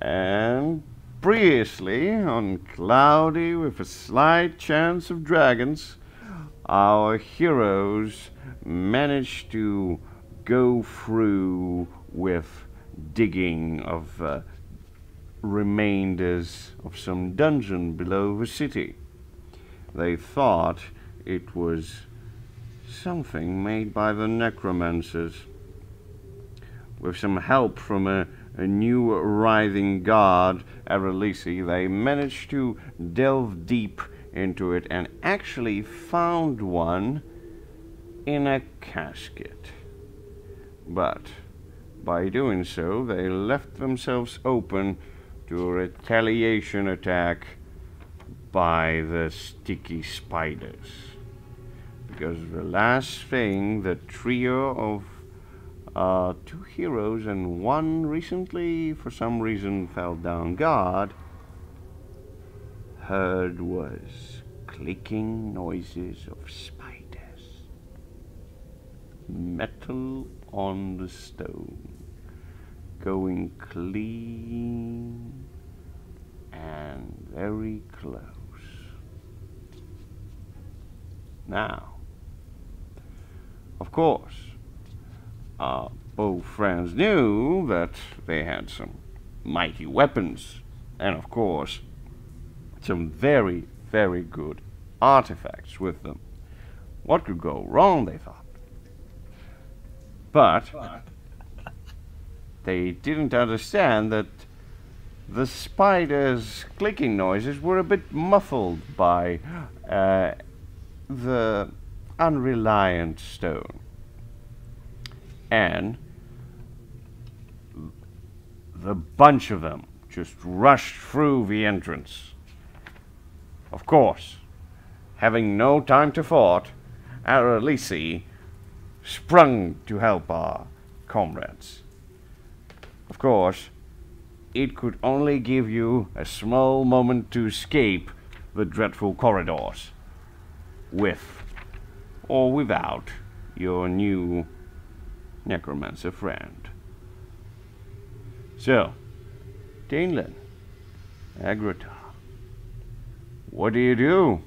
And previously on Cloudy with a Slight Chance of Dragons, our heroes managed to go through with digging of remainders of some dungeon below the city. They thought it was something made by the necromancers. With some help from a new writhing god, Aralisi, they managed to delve deep into it and actually found one in a casket. But by doing so, they left themselves open to a retaliation attack by the sticky spiders. Because the last thing the trio of two heroes and one recently, for some reason, fell down guard, heard was clicking noises of spiders. Metal on the stone, going clean and very close. Now, of course, both friends knew that they had some mighty weapons, and of course, some very, very good artifacts with them. What could go wrong, they thought. But they didn't understand that the spiders' clicking noises were a bit muffled by the unreliant stone. And the bunch of them just rushed through the entrance. Of course, having no time to thought, Aralisi sprung to help our comrades. Of course, it could only give you a small moment to escape the dreadful corridors, with or without your new necromancer friend. So, Dainlin, Agrita, what do you do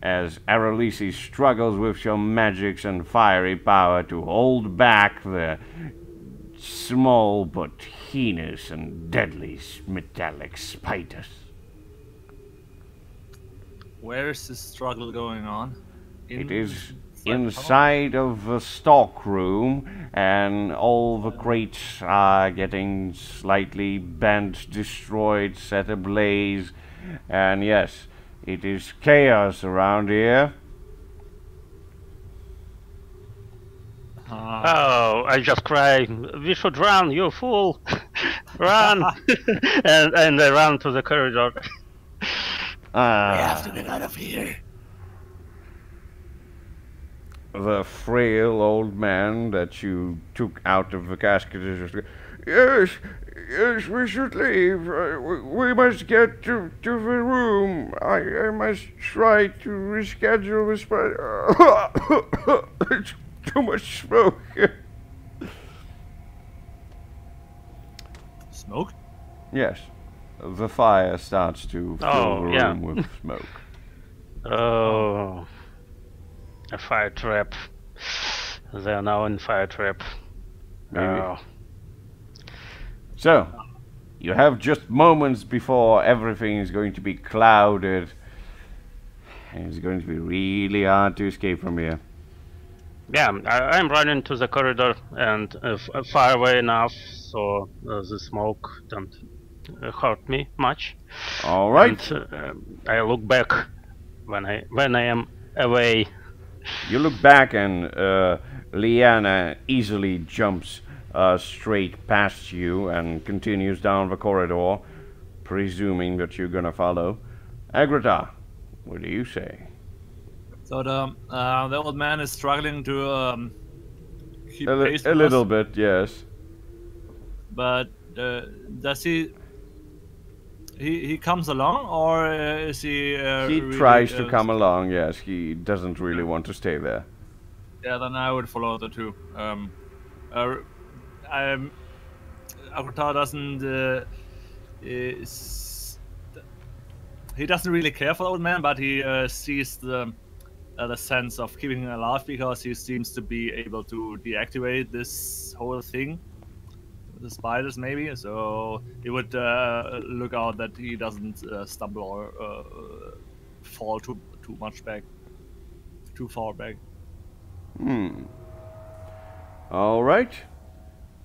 as Aralisi struggles with some magics and fiery power to hold back the small but heinous and deadly metallic spiders? Where is this struggle going on? It is inside of the stock room, and all the crates are getting slightly bent, destroyed, set ablaze, and yes, it is chaos around here. Oh, I just cried, we should run, you fool! Run! and I ran to the corridor. We have to get out of here. The frail old man that you took out of the casket is just, yes, we should leave. We must get to the room. I must try to reschedule this, but it's too much smoke. Smoke? Yes, the fire starts to fill the room with smoke. Oh. A fire trap. They are now in fire trap. Maybe. So, you have just moments before everything is going to be clouded. And it's going to be really hard to escape from here. Yeah, I'm running to the corridor and far away enough so the smoke don't hurt me much. All right. And, I look back when I am away. You look back and Liana easily jumps straight past you and continues down the corridor, presuming that you're gonna follow. Agrita, what do you say? So the old man is struggling to keep pace a with little us, bit, yes. but does he comes along, or is he? He really, tries to come along, yes. He doesn't really want to stay there. Yeah, then I would follow the two. Agrita doesn't he doesn't really care for the old man, but he sees the sense of keeping him alive because he seems to be able to deactivate this whole thing, the spiders maybe. So he would look out that he doesn't stumble or fall too much back, too far back. All right.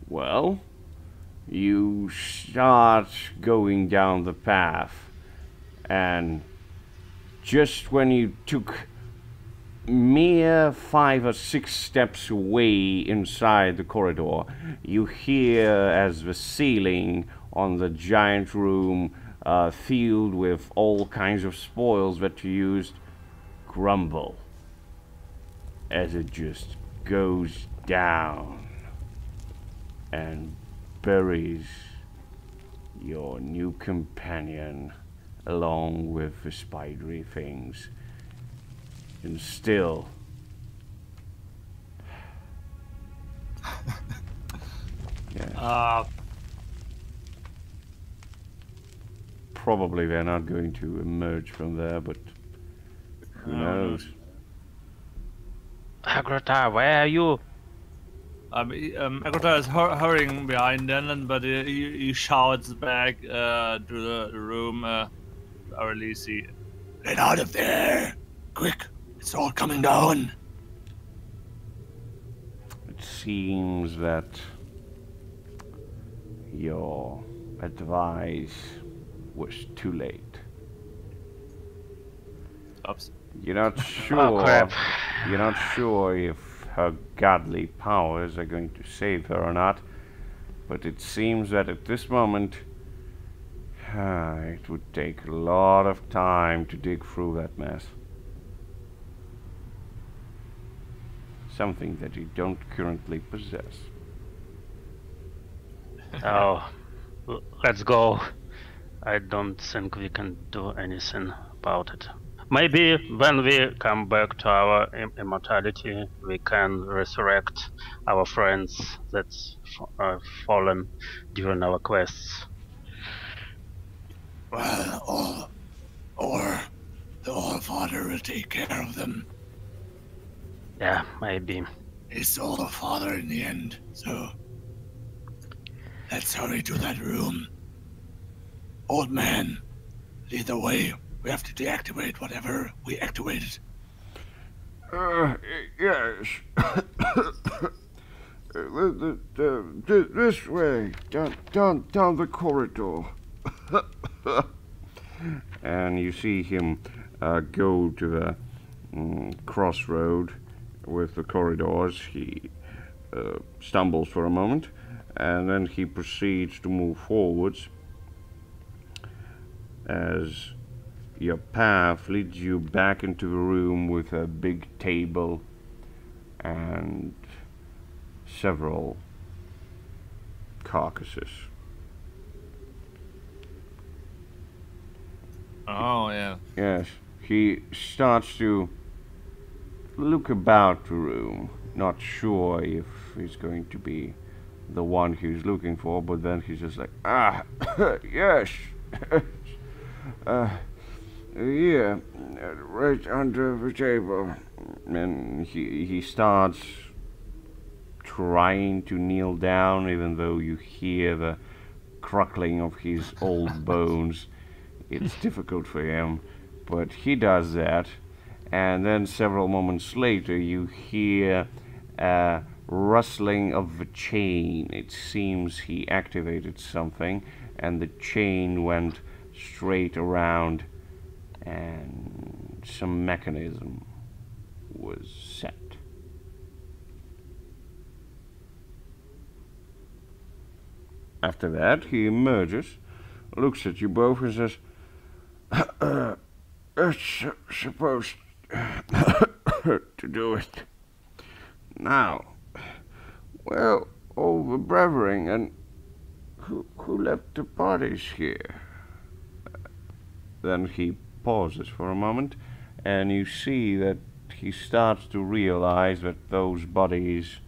Well, you start going down the path, and just when you took mere 5 or 6 steps away inside the corridor, you hear as the ceiling on the giant room filled with all kinds of spoils that you used grumble as it just goes down and buries your new companion along with the spidery things. And still yeah. Probably they're not going to emerge from there, but who knows? Agrota, where are you? Agrota is hurrying behind Denland, but he shouts back to the room. Aralisi, Get out of there! Quick! It's all coming down! It seems that your advice was too late. Oops. You're not sure. Oh, crap. You're not sure if her godly powers are going to save her or not, but it seems that at this moment it would take a lot of time to dig through that mess. Something that you don't currently possess. Oh, let's go. I don't think we can do anything about it. Maybe when we come back to our immortality, we can resurrect our friends that fallen during our quests. Well, or the All-Father will take care of them. Yeah, maybe. He's the All-Father in the end, so let's hurry to that room. Old man, lead the way. We have to deactivate whatever we activated. Yes. This way, down the corridor. And you see him go to the crossroad with the corridors. He stumbles for a moment, and then he proceeds to move forwards as your path leads you back into the room with a big table and several carcasses. Oh, yeah. Yes, he starts to look about the room, not sure if he's going to be the one he's looking for, but then he's just like, yes, yeah, right under the table. And he starts trying to kneel down, even though you hear the crackling of his old bones. It's difficult for him, but he does that. And then several moments later, you hear a rustling of the chain. It seems he activated something, and the chain went straight around, and some mechanism was set. After that, he emerges, looks at you both, and says, it's supposed to do it. Now, well, all the brethren, and who left the bodies here? Then he pauses for a moment, and you see that he starts to realize that those bodies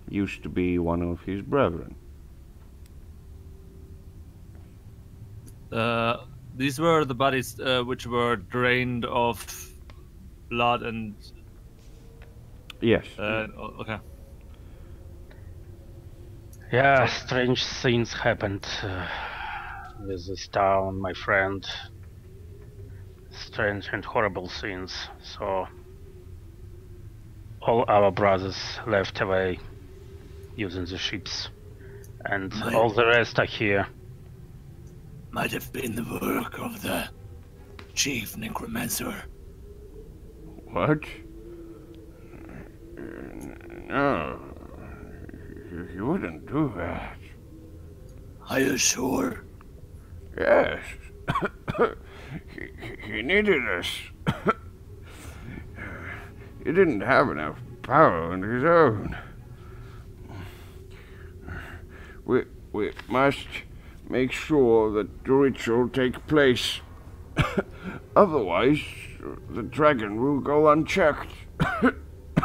used to be one of his brethren. These were the bodies which were drained of blood and. Yes. Okay. Yeah, strange things happened with this town, my friend. Strange and horrible things. So all our brothers left away using the ships, and all the rest are here. Might have been the work of the chief necromancer. What? No. You wouldn't do that. Are you sure? Yes. He needed us. He didn't have enough power on his own. We must make sure that the ritual takes place. Otherwise, the dragon will go unchecked.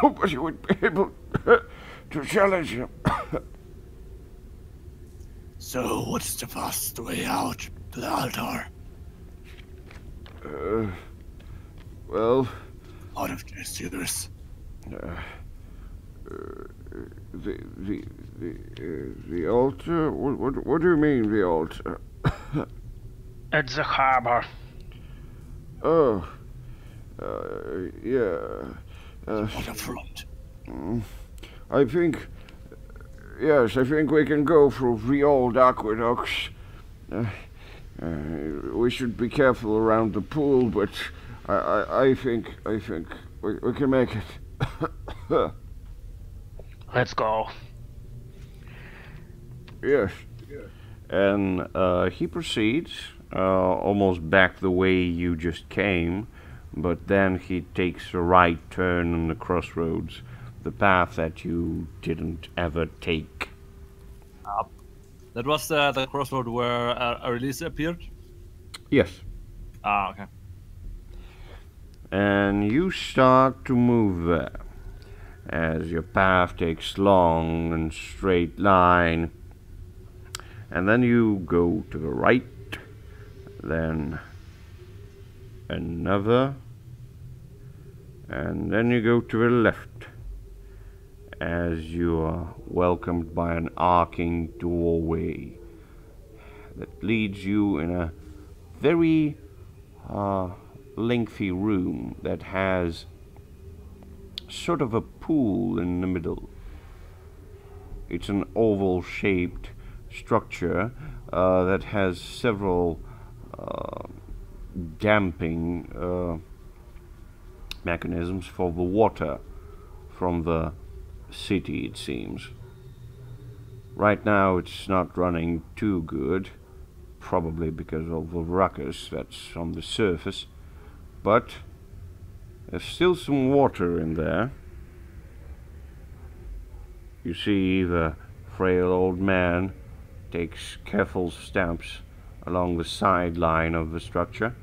Nobody would be able to challenge him. So, what's the fastest way out to the altar? Well, Out of serious. The altar? What do you mean, the altar? At the harbor. Oh, yeah. Waterfront. I think, yes, I think we can go through the old aqueducts. We should be careful around the pool, but I think we can make it. Let's go. Yes. And he proceeds almost back the way you just came, but then he takes a right turn on the crossroads, the path that you didn't ever take. That was the crossroad where a release appeared? Yes. Ah, okay. And you start to move there, as your path takes long and straight line, and then you go to the right, then another, and then you go to the left, as you are welcomed by an arcing doorway that leads you in a very lengthy room that has sort of a pool in the middle. It's an oval-shaped structure that has several damping mechanisms for the water from the city, it seems. Right now it's not running too good, probably because of the ruckus that's on the surface, but there's still some water in there. You see the frail old man takes careful steps along the sideline of the structure,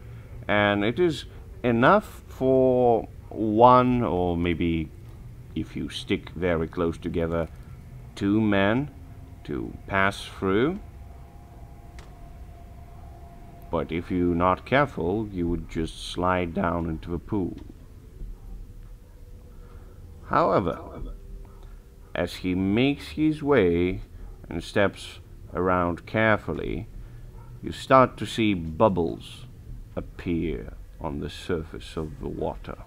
and it is enough for one, or maybe if you stick very close together, 2 men to pass through. But if you're not careful, you would just slide down into the pool. However, as he makes his way and steps around carefully, you start to see bubbles appear on the surface of the water.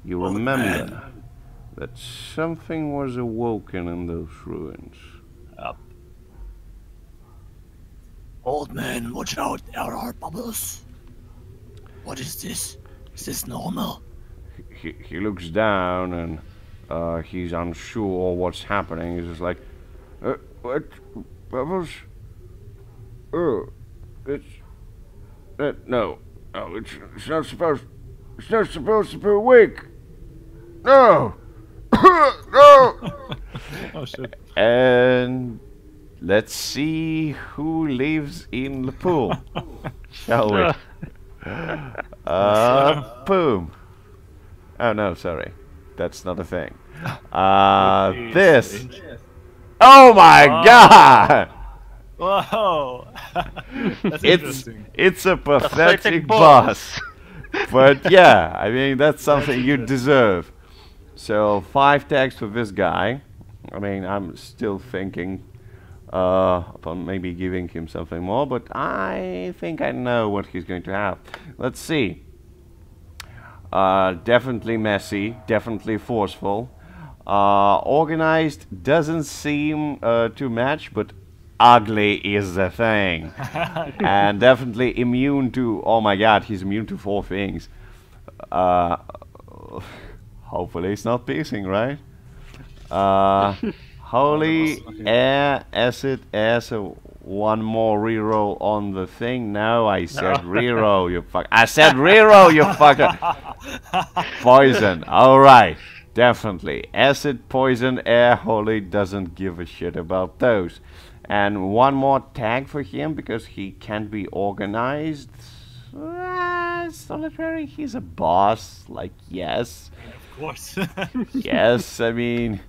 You remember that something was awoken in those ruins. Yep. Old man, watch out, there are bubbles. What is this? Is this normal? He looks down and he's unsure what's happening. He's just like, what? Bubbles? Oh, no, it's not supposed to be weak. No! No! Oh shit. And let's see who lives in the pool, shall we? Boom. Oh no, sorry. That's not a thing. This Oh my god! Whoa! That's It's interesting. a pathetic boss. But yeah, I mean that's something you deserve. So 5 tags for this guy. I mean I'm still thinking upon maybe giving him something more, but I think I know what he's going to have. Let's see. Definitely messy, definitely forceful. Organized doesn't seem to match, but ugly is the thing. And definitely immune to, oh my god, he's immune to 4 things. Hopefully it's not piercing, right? Holy air, acid, one more reroll on the thing. No, I said reroll, you fuck. I said reroll, you fucker. Poison. Alright. Definitely. Acid, poison, air, holy doesn't give a shit about those. And one more tag for him because he can't be organized. Solitary, he's a boss. Like, yes. Of course. Yes, I mean,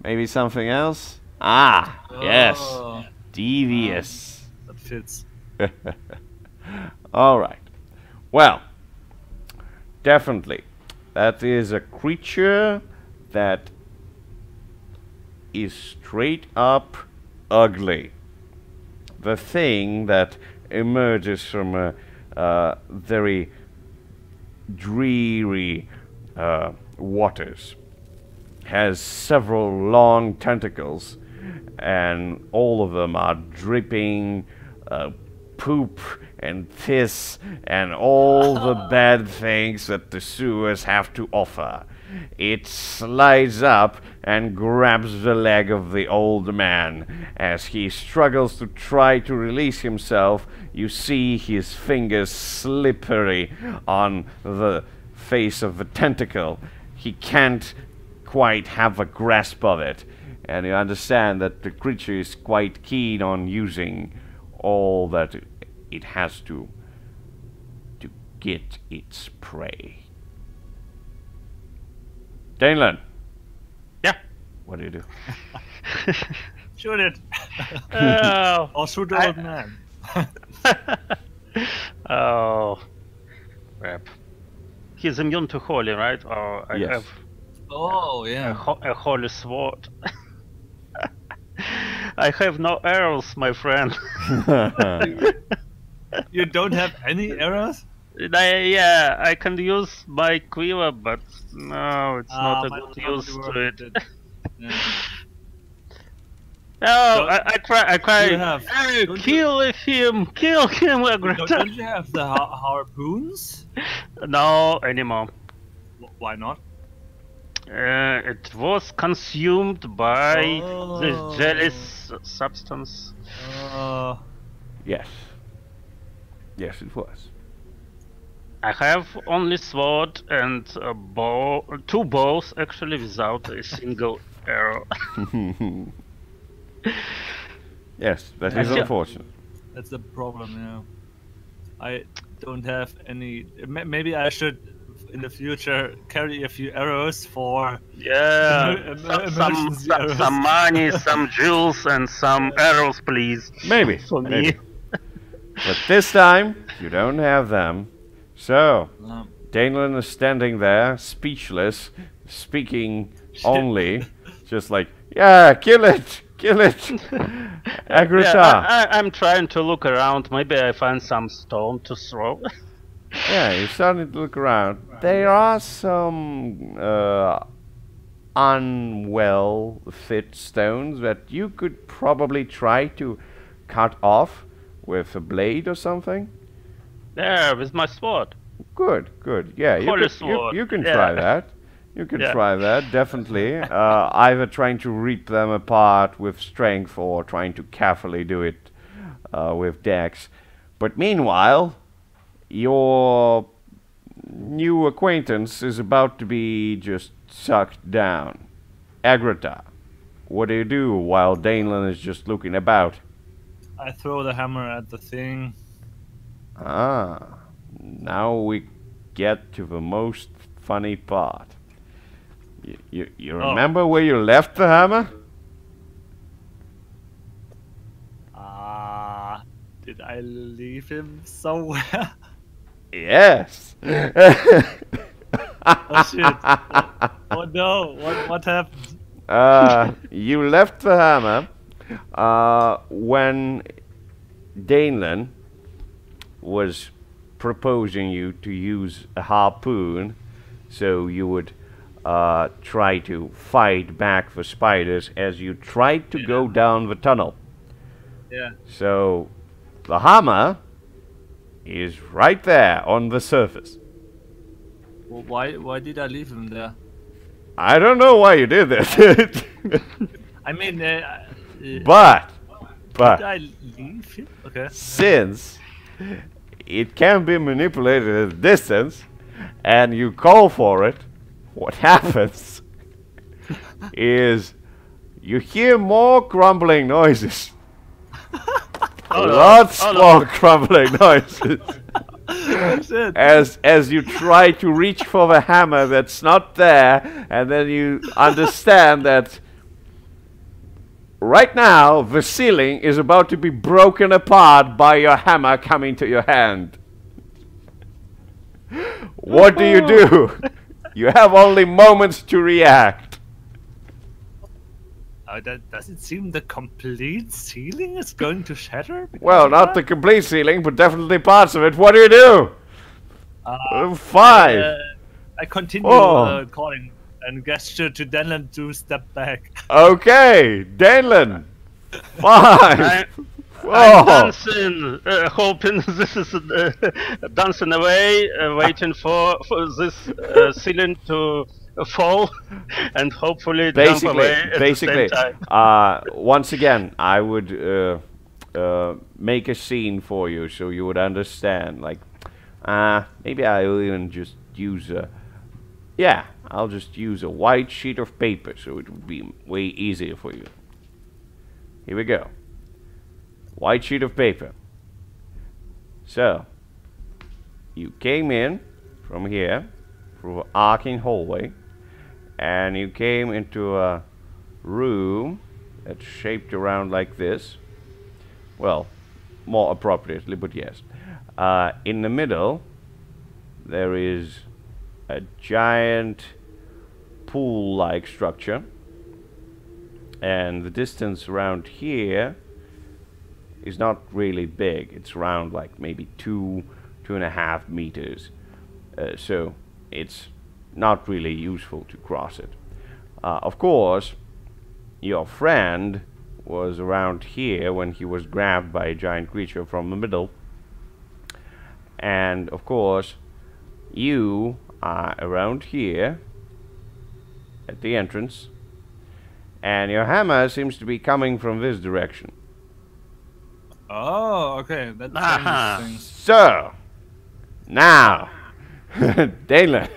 maybe something else? Ah, yes. Devious. That fits. Alright. Well, definitely. That is a creature that is straight up ugly. The thing that emerges from a very dreary waters has several long tentacles, and all of them are dripping poop and piss and all the bad things that the sewers have to offer. It slides up and grabs the leg of the old man. As he struggles to try to release himself, you see his fingers slippery on the face of the tentacle. He can't quite have a grasp of it, and you understand that the creature is quite keen on using all that it has to get its prey. Danelan. Yeah. What do you do? Shoot it. Oh. Or shoot the old man. Oh. Crap. He's immune to holy, right? Or I Yes. have Oh, yeah. a holy sword. I have no arrows, my friend. You don't have any arrows? Yeah, I can use my quiver, but no, it's not a good use to it. Yeah. No, I try. You have- Hey, don't you- kill him, Agrita. Don't you have the harpoons? No, anymore. Why not? It was consumed by this Oh. jelly substance. Yes. Yes, it was. I have only sword and a bow, 2 bows actually, without a single arrow. Yes, that is Yeah. unfortunate. That's the problem, yeah. I don't have any. Maybe I should, in the future, carry a few arrows for. Yeah, Emergency arrows. some money, some jewels, and some arrows, please. Maybe. For me. Maybe. But this time, you don't have them. So, Danelan is standing there, speechless, speaking only, just like, yeah, kill it, kill it. Agrita. Yeah, I'm trying to look around. Maybe I find some stone to throw. Yeah, you're starting to look around. There are some unwell fit stones that you could probably try to cut off with a blade or something. There, with my sword. Good, good. Yeah, Holy you sword, can yeah. try that. You can Yeah. try that, definitely. Either trying to rip them apart with strength or trying to carefully do it with dex. But meanwhile, your new acquaintance is about to be just sucked down. Agrita, what do you do while Danelan is just looking about? I throw the hammer at the thing. Ah, now we get to the most funny part. You remember where you left the hammer? Did I leave him somewhere? Yes. Oh shit! Oh no! What happened? You left the hammer when Danelan was proposing you to use a harpoon, so you would try to fight back the spiders as you tried to go down the tunnel. Yeah. So the hammer is right there on the surface. Well, why did I leave him there? I don't know why you did this. I mean, but did I leave him? Okay. since it can be manipulated at a distance and you call for it, what happens is you hear more crumbling noises. Lots more crumbling noises. Oh shit! As you try to reach for the hammer that's not there, and then you understand that right now the ceiling is about to be broken apart by your hammer coming to your hand. What do you do? You have only moments to react. Does it seem the complete ceiling is going to shatter? Well, not the complete ceiling, but definitely parts of it. What do you do? 5. I continue calling and gesture to Denland to step back. Okay, Danelan. 5. I'm 4. dancing, hoping this is dancing away, waiting for this ceiling to fall and hopefully jump away at the same time. Once again, I would make a scene for you so you would understand. Like, maybe I will even just use a... Yeah, I'll just use a white sheet of paper so it would be way easier for you. Here we go. White sheet of paper. So, you came in from here through an arcing hallway, and you came into a room that's shaped around like this. Well, more appropriately, but yes. In the middle, there is a giant pool-like structure, and the distance around here is not really big. It's around like maybe 2.5 meters. So it's not really useful to cross it. Of course, your friend was around here when he was grabbed by a giant creature from the middle. And of course, you are around here at the entrance. And your hammer seems to be coming from this direction. Oh, okay. That changes things. So, now, Danelan,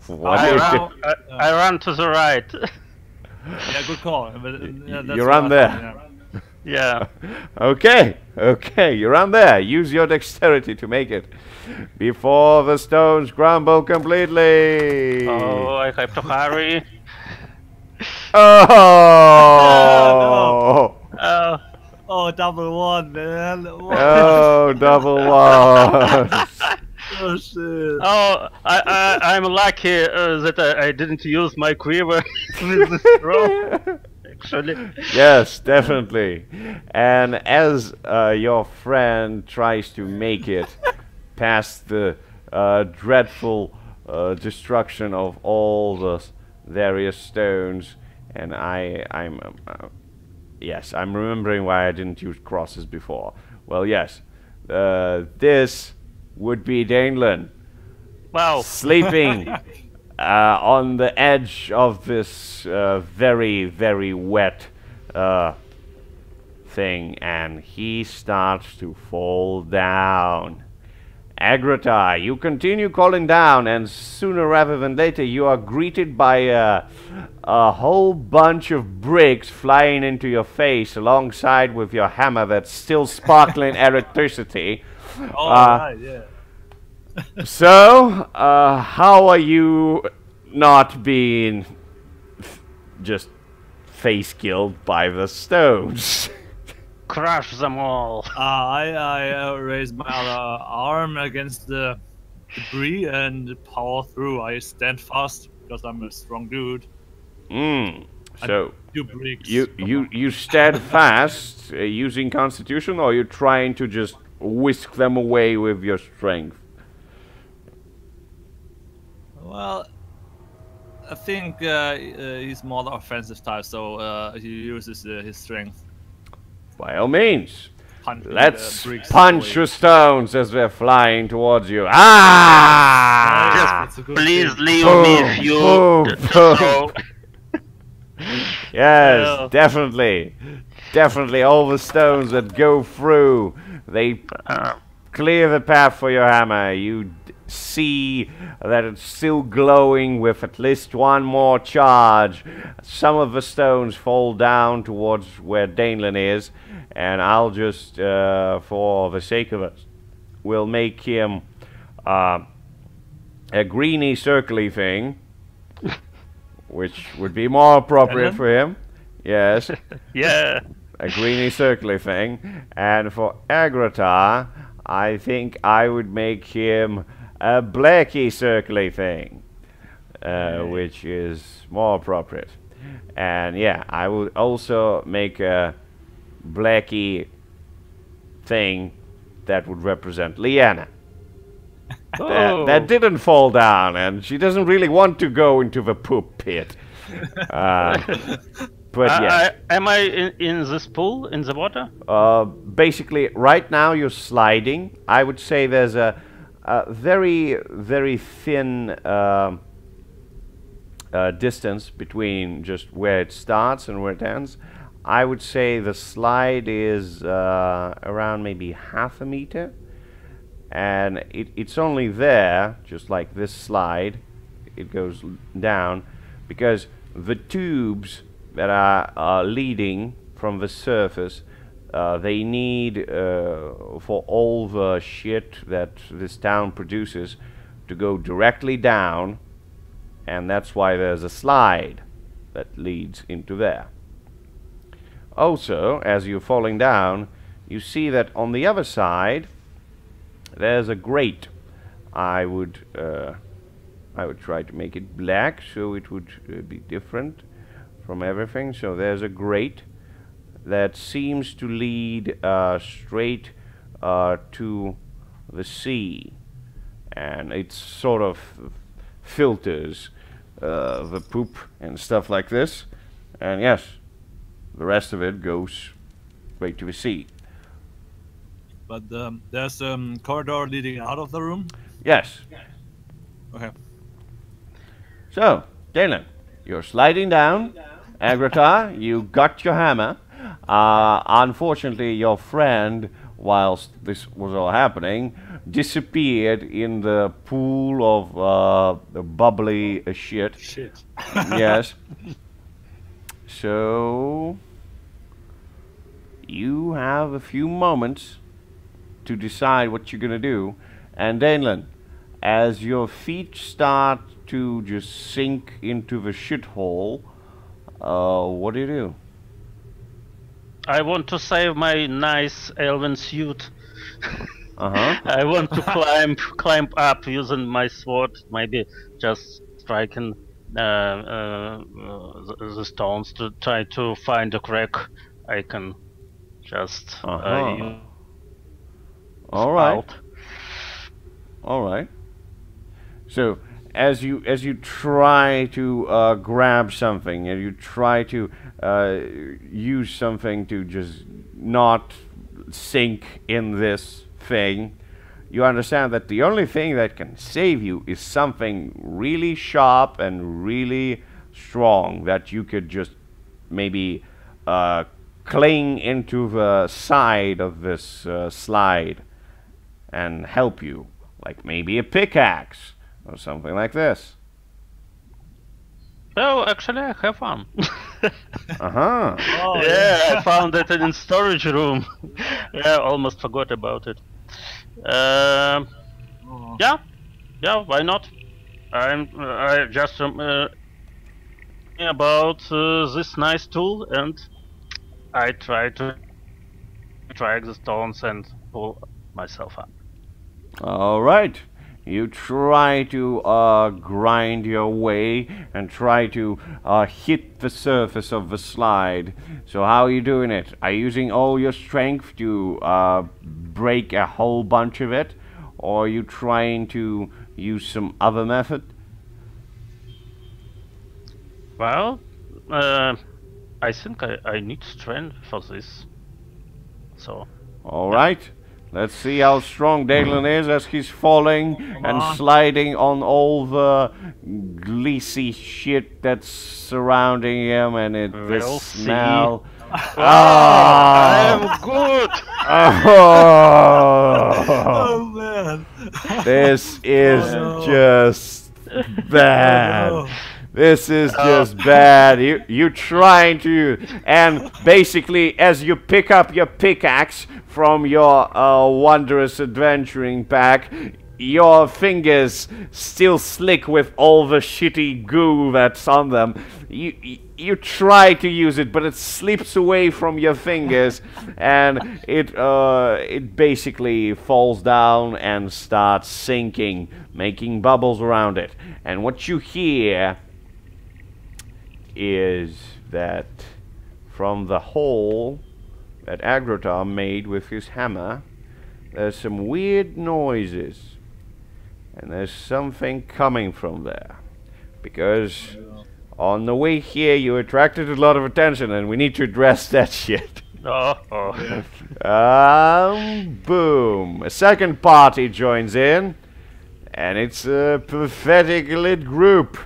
what do you do? I run to the right. Yeah, good call. But, that's You run what I there. thought, Yeah. Okay, you run there. Use your dexterity to make it before the stones crumble completely. Oh, I have to hurry. Oh! Oh, Oh, double one, man. Oh, double one. Oh shit. oh, I'm lucky that I didn't use my quiver with this throw. Actually. Yes, definitely. And as your friend tries to make it past the dreadful destruction of all the various stones, and yes, I'm remembering why I didn't use crosses before. Well, yes, this would be Danelan Wow. sleeping on the edge of this very, very wet thing, and he starts to fall down. Agratai, you continue calling down, and sooner rather than later you are greeted by a whole bunch of bricks flying into your face alongside with your hammer that's still sparkling electricity. Oh, right, yeah. So, how are you not being just face killed by the stones? crush them all. I raise my other arm against the debris and power through. I stand fast because I'm a strong dude. So You bricks. you stand fast using Constitution, or you're trying to just whisk them away with your strength? Well, I think he's more the offensive type, so he uses his strength. By all means. Punching Let's the bricks punch away. the stones as they're flying towards you. Yes, Ah! that's a good Please thing. leave Boom, me if you boom, boom. so. Yes, Yeah. definitely. Definitely all the stones that go through, they clear the path for your hammer. You see that it's still glowing with at least one more charge. Some of the stones fall down towards where Danelan is, and I'll just, for the sake of it, we'll make him a greeny circly thing, which would be more appropriate for him. Yes. Yeah. A greeny circly thing. And for Agratar, I think I would make him a blacky circly thing, which is more appropriate. And yeah, I would also make a blacky thing that would represent Leanna. That didn't fall down, and she doesn't really want to go into the poop pit. But yeah. Am I in this pool, in the water? Basically, right now you're sliding. I would say there's a very, very thin distance between just where it starts and where it ends. I would say the slide is around maybe half a meter. And it's only there, just like this slide, it goes down, because the tubes that are leading from the surface, they need for all the shit that this town produces to go directly down, and that's why there's a slide that leads into there. Also, as you're falling down, you see that on the other side there's a grate. I would try to make it black so it would be different from everything. So there's a grate that seems to lead straight to the sea, and it sort of filters the poop and stuff like this. And yes, the rest of it goes straight to the sea. But there's a corridor leading out of the room? Yes. Okay. So, Dalen, you're sliding down. Agratar, you got your hammer. Unfortunately, your friend, whilst this was all happening, disappeared in the pool of bubbly shit. Shit. Yes. So, you have a few moments to decide what you're gonna do. And Danelan, as your feet start to just sink into the shithole, what do you do? I want to save my nice elven suit. Uh-huh. I want to climb up using my sword, maybe just striking the stones to try to find a crack. I can just use All right. out. All right. So as you try to grab something, and you try to use something to just not sink in this thing, you understand that the only thing that can save you is something really sharp and really strong that you could just maybe cling into the side of this slide and help you, like maybe a pickaxe or something like this. Oh, actually, I have one. Uh-huh. Oh, Yeah, I found it in storage room. Yeah, almost forgot about it. Yeah, why not? I just about this nice tool, and I try to drag the stones and pull myself up. All right. You try to grind your way and try to hit the surface of the slide. So how are you doing it? Are you using all your strength to break a whole bunch of it? Or are you trying to use some other method? Well, I think I need strength for this. So. All right. Let's see how strong Dalen is as he's falling and sliding on all the greasy shit that's surrounding him, and the We'll smell. I am good. Oh man. This is just bad. Oh, no. This is just bad. You trying to, and basically as you pick up your pickaxe from your wondrous adventuring pack, your fingers still slick with all the shitty goo that's on them. You try to use it, but it slips away from your fingers, and it basically falls down and starts sinking, making bubbles around it. And what you hear is that from the hole that Agrotar made with his hammer, there's some weird noises, and there's something coming from there, because on the way here you attracted a lot of attention, and we need to address that shit. Boom. A second party joins in, and it's a pathetic lit group.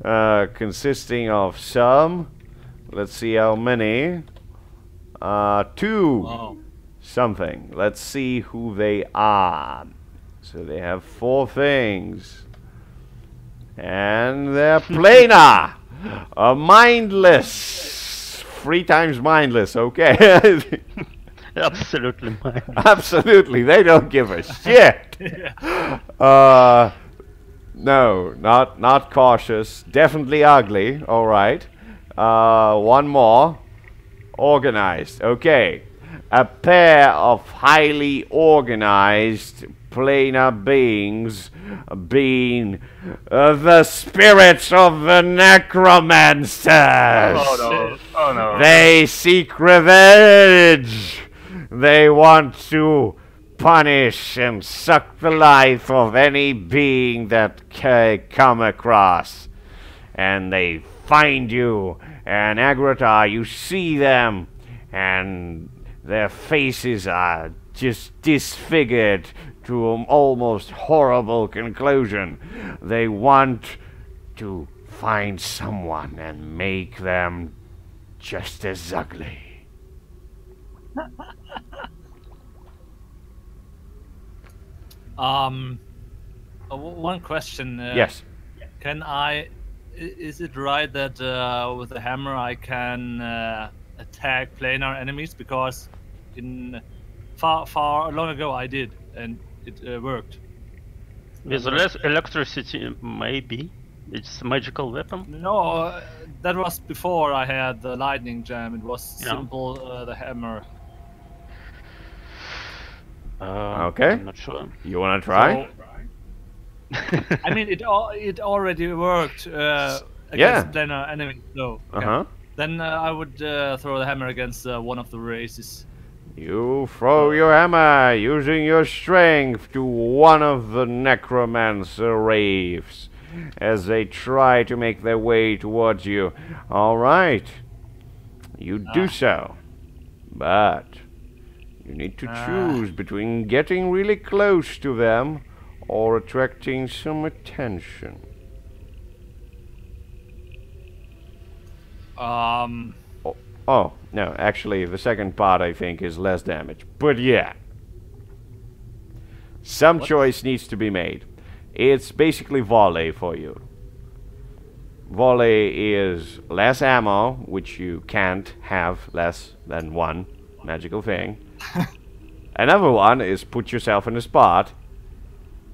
Consisting of some, let's see how many, 2 something. Let's see who they are. So they have 4 things. And they're planar, mindless, 3 times mindless, okay. Absolutely mindless. Absolutely, they don't give a shit. No, not cautious. Definitely ugly. All right. One more. Organized. Okay. A pair of highly organized planar beings being the spirits of the necromancers. Oh no. Oh no. They seek revenge. They want to punish and suck the life of any being that come across. And they find you, and Agrotar, you see them, and their faces are just disfigured to an almost horrible conclusion. They want to find someone and make them just as ugly. One question. Yes. Can I? Is it right that with the hammer I can attack planar enemies? Because in far long ago I did, and it worked. With less electricity, maybe it's a magical weapon. No, that was before I had the lightning gem. It was simple the hammer. Okay. I'm not sure. You wanna try? So, I mean, it already worked against planar enemies. So then I would throw the hammer against one of the races. You throw your hammer using your strength to one of the necromancer wraiths as they try to make their way towards you. All right, you do so, but you need to choose between getting really close to them or attracting some attention. Oh, no, actually, the second part, I think, is less damage. But yeah. Some choice needs to be made. It's basically volley for you. Volley is less ammo, which you can't have less than one magical thing. Another one is put yourself in a spot.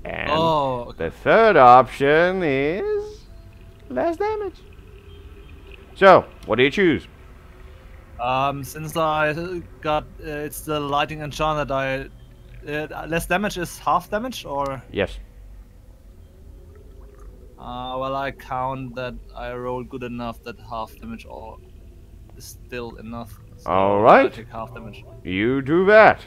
And the third option is less damage. So, what do you choose? Since I got it's the lighting enchant that less damage is half damage, or Yes. well, I count that I rolled good enough that half damage or is still enough. So All right. I take half damage. You do that,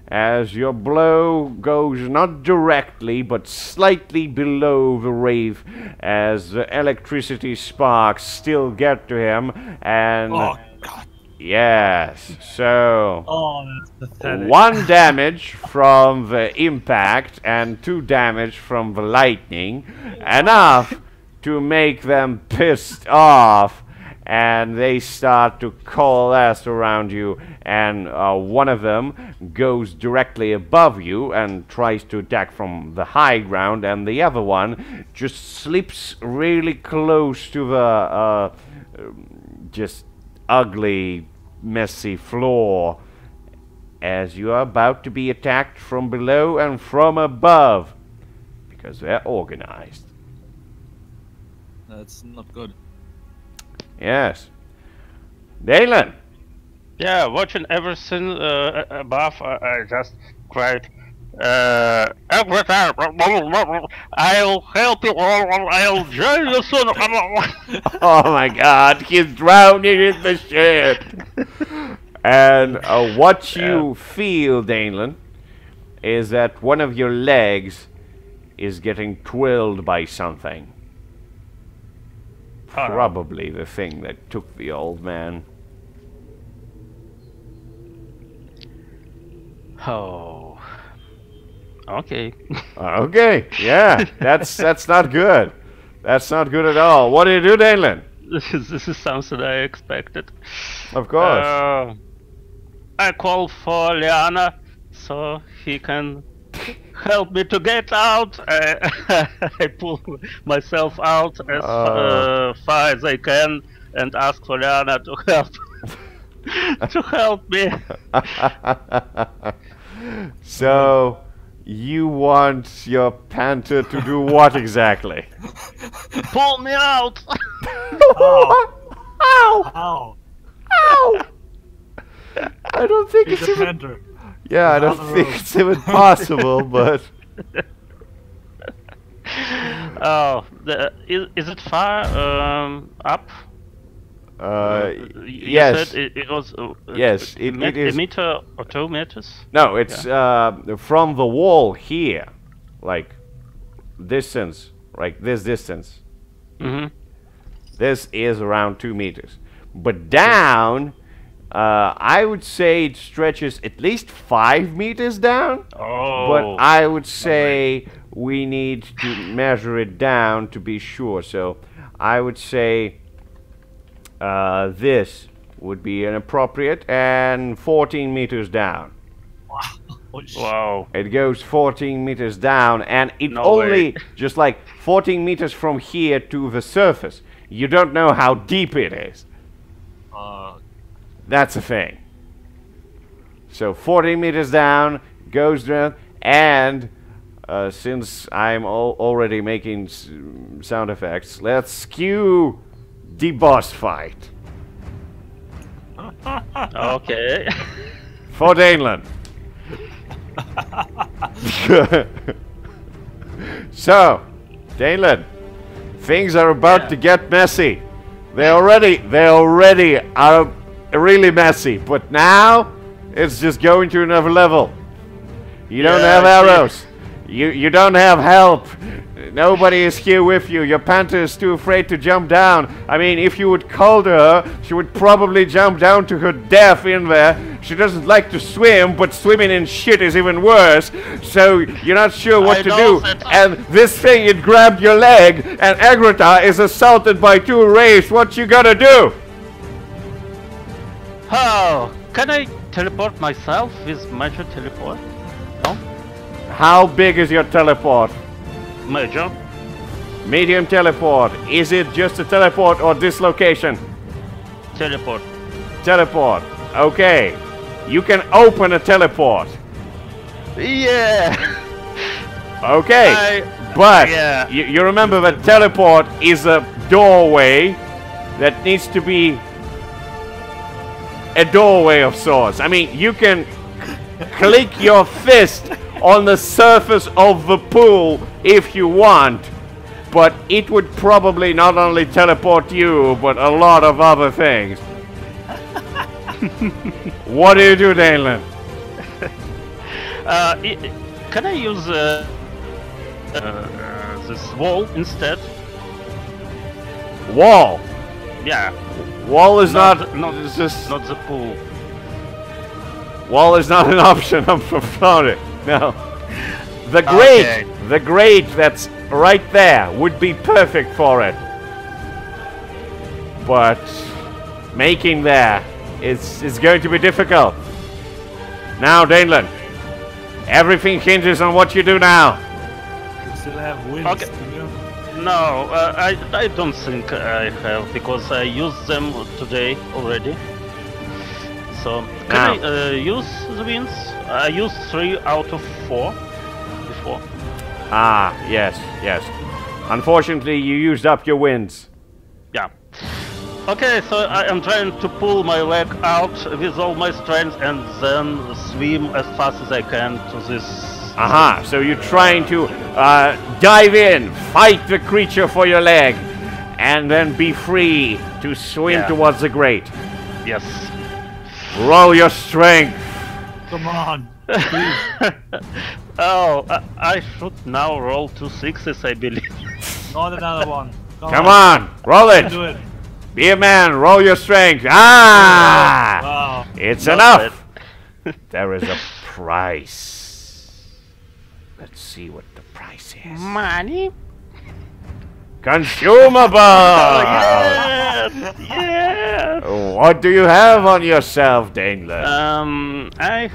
as your blow goes not directly, but slightly below the rave, as the electricity sparks still get to him, and... Oh god. Yes, so... Oh, that's pathetic. 1 damage from the impact, and 2 damage from the lightning, enough to make them pissed off, and they start to coalesce around you, and one of them goes directly above you and tries to attack from the high ground, and the other one just slips really close to the just ugly, messy floor, as you are about to be attacked from below and from above, because they're organized. That's not good. Yes. Dalen! Yeah, watching everything above, I just cried, Avatar, I'll help you, I'll join you soon. Oh my god, he's drowning in the shit! And what you feel, Dalen, is that one of your legs is getting twirled by something. Probably the thing that took the old man. Oh. Okay. Okay, yeah, that's not good. That's not good at all. What do you do, Dalen? This is something I expected. Of course. I call for Liana so he can help me to get out. I pull myself out as far as I can and ask for Liana to help to help me. So, you want your panther to do what exactly? Pull me out! Ow! Ow! Ow! Ow! I don't think He's it's a even... panther. Yeah, I don't Another think rope. it's even possible, but... Oh, is it far up? You yes. said it was Yes, it is... a meter or 2 meters? No, it's from the wall here, like distance, like this distance. Mm-hmm. This is around 2 meters. But down, I would say it stretches at least 5 meters down. Oh. But I would say we need to measure it down to be sure. So I would say this would be inappropriate, and 14 meters down. Wow. It goes 14 meters down, and it No only way. just like 14 meters from here to the surface. You don't know how deep it is. That's a thing. So 14 meters down, goes down, and since I'm already making sound effects, let's cue the boss fight. Okay. For Daneland. So, Daneland, things are about to get messy. They already are really messy, but now it's just going to another level. You don't have arrows. You don't have help. Nobody is here with you. Your panther is too afraid to jump down. I mean, if you would call to her, she would probably jump down to her death in there. She doesn't like to swim, but swimming in shit is even worse. So you're not sure what to do. And this thing, it grabbed your leg, and Agrata is assaulted by 2 wraiths. What you gonna do? Oh, can I teleport myself with major teleport? No? How big is your teleport? Major? Medium teleport. Is it just a teleport or dislocation? Teleport. Teleport. Okay. You can open a teleport. Yeah! Okay. But you remember that teleport is a doorway that needs to be a doorway of sorts. I mean, you can click your fist on the surface of the pool if you want, but it would probably not only teleport you, but a lot of other things. What do you do, Danelin? Can I use this wall instead? Wall. Yeah. Wall is not it's just not the pool. wall is not an option. I'm sorry. No. The grate, Okay. the grate that's right there would be perfect for it. But making there is going to be difficult. Now, Danelin, everything hinges on what you do now. You still have wins. Okay. Do you? No, I don't think I have, because I used them today already. So, can I use the wins? I used 3 out of 4 before. Ah, yes, yes. Unfortunately, you used up your wins. Yeah. Okay, so I am trying to pull my leg out with all my strength and then swim as fast as I can to this. Aha, so you're trying to dive in, fight the creature for your leg, and then be free to swim Yeah. towards the grate. Yes. Roll your strength. Come on. Oh, I should now roll 2 6s, I believe. Not another one. Come on, roll it. Do it. Be a man, roll your strength. Ah! Wow. It's Not enough. There is a price. Let's see what the price is. Money? Consumable! Yes! Yes! What do you have on yourself, Danelin? I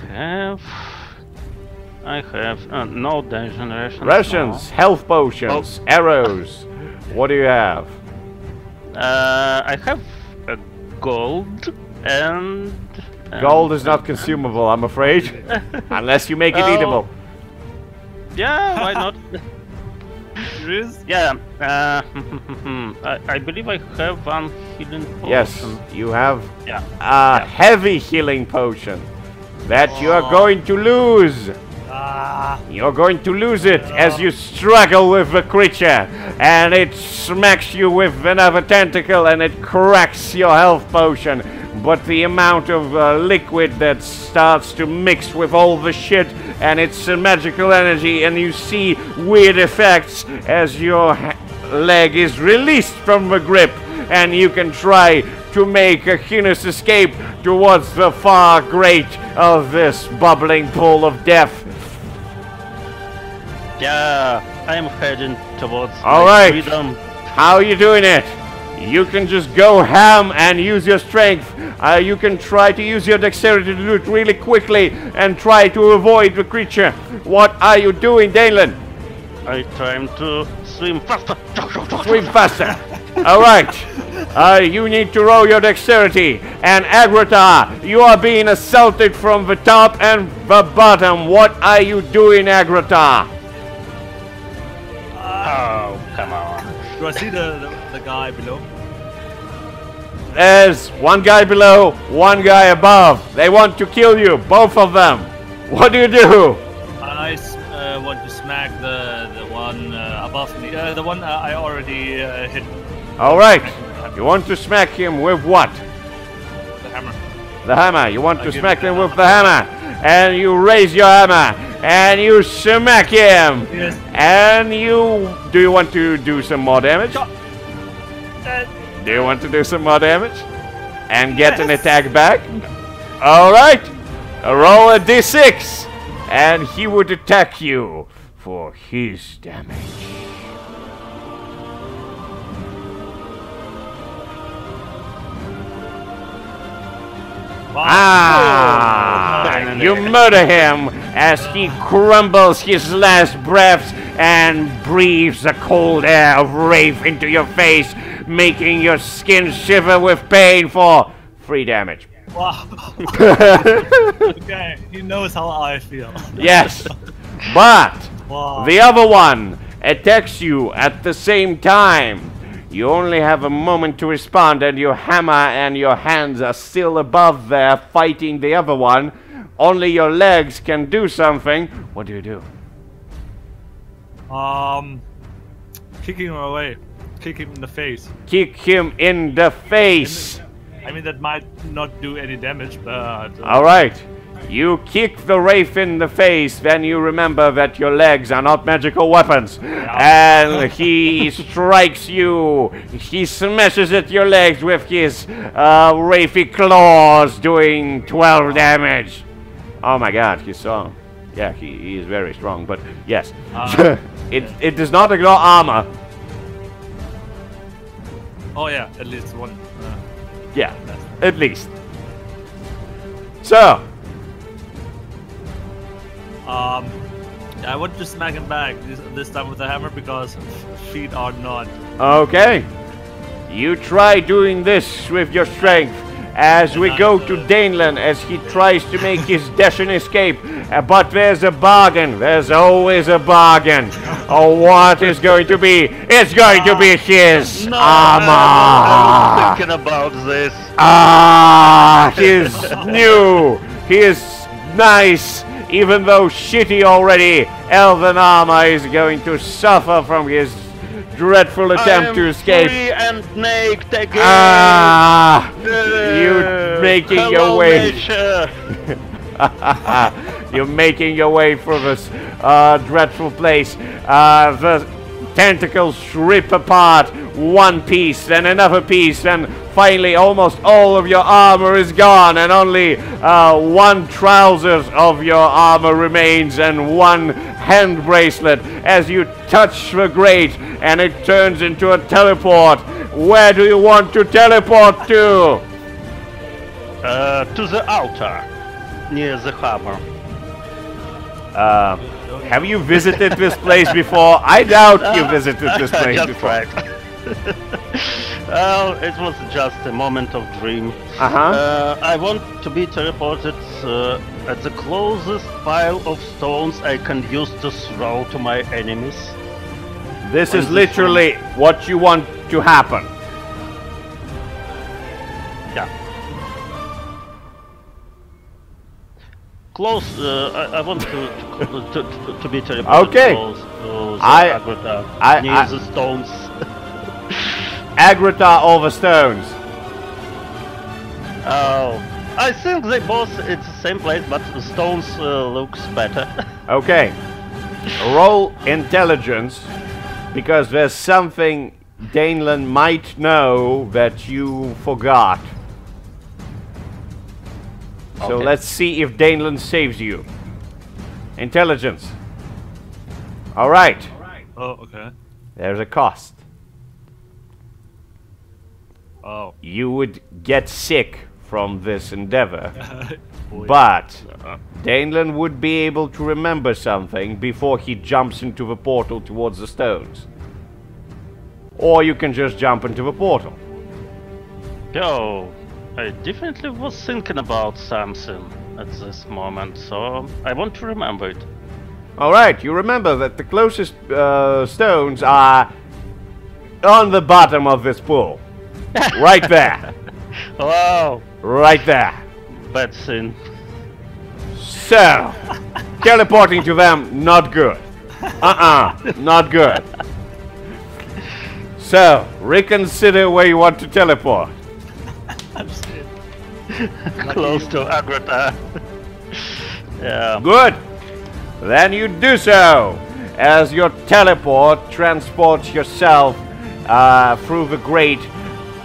have no dungeon rations. Rations, health potions, arrows. What do you have? I have gold and Gold is not consumable, I'm afraid. Unless you make it Oh. eatable. Yeah, why not? Serious? Yeah, I believe I have one healing potion. Yes, you have Yeah. a heavy healing potion that you are going to lose. Ah. You're going to lose it as you struggle with the creature, and it smacks you with another tentacle and it cracks your health potion. But the amount of liquid that starts to mix with all the shit, and it's magical energy, and you see weird effects as your leg is released from the grip, and you can try to make a heinous escape towards the far grate of this bubbling pool of death. Yeah, I'm heading towards All my right. freedom. How are you doing it? You can just go ham and use your strength. You can try to use your dexterity to do it really quickly and try to avoid the creature. What are you doing, Danelin? I'm trying to swim faster. Swim faster. All right. You need to roll your dexterity. And Agrata, you are being assaulted from the top and the bottom. What are you doing, Agrata? Oh, come on. Do I see the guy below? There's one guy below, one guy above. They want to kill you, both of them. What do you do? I want to smack the one above me. The one I already hit. All right. You want to smack him with what? The hammer. The hammer. You want to give smack it him the with the hammer. And you raise your hammer. And you smack him. Yes. And you... Do you want to do some more damage? Uh, Do you want to do some more damage? And get an Yes. attack back? Alright. Roll a d6. And he would attack you for his damage. wow. Ah! You murder him as he crumbles his last breaths and breathes the cold air of Wraith into your face, making your skin shiver with pain for 3 damage. Wow. Okay, he knows how I feel. Yes, but Wow. the other one attacks you at the same time. You only have a moment to respond, and your hammer and your hands are still above there fighting the other one. Only your legs can do something. What do you do? Kicking him away. Kick him in the face. Kick him in the face. I mean, that might not do any damage, but... Alright. You kick the wraith in the face, then you remember that your legs are not magical weapons. And he strikes you. He smashes at your legs with his wraithy claws, doing 12 damage. Oh my god, he's strong. Yeah, he is very strong, but yes. It does not ignore armor. Oh yeah, at least one. Yeah, at least. So. I want to smack him back this time with a hammer because feet are not. Okay. You try doing this with your strength as we go to Danelan as he tries to make his dashing escape. But there's a bargain. There's always a bargain. Oh, what is going to be? It's going to be his armor. I'm thinking about this. He's new. He is nice. Even though shitty already, elven armor is going to suffer from his dreadful attempt to escape. Free and naked again. You're making your way. You're making your way through this dreadful place. The tentacles rip apart one piece, then another piece, and finally almost all of your armor is gone, and only one trousers of your armor remains and one hand bracelet as you touch the grate and it turns into a teleport. Where do you want to teleport to? To the altar near the harbor. Have you visited this place before? I doubt you visited this place Just before. right. Well, it was just a moment of dream. I want to be teleported at the closest pile of stones I can use to throw to my enemies. This is literally what you want to happen. Yeah. Close. I want to be teleported Okay. close to the Agrota, near the stones. Agrota over stones. Oh, I think they both it's the same place, but the stones looks better. Okay. Roll intelligence, because there's something Danelan might know that you forgot. So Okay. let's see if Danelan saves you. Intelligence. Alright. Oh, okay. There's a cost. Oh. You would get sick from this endeavor. But Danelan would be able to remember something before he jumps into the portal towards the stones. Or you can just jump into the portal. Yo, I definitely was thinking about something at this moment, so I want to remember it. Alright, you remember that the closest stones are on the bottom of this pool. Right there. Wow, Right there. bad sin. So, teleporting to them, not good. Not good. So, reconsider where you want to teleport. Close to Agrota. Yeah. Good. Then you do so. As your teleport transports yourself through the grate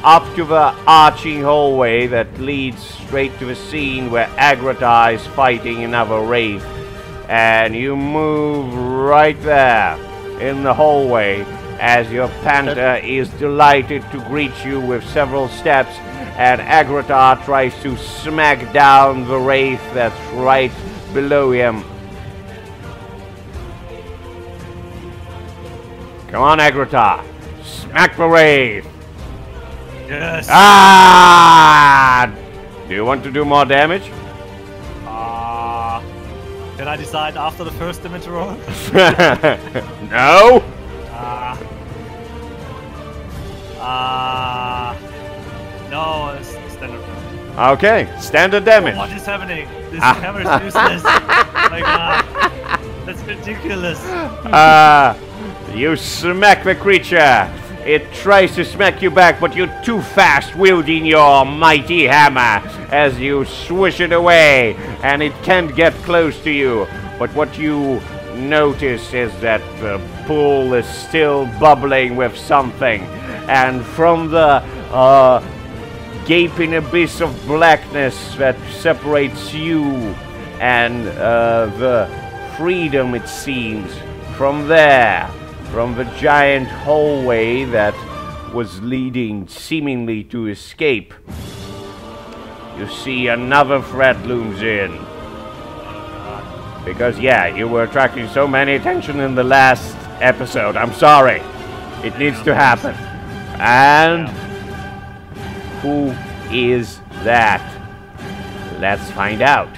up to the arching hallway that leads straight to the scene where Agrota is fighting another wraith. And you move right there in the hallway as your panther is delighted to greet you with several steps, and Agrota tries to smack down the wraith that's right below him. Come on, Agrota. Smack the wraith. Yes. Do you want to do more damage? Can I decide after the first damage roll? No. No, it's standard. Okay, standard damage. What is happening? This hammer is useless. Oh my god. That's ridiculous. You smack the creature. It tries to smack you back, but you're too fast wielding your mighty hammer as you swish it away, and it can't get close to you. But what you notice is that the pool is still bubbling with something, and from the gaping abyss of blackness that separates you and the freedom, it seems, from there, from the giant hallway that was leading seemingly to escape, you see another threat looms in. Because, yeah, you were attracting so many attention in the last episode. I'm sorry. It needs to happen. And who is that? Let's find out.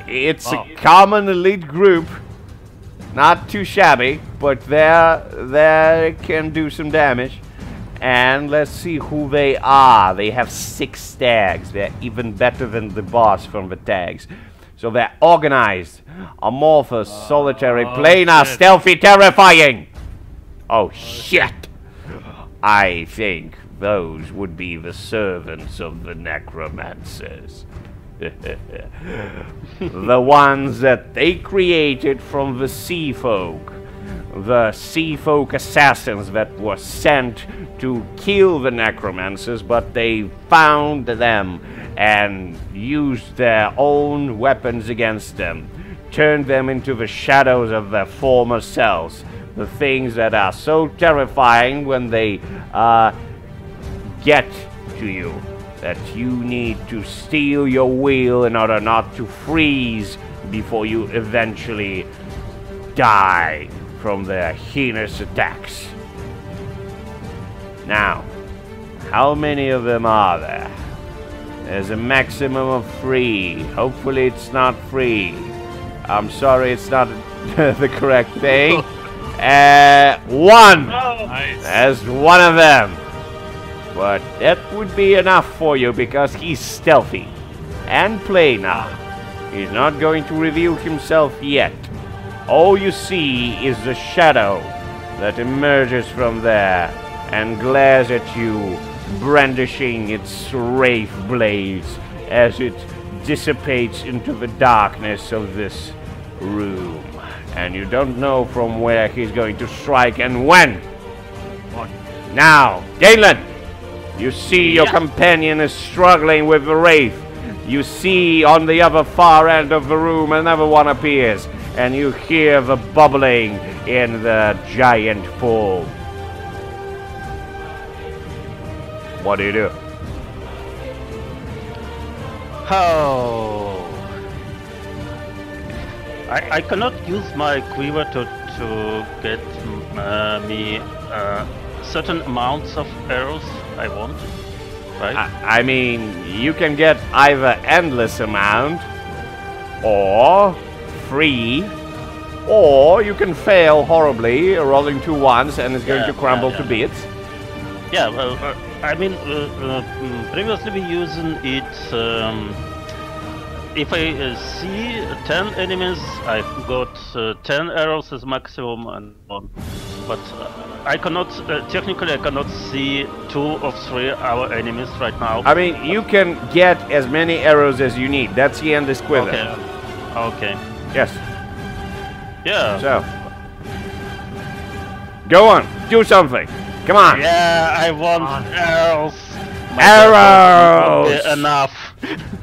It's a common elite group. Not too shabby, but they can do some damage. And let's see who they are. They have 6 tags. They're even better than the boss from the tags. So they're organized, amorphous, solitary, planar, stealthy, terrifying. Oh shit! I think those would be the servants of the necromancers. The ones that they created from the sea folk. The sea folk assassins that were sent to kill the necromancers, but they found them and used their own weapons against them, turned them into the shadows of their former selves, the things that are so terrifying when they get to you that you need to steal your will in order not to freeze before you eventually die from their heinous attacks. Now, how many of them are there? There's a maximum of 3. Hopefully it's not 3. I'm sorry, it's not the correct thing. 1! Nice. There's one of them. But that would be enough for you because he's stealthy and planar. He's not going to reveal himself yet. All you see is the shadow that emerges from there and glares at you, brandishing its wraith blades as it dissipates into the darkness of this room. And you don't know from where he's going to strike and when. Now, Galen, you see your companion is struggling with the wraith. You see on the other far end of the room another one appears, and you hear the bubbling in the giant pool. What do? Oh, I cannot use my quiver to get me certain amounts of arrows I want, right? I mean, you can get either endless amount, or free, or you can fail horribly, rolling 2 ones, and it's going to crumble to bits. Yeah, well, I mean, previously we using it. If I see 10 enemies, I got 10 arrows as maximum and on. But I cannot, technically I cannot see 2 or 3 our enemies right now. I mean, you can get as many arrows as you need. That's the endless quiver. Okay. Okay. Yes. Yeah. So, go on, do something. Come on. Yeah, I want arrows. Arrows! Won't be enough.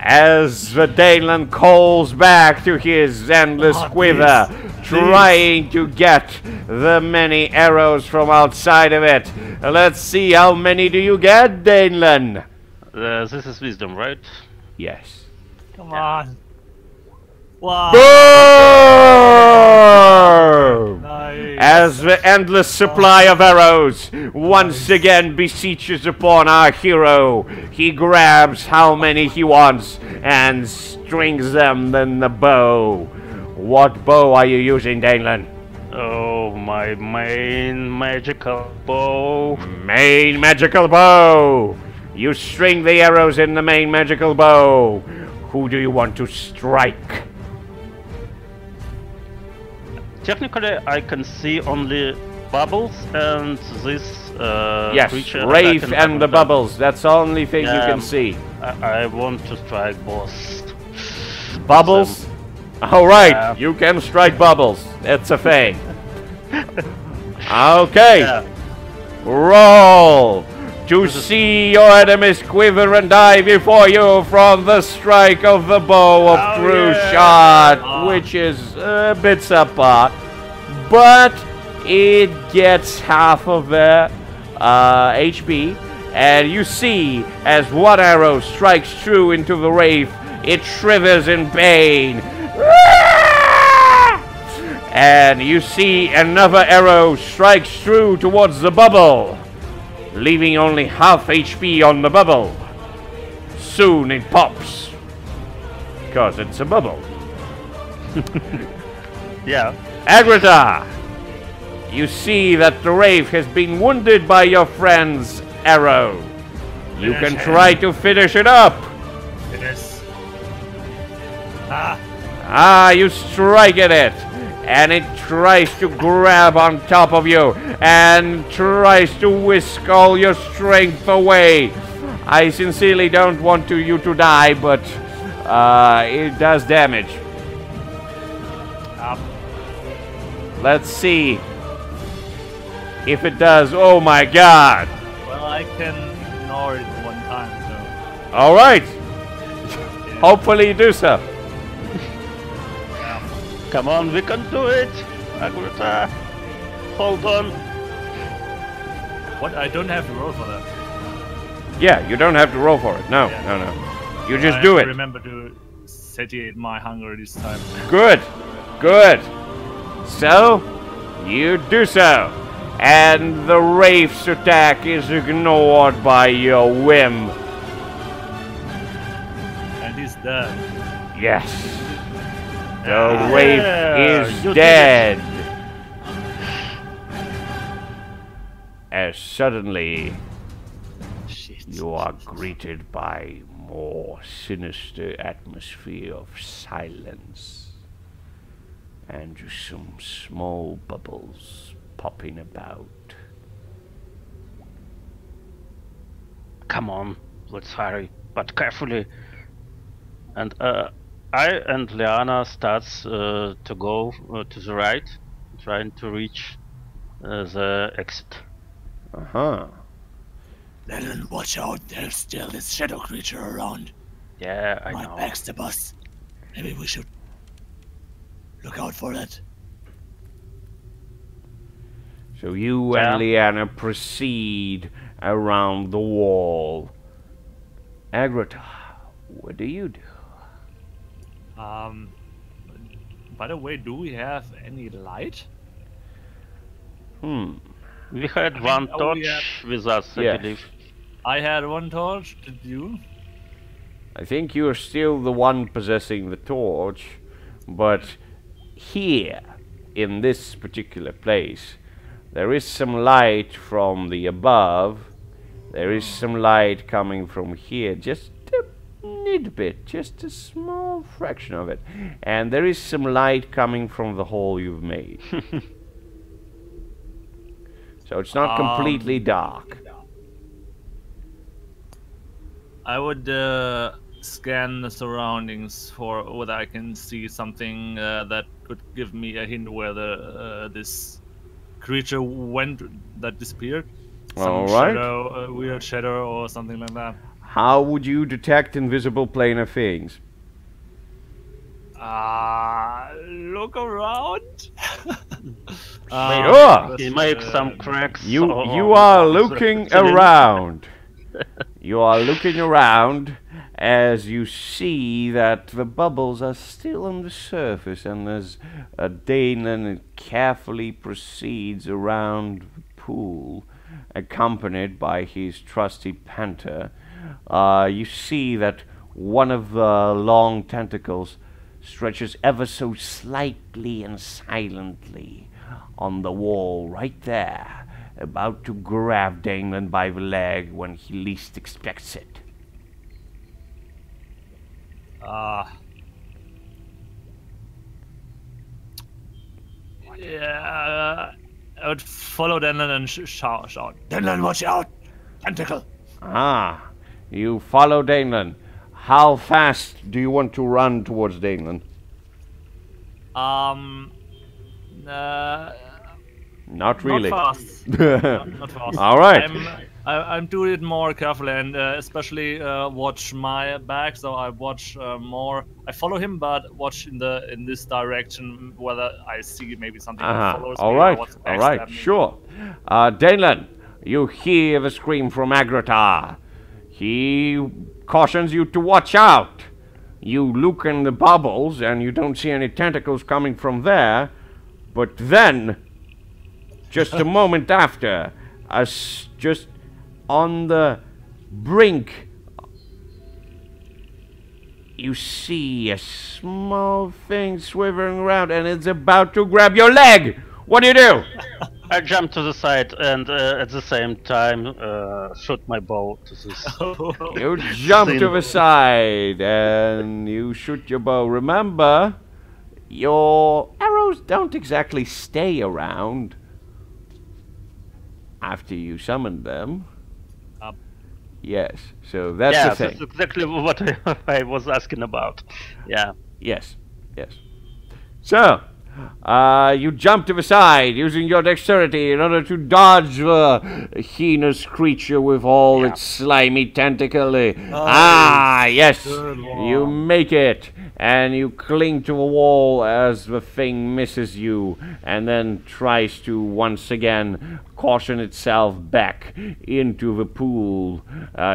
As the Daneland calls back to his endless quiver, trying to get the many arrows from outside of it. Let's see, how many do you get, Daneland? This is wisdom, right? Yes. Come on. Wow. Boom! Nice. As the endless supply of arrows once again beseeches upon our hero, he grabs how many he wants and strings them in the bow. What bow are you using, Daneland? Oh, my main magical bow. Main magical bow! You string the arrows in the main magical bow. Who do you want to strike? Technically, I can see only bubbles and this Yes, creature. Wraith attacking and the Aggrota. bubbles. That's the only thing you can see. I want to strike both. Bubbles? Alright, Yeah. you can strike bubbles. That's a thing. Okay. Yeah. Roll to see your enemies quiver and die before you from the strike of the bow of Oh, true yeah. shot, Ah. which is a bit subpar, but it gets half of their HP, and you see as one arrow strikes true into the wraith, it shrivels in pain. And you see another arrow strikes true towards the bubble, leaving only half HP on the bubble. Soon it pops, because it's a bubble. Yeah. Aggrota, you see that the wraith has been wounded by your friend's arrow. You can try to finish it up. Yes. You strike at it, and it tries to grab on top of you and tries to whisk all your strength away. I sincerely don't want you to die, but it does damage. Let's see if it does. Oh my god! Well, I can ignore it one time, so. All right. Hopefully you do so. Come on, we can do it. Aggrota. Hold on. What? I don't have to roll for that. Yeah, you don't have to roll for it. No, Yeah. no. You I just have do to it. Remember to satiate my hunger this time. Good, good. So, you do so. And the wraith's attack is ignored by your whim. And he's dead. Yes. The Yeah, wraith is you did dead. As suddenly Shit. you are greeted by more sinister atmosphere of silence and some small bubbles popping about. Come on, let's hurry, but carefully. And I and Liana starts to go to the right, trying to reach the exit. Uh-huh. Then watch out, there's still this shadow creature around. Yeah, I Right know. next to us. Maybe we should look out for it. So you Yeah. and Liana proceed around the wall. Agrota, what do you do? By the way, do we have any light? We had one oh, torch yeah. with us, I Yes. believe. I had one torch. Did you? I think you're still the one possessing the torch, but here, in this particular place, there is some light from the above. There is some light coming from here, just a little bit, just a small fraction of it. And there is some light coming from the hole you've made. So it's not completely dark. I would scan the surroundings for whether I can see something that could give me a hint where this creature went that disappeared. Some All right. shadow, weird shadow or something like that. How would you detect invisible plane of things? Look around. Sure. He made some cracks. You on are the looking ceiling. around. You are looking around as you see that the bubbles are still on the surface, and as Danon carefully proceeds around the pool, accompanied by his trusty panther, you see that one of the long tentacles stretches ever so slightly and silently on the wall right there, about to grab Damon by the leg when he least expects it. Yeah, I would follow Denlin and shout. Denlin, watch out! Tentacle! Ah, you follow Damon. How fast do you want to run towards Damon? Not really. Not fast. Not fast. All right. I'm doing it more carefully and especially watch my back. So I watch more. I follow him, but watch in this direction whether I see maybe something that follows me. All right. Sure. Dalen, you hear the scream from Agratar. He cautions you to watch out. You look in the bubbles and you don't see any tentacles coming from there. But then, just a moment after, just on the brink, you see a small thing swivering around and it's about to grab your leg. What do? I jump to the side and at the same time shoot my bow to this. You jump to the side and you shoot your bow. Remember, your arrows don't exactly stay around after you summon them. Yes, so that's the thing. That's exactly what I was asking about. Yeah. Yes. So, you jump to the side using your dexterity in order to dodge the heinous creature with all its slimy tentacle. Yes, you make it, and you cling to a wall as the thing misses you, and then tries to once again caution itself back into the pool.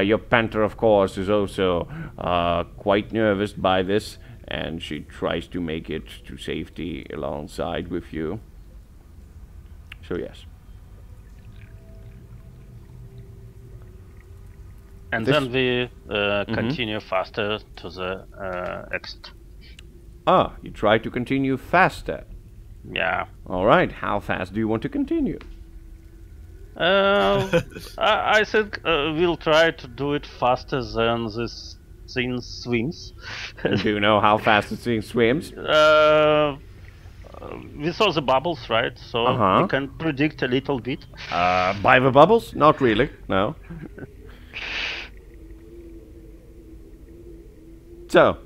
Your panther, of course, is also quite nervous by this, and she tries to make it to safety alongside with you. So yes. And then we continue faster to the exit. Ah, you try to continue faster. Yeah. Alright, how fast do you want to continue? I think we'll try to do it faster than this thing swims. And do you know how fast the thing swims? We saw the bubbles, right? So we can predict a little bit. By the bubbles? Not really, no. So.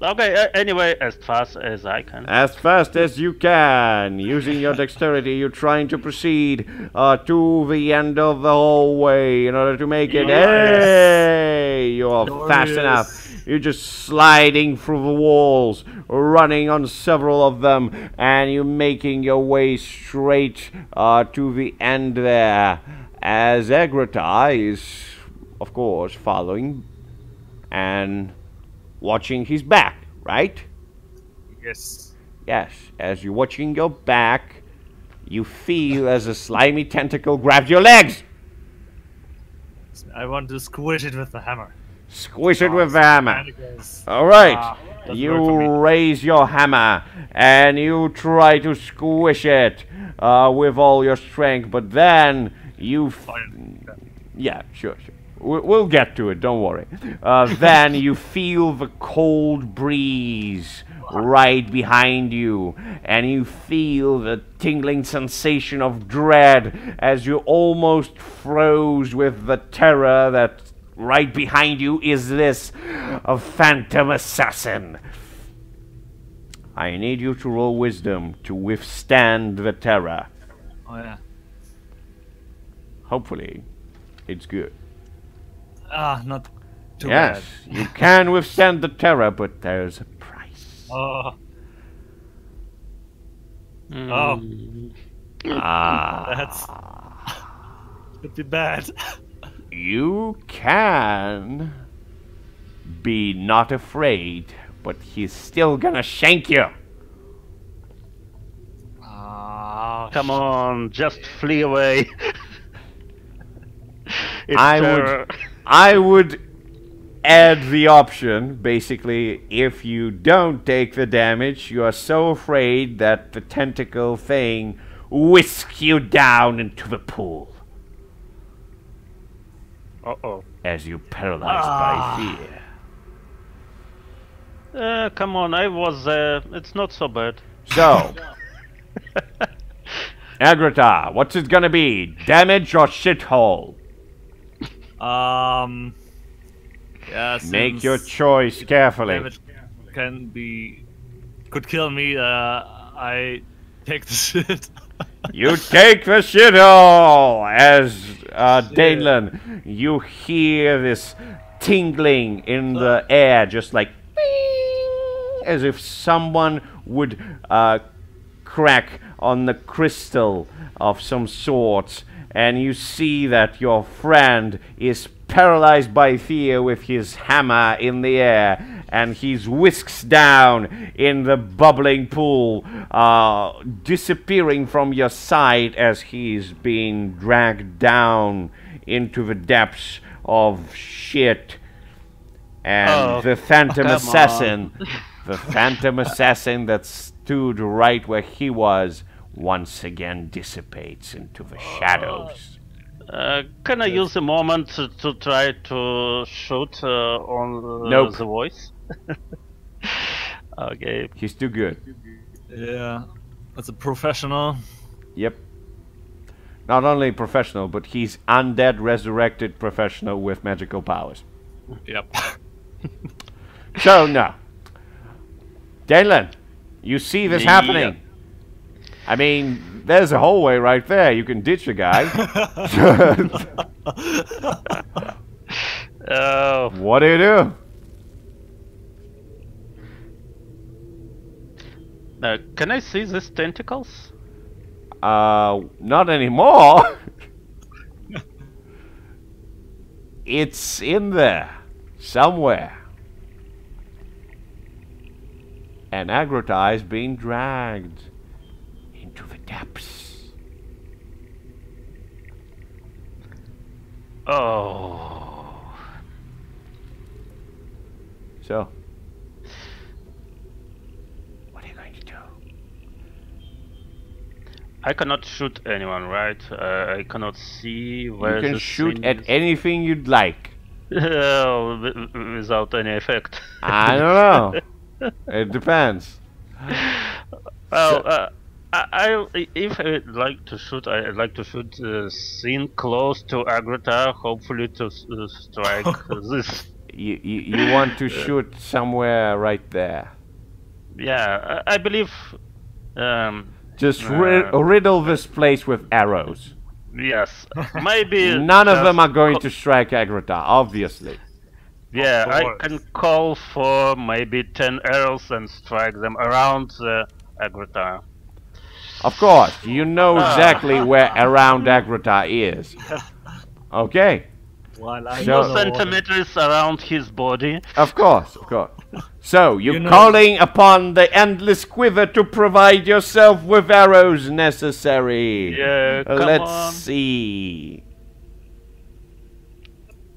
Okay, anyway, as fast as I can. As fast as you can. Using your dexterity, you're trying to proceed to the end of the hallway in order to make it. Hey! You're fast enough. You're just sliding through the walls, running on several of them, and you're making your way straight to the end there. As Agratar is, of course, following and watching his back, right? Yes. Yes, as you're watching your back, you feel as a slimy tentacle grabs your legs. I want to squish it with the hammer. Squish it with the hammer. Alright, you raise your hammer and you try to squish it with all your strength, but then you... Yeah, sure. We'll get to it, don't worry. Then you feel the cold breeze right behind you, and you feel the tingling sensation of dread as you almost froze with the terror that right behind you is this phantom assassin. I need you to roll wisdom to withstand the terror. Oh yeah. Hopefully, it's good. Not too bad. Yes, you can withstand the terror, but there's a price. That's could be bad. You can be not afraid, but he's still gonna shank you. Come on, just flee away. I would add the option, basically, if you don't take the damage, you are so afraid that the tentacle thing whisk you down into the pool Uh-oh. as you paralyzed by fear. Come on, I was there. It's not so bad. So, Agrita, what's it gonna be? Damage or shithole? Yeah. Make since your choice carefully. damage could kill me. I take the shit. You take the shithole! As, Danelan, you hear this tingling in the air, just like bing, as if someone would crack on the crystal of some sort, and you see that your friend is paralyzed by fear with his hammer in the air, and he's whisked down in the bubbling pool, disappearing from your sight as he's being dragged down into the depths of shit. And the phantom assassin, the phantom assassin that stood right where he was, once again dissipates into the shadows. Can I use a moment to try to shoot on Nope. the voice? Okay. He's too good. Yeah. That's a professional. Yep. Not only professional, but he's undead resurrected professional with magical powers. Yep. So, no. Danelan, you see this happening. I mean, there's a hallway right there. You can ditch a guy. Oh. What do you do? Can I see these tentacles? Not anymore. It's in there. Somewhere. And Agrita is being dragged into the depths. Oh. So, what are you going to do? I cannot shoot anyone, right? I cannot see where You can the shoot thing at is. anything you'd like. Without any effect. I don't know. It depends. Well, if I'd like to shoot, I'd like to shoot scene close to Agrita, hopefully to strike this. You want to shoot somewhere right there. Yeah, I believe. Just riddle this place with arrows. Yes, maybe. None of them just are going to strike Agrita, obviously. Yeah, Of I course. can call for maybe 10 arrows and strike them around the Agrita. Of course, you know exactly where around Agrita is. Okay. Well, I So- don't know. Centimeters around his body. Of course, of course. So, you're You know- calling upon the endless quiver to provide yourself with arrows necessary. Yeah, come Let's on. see.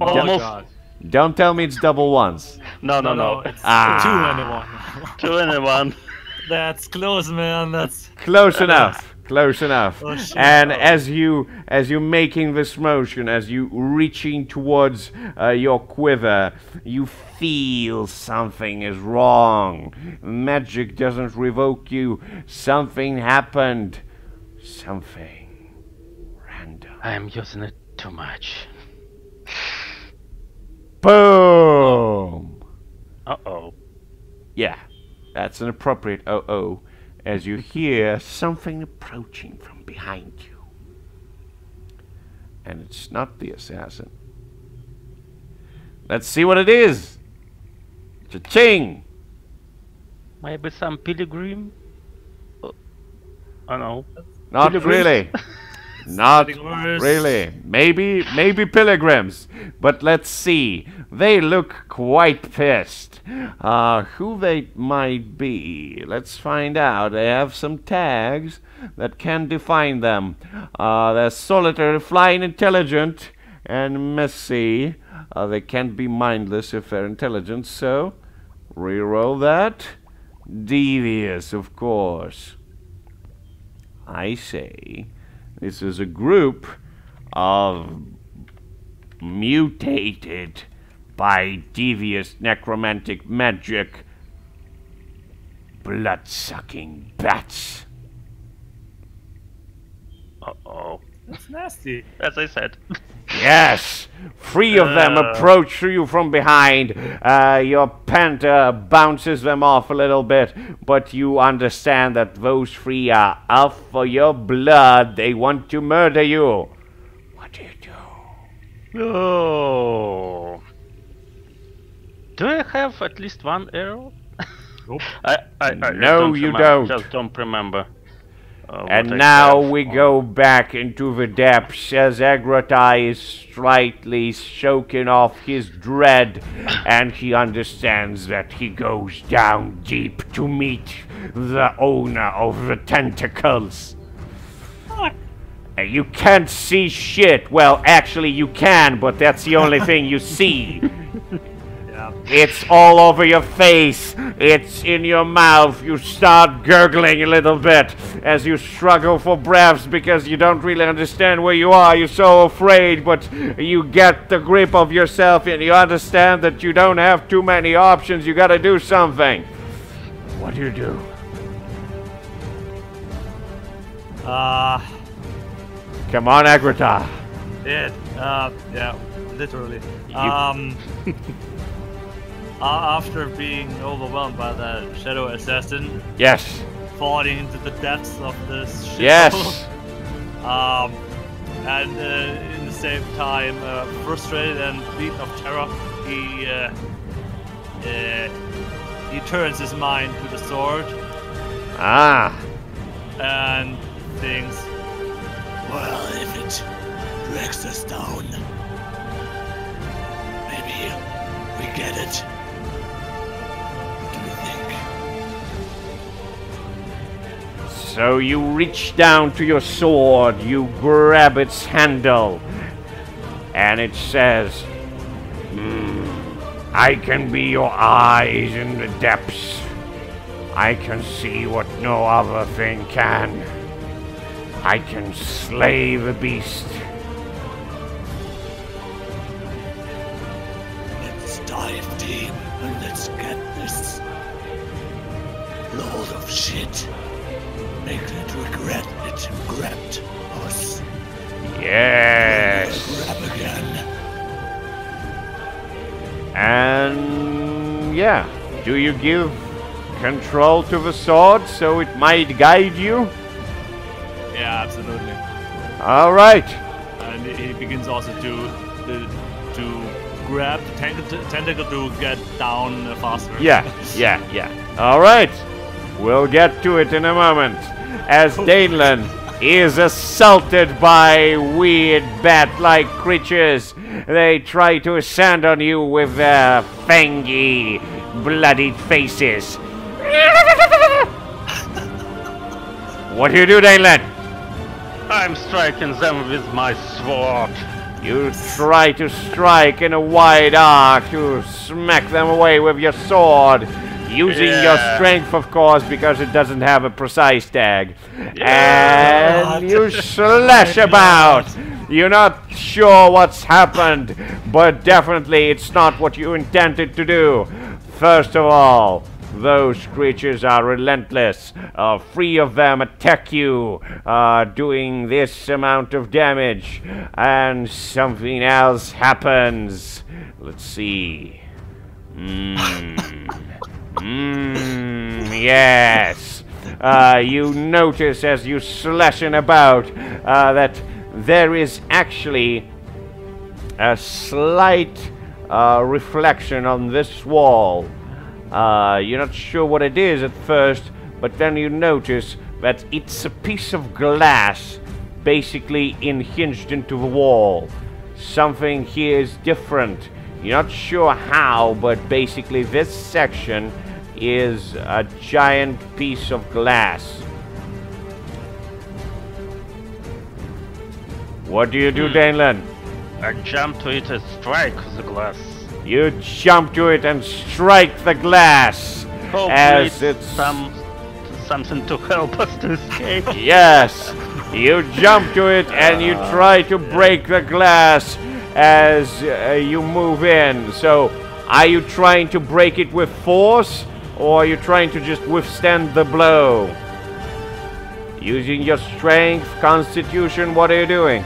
Oh, Almost. God. Don't tell me it's double ones. No, no. It's Ah. 2 and a 1. 2 and 1. That's close, man. That's Close enough. Close enough. Oh, shit. And as you making this motion, as you reaching towards your quiver, you feel something is wrong. Magic doesn't revoke you. Something happened. Something random. I am using it too much. Boom. Uh-oh. Yeah, that's an appropriate oh as you hear something approaching from behind you. And it's not the assassin. Let's see what it is. Cha-ching! Maybe some pilgrim? Oh no. Not Pilgrims? really. Not getting worse. really. Maybe pilgrims. But let's see. They look quite pissed. Who they might be. Let's find out. They have some tags that can define them. They're solitary, flying, intelligent, and messy. They can't be mindless if they're intelligent, so reroll that. Devious, of course. I say this is a group of mutated by devious necromantic magic blood-sucking bats. Uh-oh. That's nasty. As I said. Yes! 3 of them approach you from behind. Your panther bounces them off a little bit, but you understand that those 3 are out for your blood. They want to murder you. What do you do? Oh. Do I have at least 1 arrow? Nope. I No, you don't. Just don't remember. And now we go back into the depths as Agrota is slightly choking off his dread, and he understands that he goes down deep to meet the owner of the tentacles. You can't see shit. Well, actually you can, but that's the only thing you see. Yeah. It's all over your face. It's in your mouth. You start gurgling a little bit as you struggle for breaths because you don't really understand where you are. You're so afraid, but you get the grip of yourself and you understand that you don't have too many options. You gotta do something. What do you do? Come on, Agrota. Yeah, literally. After being overwhelmed by the shadow assassin, Yes. falling into the depths of this shithole, Yes. and in the same time, frustrated and beaten of terror, he turns his mind to the sword Ah. and thinks, Well, if it drags us down, maybe we get it. What do you think? So you reach down to your sword, you grab its handle, and it says, I can be your eyes in the depths. I can see what no other thing can. I can slay the beast. Let's dive deep and let's get this load of shit. Make it regret it grabbed us. Yes. Grab again. And yeah, do you give control to the sword so it might guide you? yeah, absolutely. All right. And he begins also to grab the tentacle to get down faster. Yeah. All right. We'll get to it in a moment. As Danelan is assaulted by weird bat-like creatures. They try to ascend on you with their fangy, bloodied faces. What do you do, Danelan? I'm striking them with my sword. You try to strike in a wide arc to smack them away with your sword, using your strength, of course, because it doesn't have a precise tag. And you slash about. You're not sure what's happened, but definitely it's not what you intended to do. First of all, those creatures are relentless. 3 of them attack you, doing this amount of damage, and something else happens. Let's see. Yes. You notice as you slashing about that there is actually a slight reflection on this wall. You're not sure what it is at first, but then you notice that it's a piece of glass basically hinged into the wall. Something here is different. You're not sure how, but basically this section is a giant piece of glass. What do you do, Danelan? I jump to it and strike the glass. You jump to it and strike the glass Hopefully as it's something to help us to escape. Yes, you jump to it and you try to break the glass as you move in. So, are you trying to break it with force, or are you trying to just withstand the blow? Using your strength, constitution, what are you doing?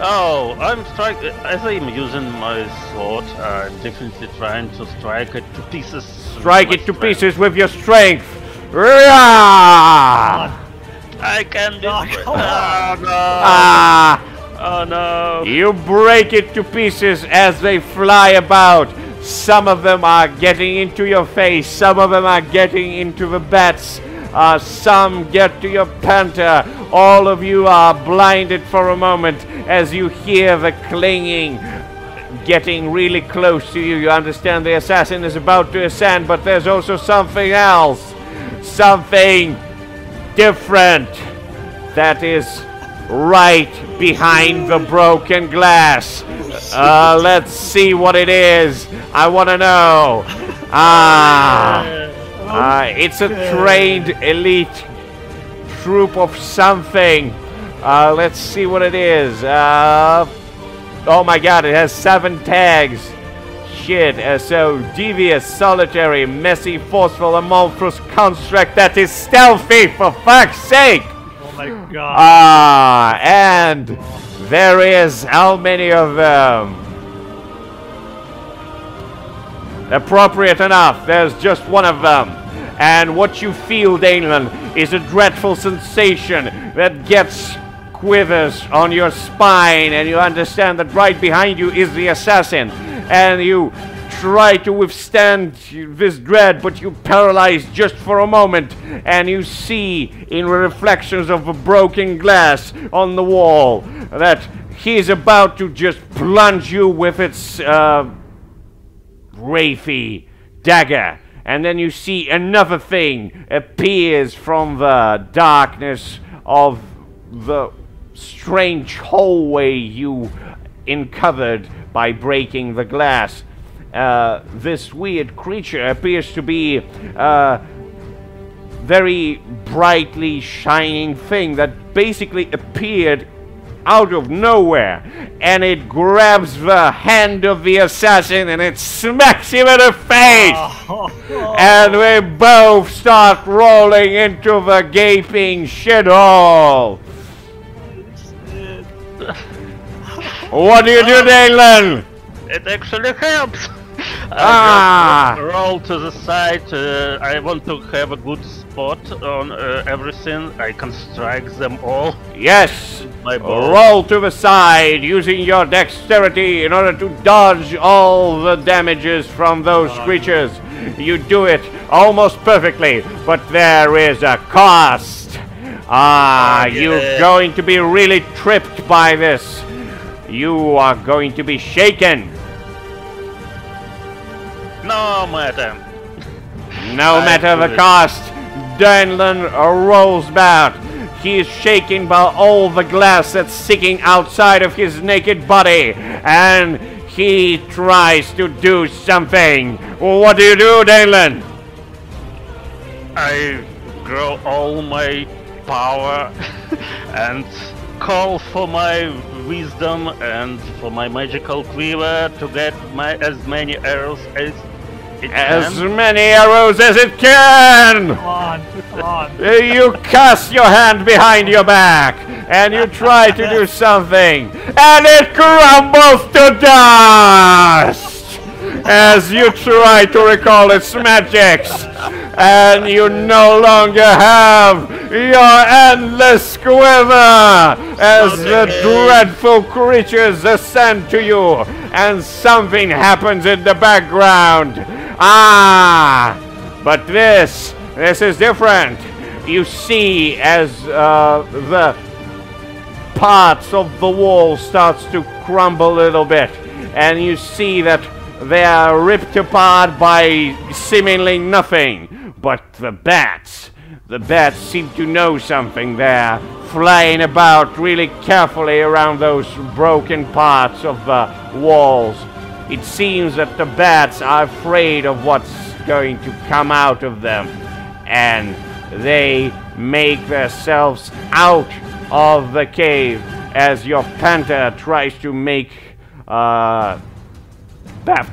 Oh, as I'm using my sword, I'm definitely trying to strike it to pieces. Strike it to pieces with your strength. Rah! I can do it. come Oh no! Ah! Oh no! You break it to pieces as they fly about. Some of them are getting into your face. Some of them are getting into the bats. Some get to your panther. All of you are blinded for a moment as you hear the clinging getting really close to you. You understand the assassin is about to ascend, but there's also something else. Something different that is right behind the broken glass. Let's see what it is. I want to know. It's a trained elite troop of something. Let's see what it is. Oh my god, it has 7 tags. Shit, so devious, solitary, messy, forceful, amorphous construct that is stealthy, for fuck's sake! Oh my god. And there is how many of them? Appropriate enough, there's just one of them. And what you feel, Danelan, is a dreadful sensation that gets quivers on your spine, and you understand that right behind you is the assassin. And you try to withstand this dread, but you're paralyzed just for a moment, and you see in reflections of the broken glass on the wall that he's about to just plunge you with its wraithy dagger. And then you see another thing appears from the darkness of the strange hallway you uncovered by breaking the glass. This weird creature appears to be a very brightly shining thing that basically appeared out of nowhere, and it grabs the hand of the assassin and it smacks him in the face. And we both start rolling into the gaping shithole. What do you do, Danelan? It actually helps. I just roll to the side. I want to have a good spot on everything. I can strike them all. Yes. My bow. Roll to the side using your dexterity in order to dodge all the damages from those creatures. You do it almost perfectly, but there is a cost. You're going to be really tripped by this. You are going to be shaken. No matter. No matter the cost, Danelan rolls back. He is shaken by all the glass that's sticking outside of his naked body, and he tries to do something. What do you do, Danelan? I grow all my power and call for my wisdom and for my magical quiver to get as many arrows as it can. As many arrows as it can! Come on. You cast your hand behind your back, and you try to do something, and it crumbles to dust as you try to recall its magics, and you no longer have your endless quiver as the dreadful creatures ascend to you, and something happens in the background. But this is different. You see as the parts of the wall starts to crumble a little bit, and you see that they are ripped apart by seemingly nothing. But the bats seem to know something. They're flying about really carefully around those broken parts of the walls. It seems that the bats are afraid of what's going to come out of them, and they make themselves out of the cave as your panther tries to make path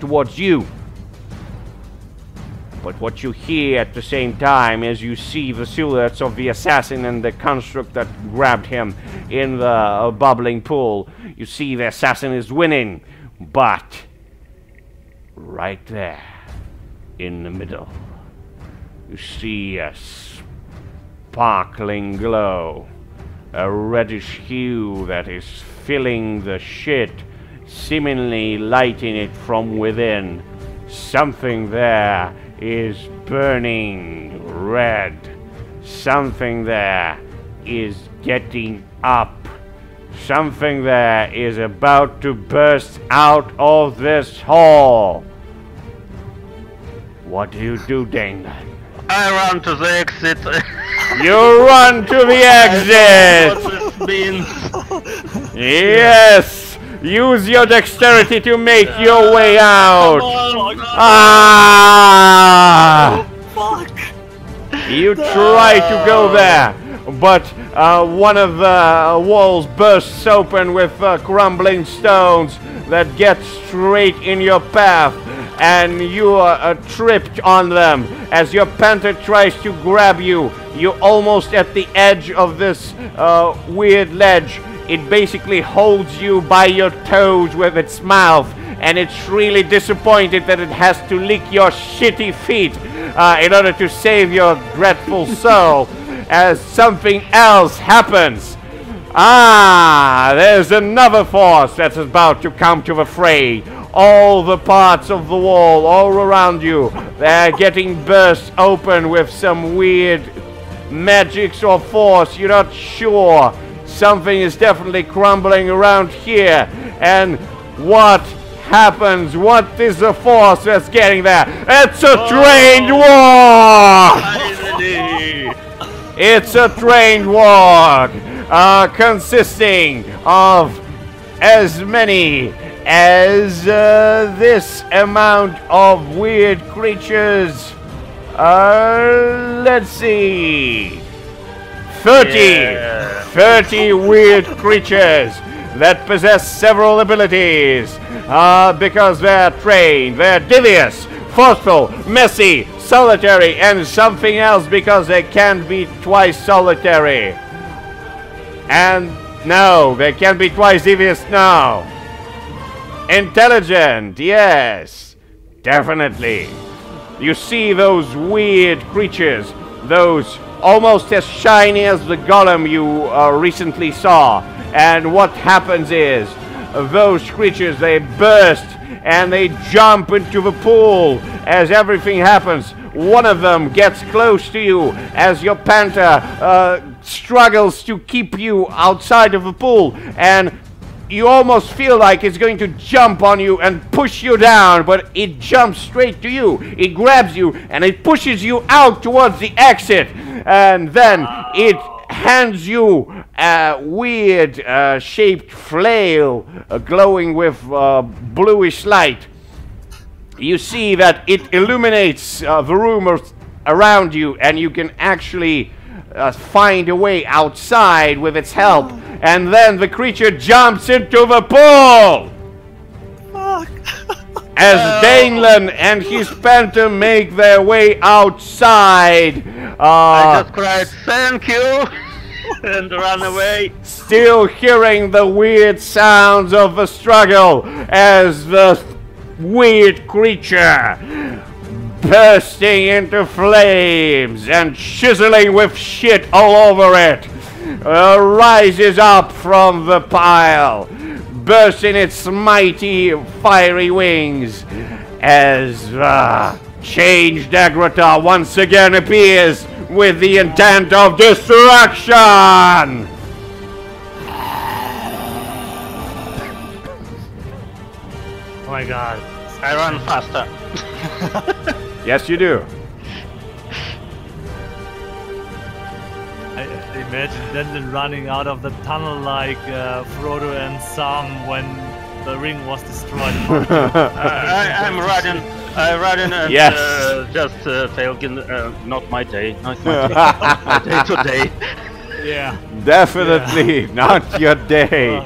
towards you. But what you hear at the same time is you see the silhouettes of the assassin and the construct that grabbed him in the bubbling pool. You see the assassin is winning, but right there in the middle, you see a sparkling glow, a reddish hue that is filling the shit, seemingly lighting it from within. Something there is burning red. Something there is getting up. Something there is about to burst out of this hole. What do you do, Dangland? I run to the exit. You run to the exit! What this means. Yes! Use your dexterity to make your way out! Ah! Fuck! You try to go there, but one of the walls bursts open with crumbling stones that get straight in your path, and you are tripped on them. As your panther tries to grab you, you're almost at the edge of this weird ledge. It basically holds you by your toes with its mouth, and it's really disappointed that it has to lick your shitty feet in order to save your dreadful soul, as something else happens. Ah, there's another force that's about to come to the fray. All the parts of the wall all around you, they're getting burst open with some weird magics or force. You're not sure. Something is definitely crumbling around here. And what happens? What is the force that's getting there? It's a trained war! It's a trained warg, consisting of as many as this amount of weird creatures. Let's see. 30 weird creatures that possess several abilities because they're trained. They're devious, forceful, messy, solitary, and something else because they can't be twice solitary. And no, they can't be twice devious, no. Intelligent, yes, definitely. You see those weird creatures, those almost as shiny as the golem you recently saw. And what happens is, those creatures, they burst and they jump into the pool as everything happens. One of them gets close to you as your panther struggles to keep you outside of the pool, and you almost feel like it's going to jump on you and push you down, but it jumps straight to you. It grabs you and it pushes you out towards the exit, and then it hands you a weird shaped flail glowing with bluish light. You see that it illuminates the room around you, and you can actually find a way outside with its help. And then the creature jumps into the pool! Fuck! As Danelan and his panther make their way outside. I just cried, thank you! And run away. Still hearing the weird sounds of the struggle as the weird creature, bursting into flames and chiseling with shit all over it, rises up from the pile, bursting its mighty fiery wings as changed Agratar once again appears with the intent of destruction. Oh my god, I run faster. Yes, you do. I imagine Denton running out of the tunnel like Frodo and Sam when the ring was destroyed. I'm running I run in and Yes. just Felgin, not my day, not my day, not my day today. Yeah. Definitely not your day.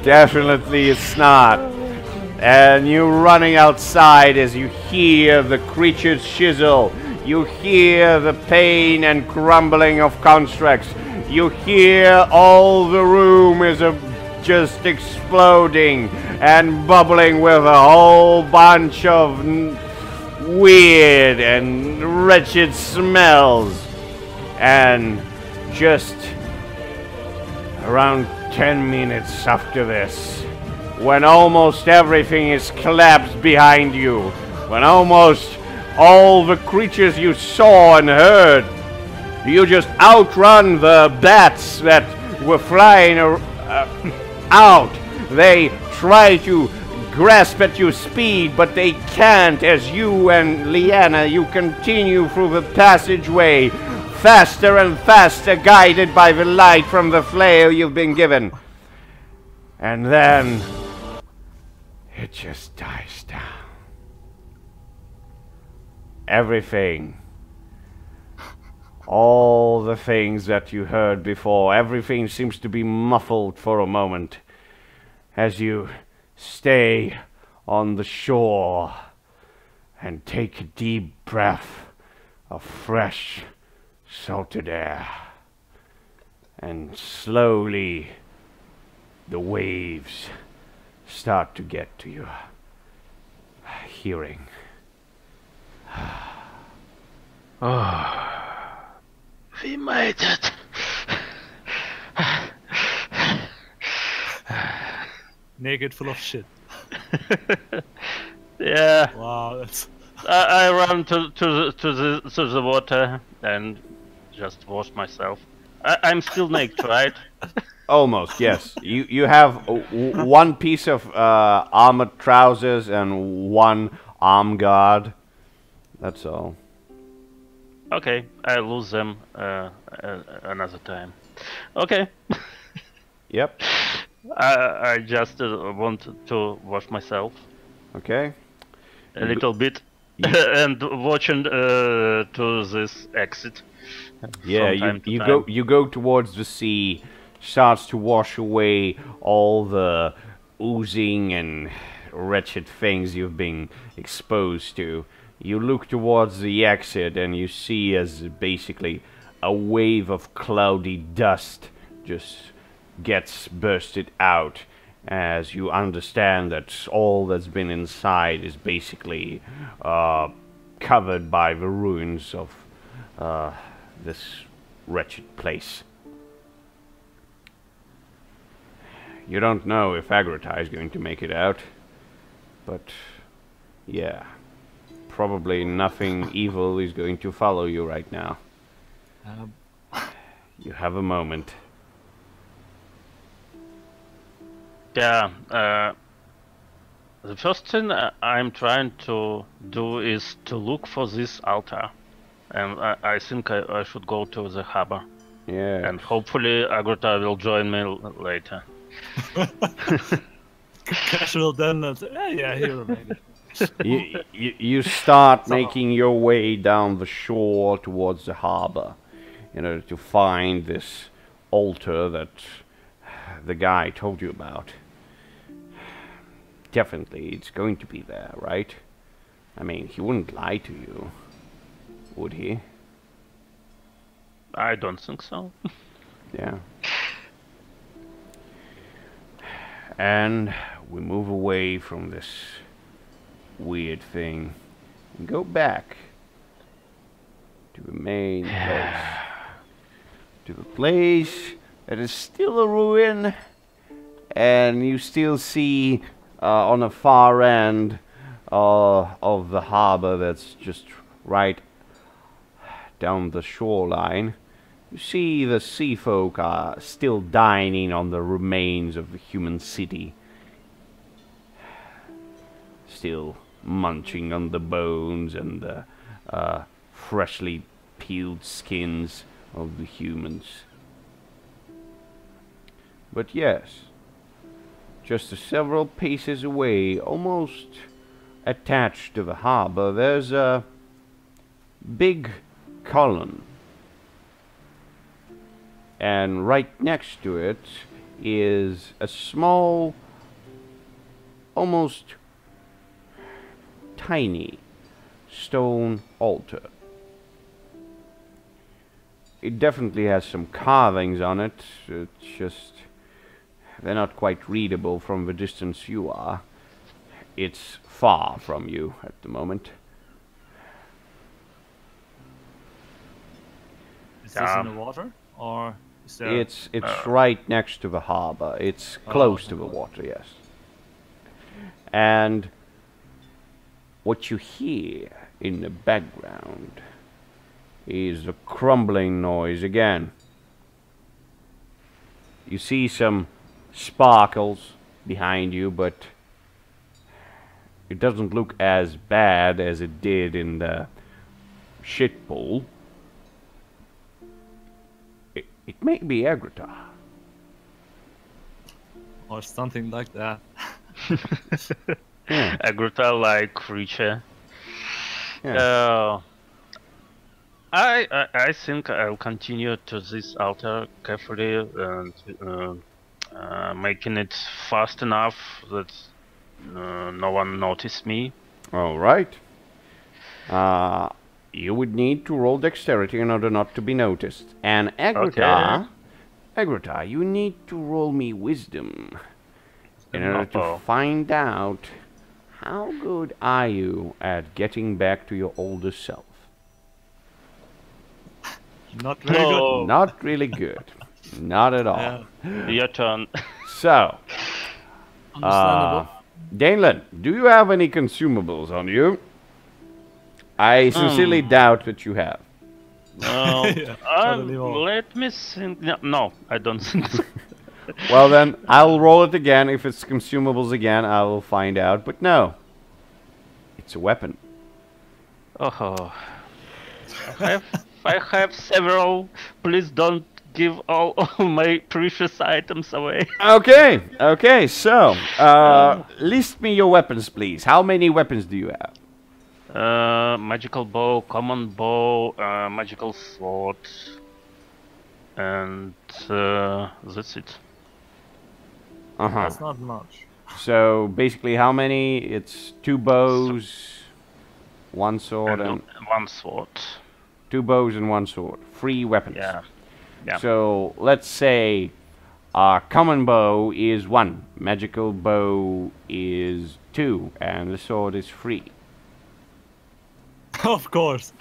Definitely it's not. And you're running outside as you hear the creature's chisel. You hear the pain and crumbling of constructs. You hear all the room is just exploding and bubbling with a whole bunch of weird and wretched smells. And just around 10 minutes after this, when almost everything is collapsed behind you, when almost all the creatures you saw and heard, you just outrun the bats that were flying out. They try to grasp at your speed, but they can't, as you and Liana, you continue through the passageway, faster and faster, guided by the light from the flare you've been given. And then it just dies down. Everything, all the things that you heard before, everything seems to be muffled for a moment as you stay on the shore and take a deep breath of fresh, salted air. And slowly the waves start to get to your hearing. Oh, we made it. Naked, full of shit. Yeah. Wow, that's... I run to the water and just wash myself. I'm still naked, right? Almost, yes. You have one piece of armored trousers and one arm guard. That's all. Okay, I lose them another time. Okay. Yep. I just want to wash myself Okay. a little bit and watching to this exit. Yeah, you go towards the sea, starts to wash away all the oozing and wretched things you've been exposed to. You look towards the exit and you see as basically a wave of cloudy dust just gets bursted out as you understand that all that's been inside is basically covered by the ruins of this wretched place. You don't know if Agrota is going to make it out, but yeah, probably nothing evil is going to follow you right now. You have a moment. Yeah, the first thing I'm trying to do is to look for this altar. And I think I should go to the harbor. Yeah. And hopefully Agrota will join me later. Casual then, yeah, here, maybe. You start making your way down the shore towards the harbor in order to find this altar that the guy told you about. Definitely, it's going to be there, right? I mean, he wouldn't lie to you, would he? I don't think so. Yeah. And we move away from this weird thing and go back to the main place. To the place that is still a ruin, and you still see on the far end of the harbor that's just right down the shoreline, you see the sea folk are still dining on the remains of the human city, still munching on the bones and the freshly peeled skins of the humans. But yes, just several paces away, almost attached to the harbor, there's a big column. And right next to it is a small, almost tiny stone altar. It definitely has some carvings on it. It's just, they're not quite readable from the distance you are. It's far from you at the moment. Is this in the water, or is there? It's right next to the harbor. It's close to the okay. water, yes. And what you hear in the background is the crumbling noise again. You see some sparkles behind you, but it doesn't look as bad as it did in the shit pool. It may be Agritar. Or something like that. Yeah. Agritar-like creature. Yeah. I think I'll continue to this altar carefully and making it fast enough that no one noticed me. All right. You would need to roll dexterity in order not to be noticed. And Agritar, you need to roll me wisdom in order to find out how good are you at getting back to your older self. Not very good. Not really good. Not at all. Yeah. Your turn. So, Understandable. Danelan, do you have any consumables on you? I sincerely doubt that you have. Totally wrong. Let me think. No, I don't think so. Well then, I'll roll it again. If it's consumables again, I will find out. But no. It's a weapon. Oh. I have several. Please don't give all my precious items away. Okay, so, list me your weapons, please. How many weapons do you have? Magical bow, common bow, magical sword, and that's it. That's not much. So, basically, how many? It's 2 bows, 1 sword, and... one sword. 2 bows and 1 sword. 3 weapons. Yeah. So, let's say common bow is 1, magical bow is 2, and the sword is 3. Of course.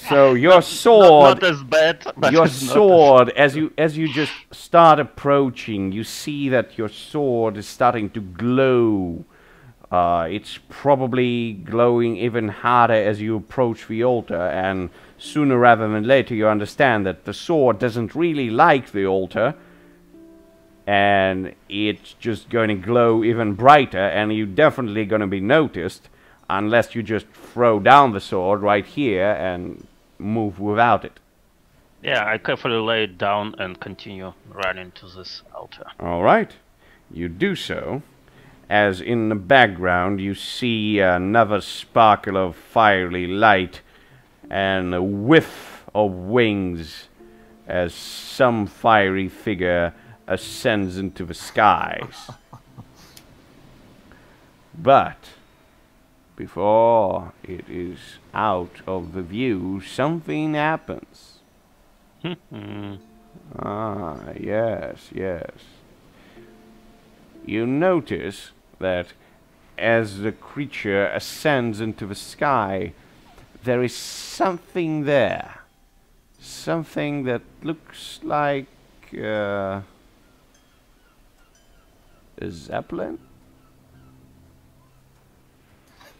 So your sword, not as bad. But your it's not sword, as you just start approaching, you see that your sword is starting to glow. It's probably glowing even harder as you approach the altar, and sooner rather than later you understand that the sword doesn't really like the altar, and it's just going to glow even brighter, and you're definitely going to be noticed unless you just throw down the sword right here and move without it. Yeah, I carefully lay it down and continue running to this altar. Alright, you do so, as in the background you see another sparkle of fiery light and a whiff of wings as some fiery figure ascends into the skies. But before it is out of the view, something happens. Yes. You notice that as the creature ascends into the sky, there is something there. Something that looks like a zeppelin?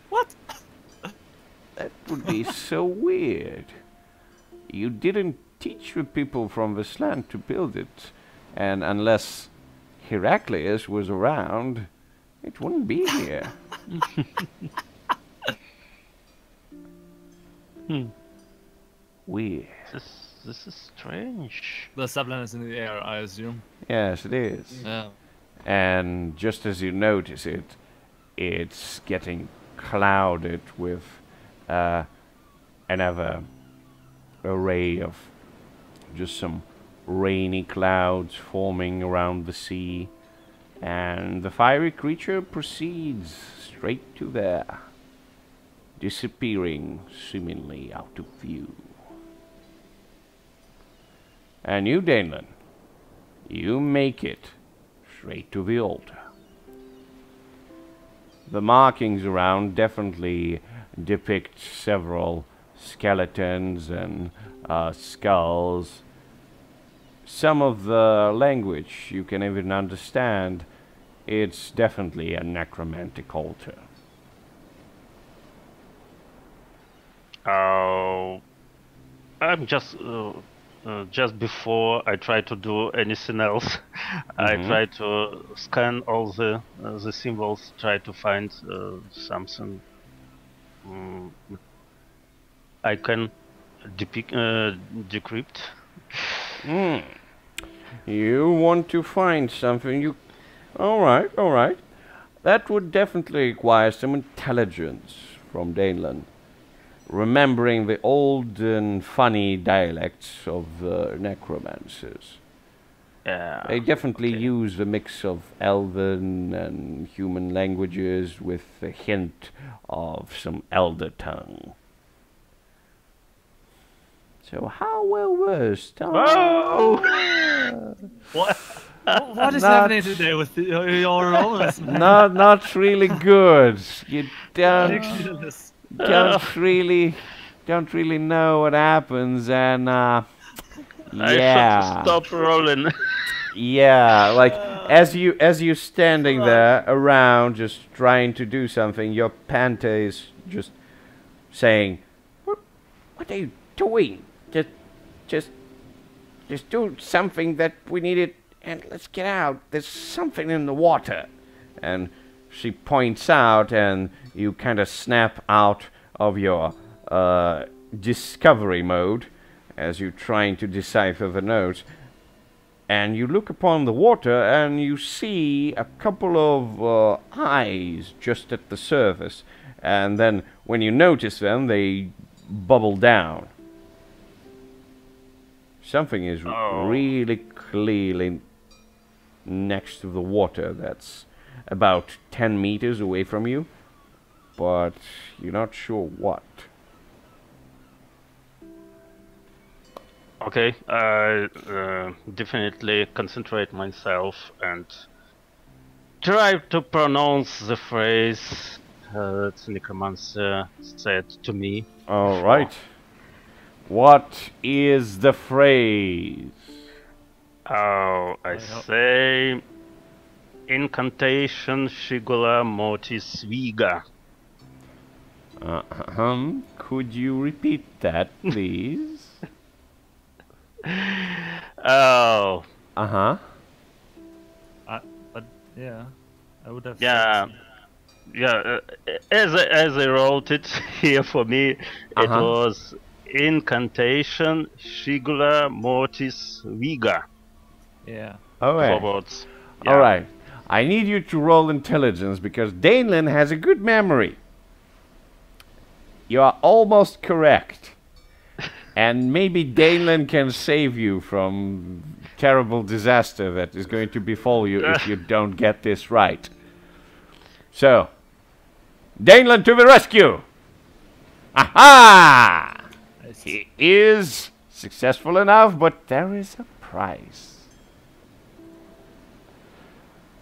What? That would be so weird. You didn't teach the people from this land to build it, and unless Heraclius was around, it wouldn't be here. Weird. This is strange. The zeppelin is in the air, I assume. Yes, it is. Yeah. And just as you notice it, it's getting clouded with another array of just some rainy clouds forming around the sea, and the fiery creature proceeds straight to there, disappearing seemingly out of view. And you, Danelan, you make it straight to the altar. The markings around definitely depict several skeletons and skulls. Some of the language you can even understand. It's definitely a necromantic altar. I'm just before I try to do anything else, I try to scan all the symbols, try to find something I can decrypt. You want to find something, you... Alright, alright. That would definitely require some intelligence from Danelan. Remembering the old and funny dialects of the necromancers. Yeah. They definitely use a mix of elven and human languages with a hint of some elder tongue. So how well versed? Whoa! What is happening today with your romance, man? Not really good. You Ridiculous. don't really know what happens, and I yeah. should stop rolling. Yeah, like as you standing there around just trying to do something, your panther is just saying, "What are you doing? Just do something that we needed, and let's get out. There's something in the water." And she points out, and you kind of snap out of your discovery mode as you're trying to decipher the notes. And you look upon the water, and you see a couple of eyes just at the surface. And then when you notice them, they bubble down. Something is really clearly next to the water that's about 10 meters away from you, but you're not sure what. Okay, I definitely concentrate myself and try to pronounce the phrase that Necromancer said to me. All right. What is the phrase? Oh, I say incantation Shigula Mortis Viga. Could you repeat that, please? Oh. Uh-huh. But yeah, I would have. Yeah. Yeah, as I wrote it here for me, it was incantation Shigula Mortis Viga. Yeah. Okay. Forwards. Yeah. All right. I need you to roll intelligence because Danelan has a good memory. You are almost correct. And maybe Danelan can save you from terrible disaster that is going to befall you if you don't get this right. So, Danelan to the rescue! Aha! He is successful enough, but there is a price.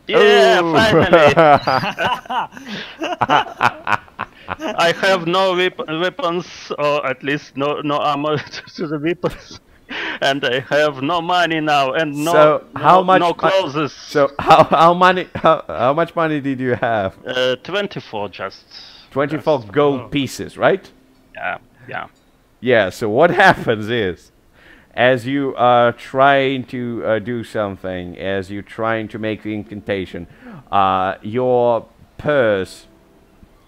Yeah, Ooh. finally! I have no weapons, or at least no armor to the weapons, and I have no money now, and no clothes. So how much money did you have? 24 just. 24 gold pieces, right? Yeah. Yeah. So what happens is, as you are trying to do something, as you're trying to make the incantation, your purse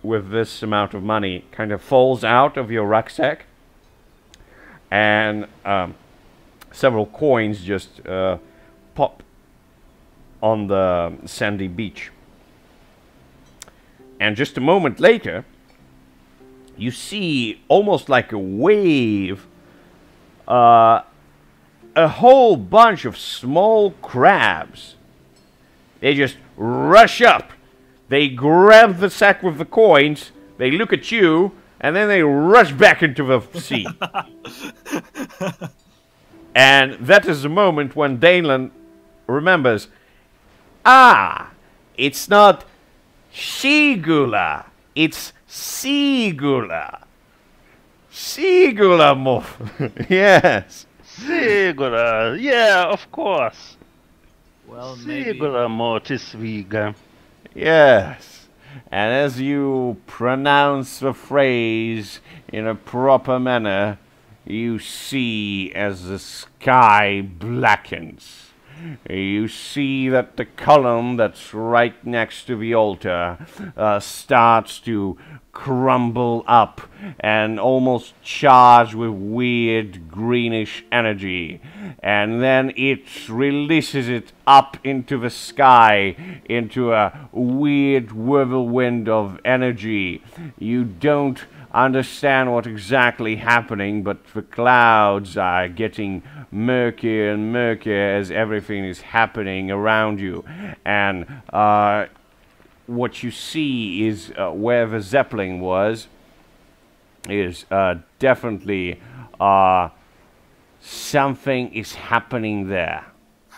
with this amount of money kind of falls out of your rucksack, and several coins just pop on the sandy beach. And just a moment later, you see almost like a wave, a whole bunch of small crabs. They just rush up. They grab the sack with the coins, they look at you, and then they rush back into the sea. And that is the moment when Danelan remembers, it's not Shigula, it's Sigula. Sigula move. Yes. Sigula, yeah, of course. Well, maybe. Sigula mortis viga. Yes. And as you pronounce the phrase in a proper manner, you see as the sky blackens. You see that the column that's right next to the altar starts to crumble up and almost charged with weird greenish energy. And then it releases it up into the sky, into a weird whirlwind of energy. You don't understand what exactly happening, but the clouds are getting murkier and murkier as everything is happening around you. And what you see is where the Zeppelin was is definitely something is happening there.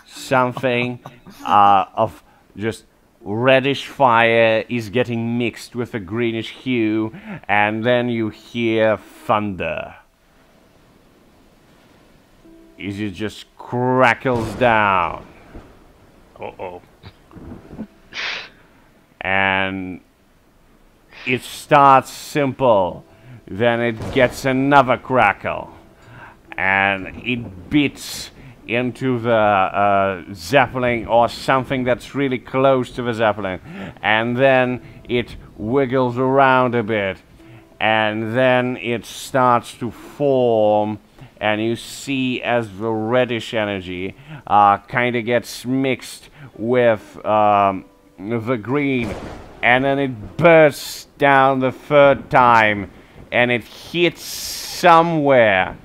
Something of just reddish fire is getting mixed with a greenish hue, and then you hear thunder. It just crackles down. Uh-oh. And it starts simple, then it gets another crackle, and it beats into the Zeppelin or something that's really close to the Zeppelin, and then it wiggles around a bit, and then it starts to form, and you see as the reddish energy kind of gets mixed with the green, and then it bursts down the third time, and it hits somewhere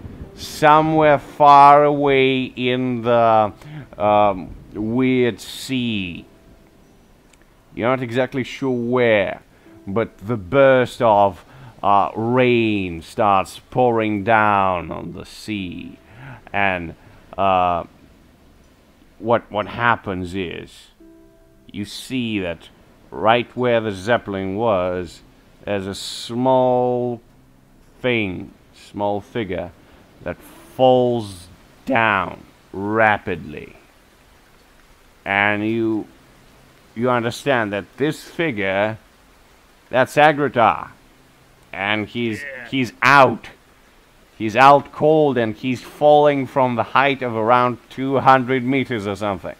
far away in the weird sea. You're not exactly sure where, but the burst of rain starts pouring down on the sea, and what happens is you see that right where the Zeppelin was, there's a small figure that falls down rapidly. And you understand that this figure, that's Agritar. And he's out. He's out cold, and he's falling from the height of around 200 meters or something.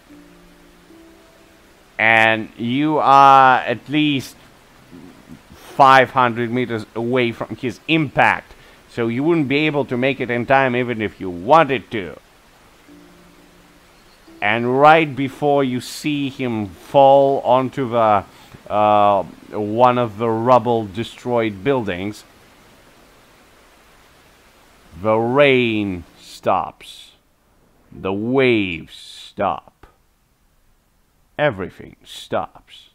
And you are at least 500 meters away from his impact. So you wouldn't be able to make it in time even if you wanted to. And right before you see him fall onto the one of the rubble destroyed buildings, the rain stops. The waves stop. Everything stops.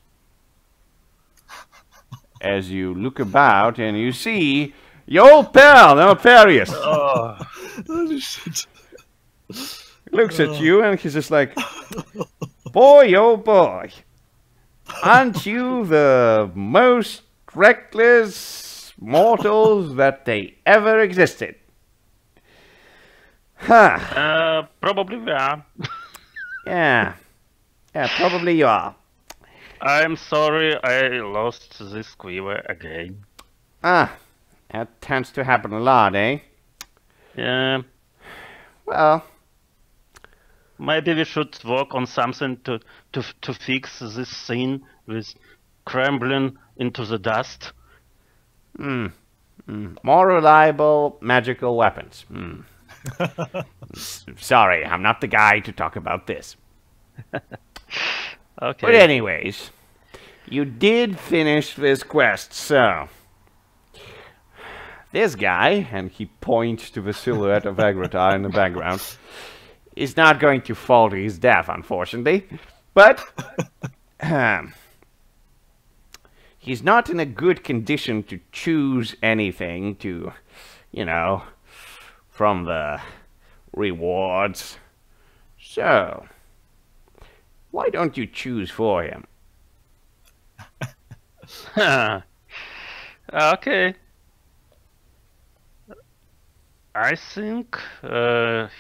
As you look about and you see your old pal, Nefarious. Oh. Holy shit. Looks at you and he's just like, boy, oh boy, aren't you the most reckless mortals that they ever existed? Huh. Probably we are. Yeah, probably you are. I'm sorry I lost this quiver again. That tends to happen a lot, eh? Yeah. Well, maybe we should work on something to fix this scene with crumbling into the dust. More reliable magical weapons. Sorry, I'm not the guy to talk about this. Okay. But anyways, You did finish this quest, so... This guy, and he points to the silhouette of Agratar in the background, is not going to fall to his death, unfortunately. But... he's not in a good condition to choose anything to, you know, from the rewards. So, why don't you choose for him? Okay. I think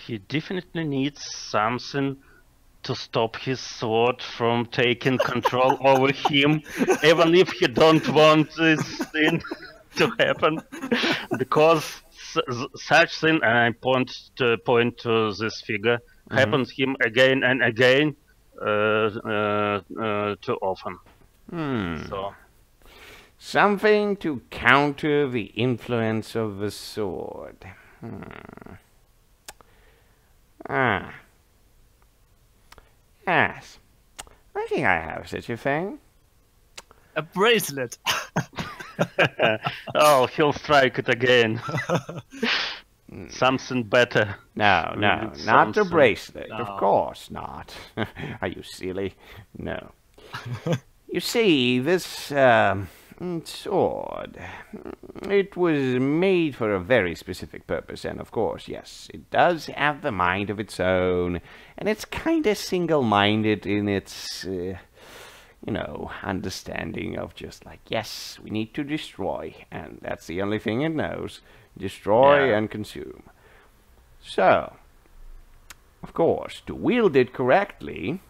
he definitely needs something to stop his sword from taking control over him, even if he don't want this thing to happen, because such thing, and I point to this figure, happens him again and again, too often. So Something to counter the influence of the sword. Yes, I think I have such a thing. A bracelet. oh, he'll strike it again. Something better. No, not a something. bracelet. No. Of course not. Are you silly? No. You see, this sword, it was made for a very specific purpose, and of course, yes, it does have the mind of its own, and it's kind of single-minded in its, you know, understanding of just like, yes, we need to destroy, and that's the only thing it knows. Destroy and consume. So, of course, to wield it correctly,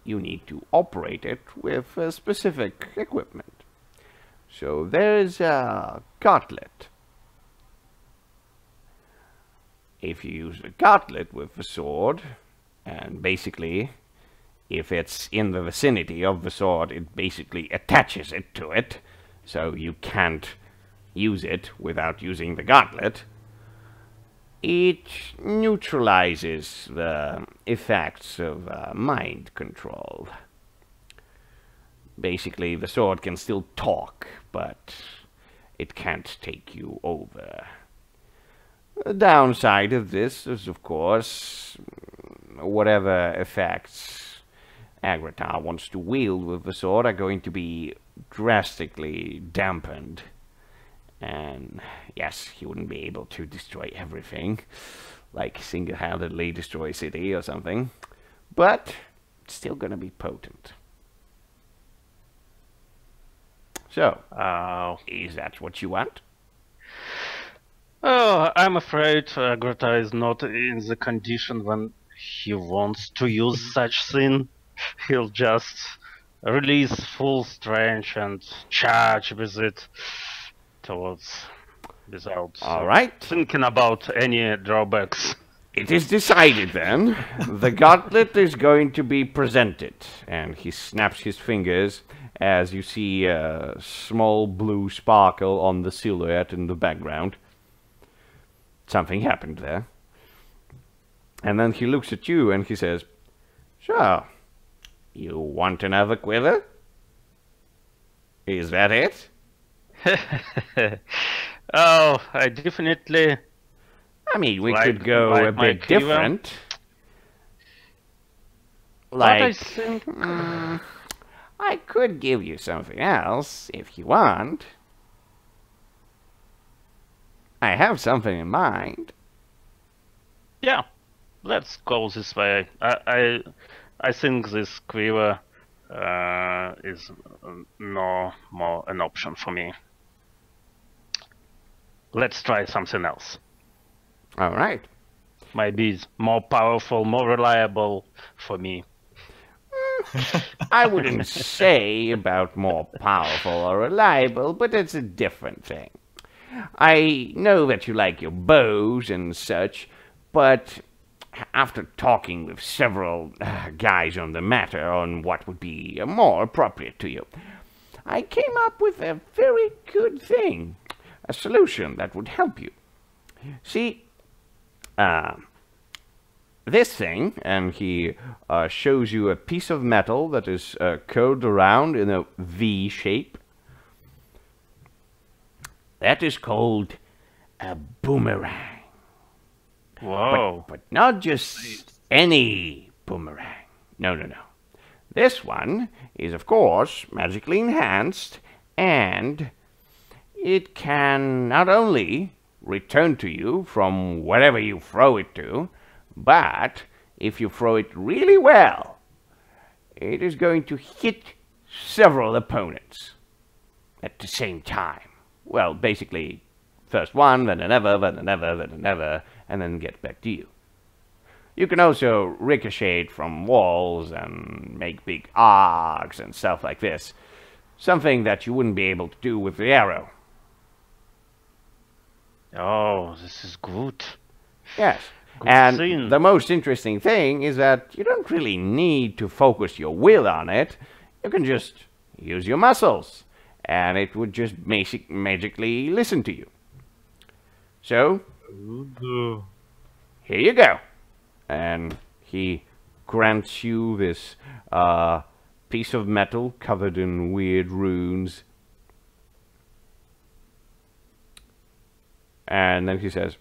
you need to operate it with specific equipment. So there's a gauntlet. If you use a gauntlet with the sword, and basically, if it's in the vicinity of the sword, it basically attaches it to it, so you can't use it without using the gauntlet. It neutralizes the effects of mind control. Basically, the sword can still talk, but it can't take you over. The downside of this is, of course, whatever effects Agratar wants to wield with the sword are going to be drastically dampened. And yes, he wouldn't be able to destroy everything, like single-handedly destroy a city or something, but it's still gonna be potent. So, is that what you want? Oh, I'm afraid Agratar is not in the condition when he wants to use such thing. He'll just release full strength and charge with it towards, without thinking about any drawbacks. It is decided then. The gauntlet is going to be presented, and he snaps his fingers as you see a small blue sparkle on the silhouette in the background. Something happened there. And then he looks at you and he says, "So, you want another quiver? Is that it?" Oh, I definitely... I mean, we could go a bit quiver. different. But I Like, think... I could give you something else, if you want. I have something in mind. Yeah, let's go this way. I think this quiver is no more an option for me. Let's try something else. All right. Maybe it's more powerful, more reliable for me. I wouldn't say about more powerful or reliable, but it's a different thing. I know that you like your bows and such, but after talking with several guys on the matter on what would be more appropriate to you, I came up with a very good thing, a solution that would help you. See, this thing, and he shows you a piece of metal that is curled around in a V shape. That is called a boomerang. Whoa. But not just any boomerang. No, no, no. This one is, of course, magically enhanced, and it can not only return to you from wherever you throw it to, but if you throw it really well, it is going to hit several opponents at the same time. Well, basically, first one, then another, then another, then another, and then get back to you. You can also ricochet from walls and make big arcs and stuff like this. Something that you wouldn't be able to do with the arrow. Oh, this is good. Yes. Good And scene. the most interesting thing is that you don't really need to focus your will on it. You can just use your muscles, and it would just magically listen to you. So, here you go. And he grants you this piece of metal covered in weird runes. And then he says,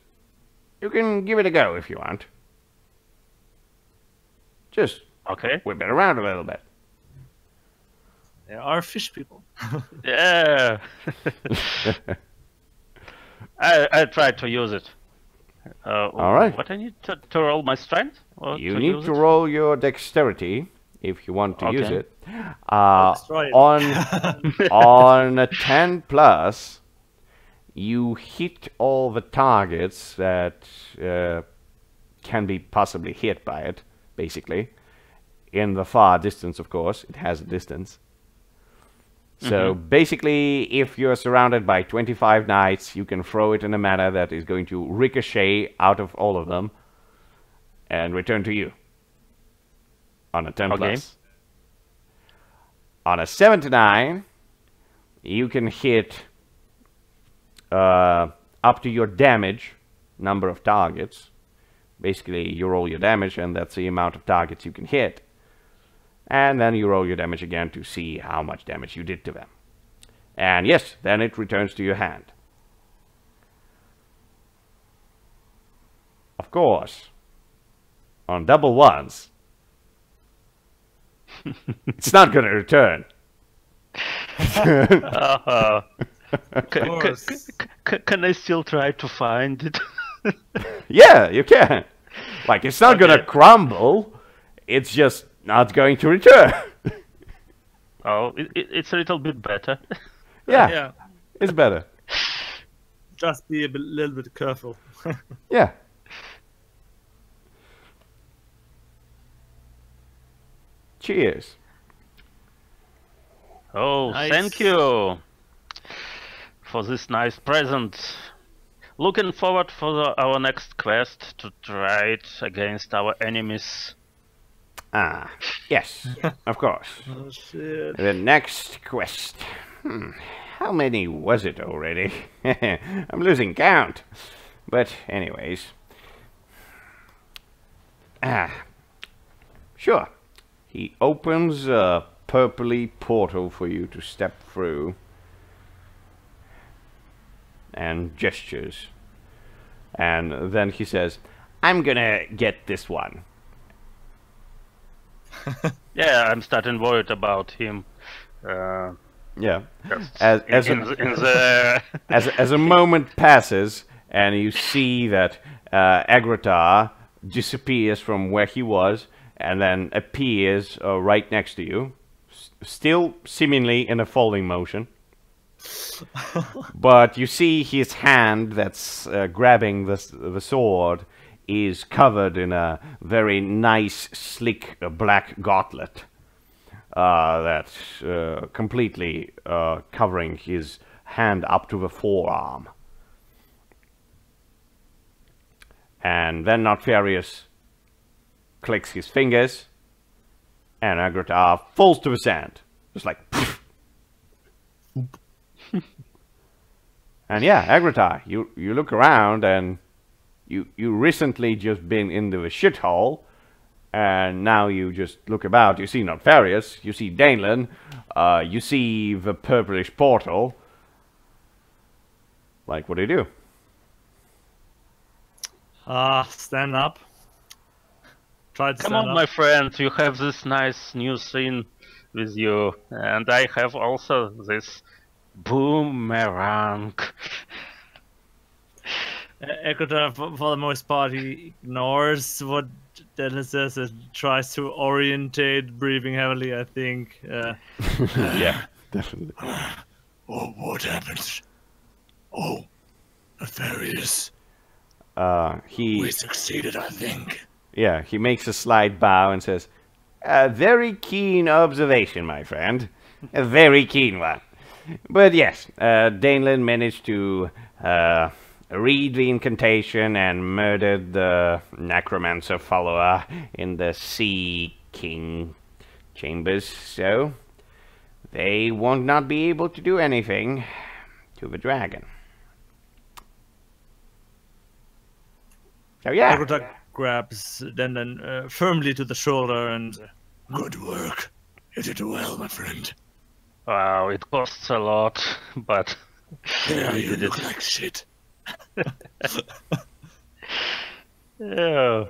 you can give it a go if you want. Just Okay. whip it around a little bit. There are fish people. Yeah. I tried to use it. All right. What I need to roll my strength? Or You to need use to it? roll your dexterity if you want to use Okay. it. Destroy it. On a 10 plus, you hit all the targets that can be possibly hit by it, basically. In the far distance, of course. It has a distance. So basically, if you're surrounded by 25 knights, you can throw it in a manner that is going to ricochet out of all of them and return to you. On a 10 Okay. plus. On a 7 to 9, you can hit up to your damage number of targets. Basically, you roll your damage, and that's the amount of targets you can hit. And then you roll your damage again to see how much damage you did to them. And yes, then it returns to your hand. Of course, on double ones, it's not going to return. Can I still try to find it? Yeah, you can. Like, it's not going to crumble. It's just not going to return. Oh, it's a little bit better. Yeah, Yeah. it's better. Just be a little bit careful. Yeah. Cheers. Oh, Nice. thank you for this nice present. Looking forward for our next quest to try it against our enemies. Ah, yes, of course. Oh shit. The next quest. How many was it already? I'm losing count. But anyways. Sure. He opens a purpley portal for you to step through. And gestures. And then he says, I'm gonna get this one. Yeah, I'm starting worried about him. Yeah. Just As in the as a moment passes, and you see that Agratar disappears from where he was, and then appears right next to you, still seemingly in a falling motion. But you see his hand that's grabbing the sword is covered in a very nice, slick black gauntlet that's completely covering his hand up to the forearm. And then Notfarius clicks his fingers, and Agratar falls to the sand. Just like... And yeah, Agratar, you look around and you recently just been into a shithole, and now you just look about. You see Notfarius, you see Danelan, you see the purplish portal. Like, what do you do? Stand up. Try to Come stand on, up. my friend, you have this nice new scene with you, and I have also this boomerang. Ekota, for the most part, he ignores what Dennis says and tries to orientate, breathing heavily, I think. Yeah, definitely. Oh, what happened? Oh, nefarious. He We succeeded, I think. Yeah, he makes a slight bow and says, "A very keen observation, my friend. A very keen one. But yes, Danelan managed to read the incantation and murdered the necromancer follower in the Sea King chambers, so they won't not be able to do anything to the dragon." So yeah. Ekota grabs Denlan firmly to the shoulder and... Good work. You did well, my friend. Wow, it costs a lot, but Yeah, we you did look it. like shit. Yeah.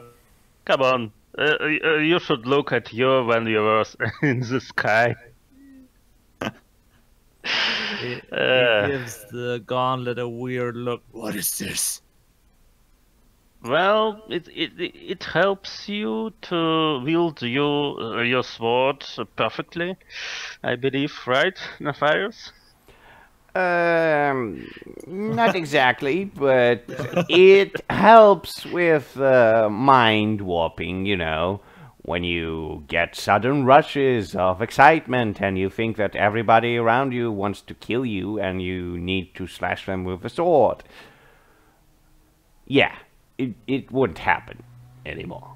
Come on, you should look at you when you were in the sky. He Uh, gives the gauntlet a weird look. What is this? Well, it helps you to wield your sword perfectly, I believe, right, Nefarious? Not exactly, but it helps with mind warping, you know, when you get sudden rushes of excitement and you think that everybody around you wants to kill you and you need to slash them with a sword. Yeah, it wouldn't happen anymore.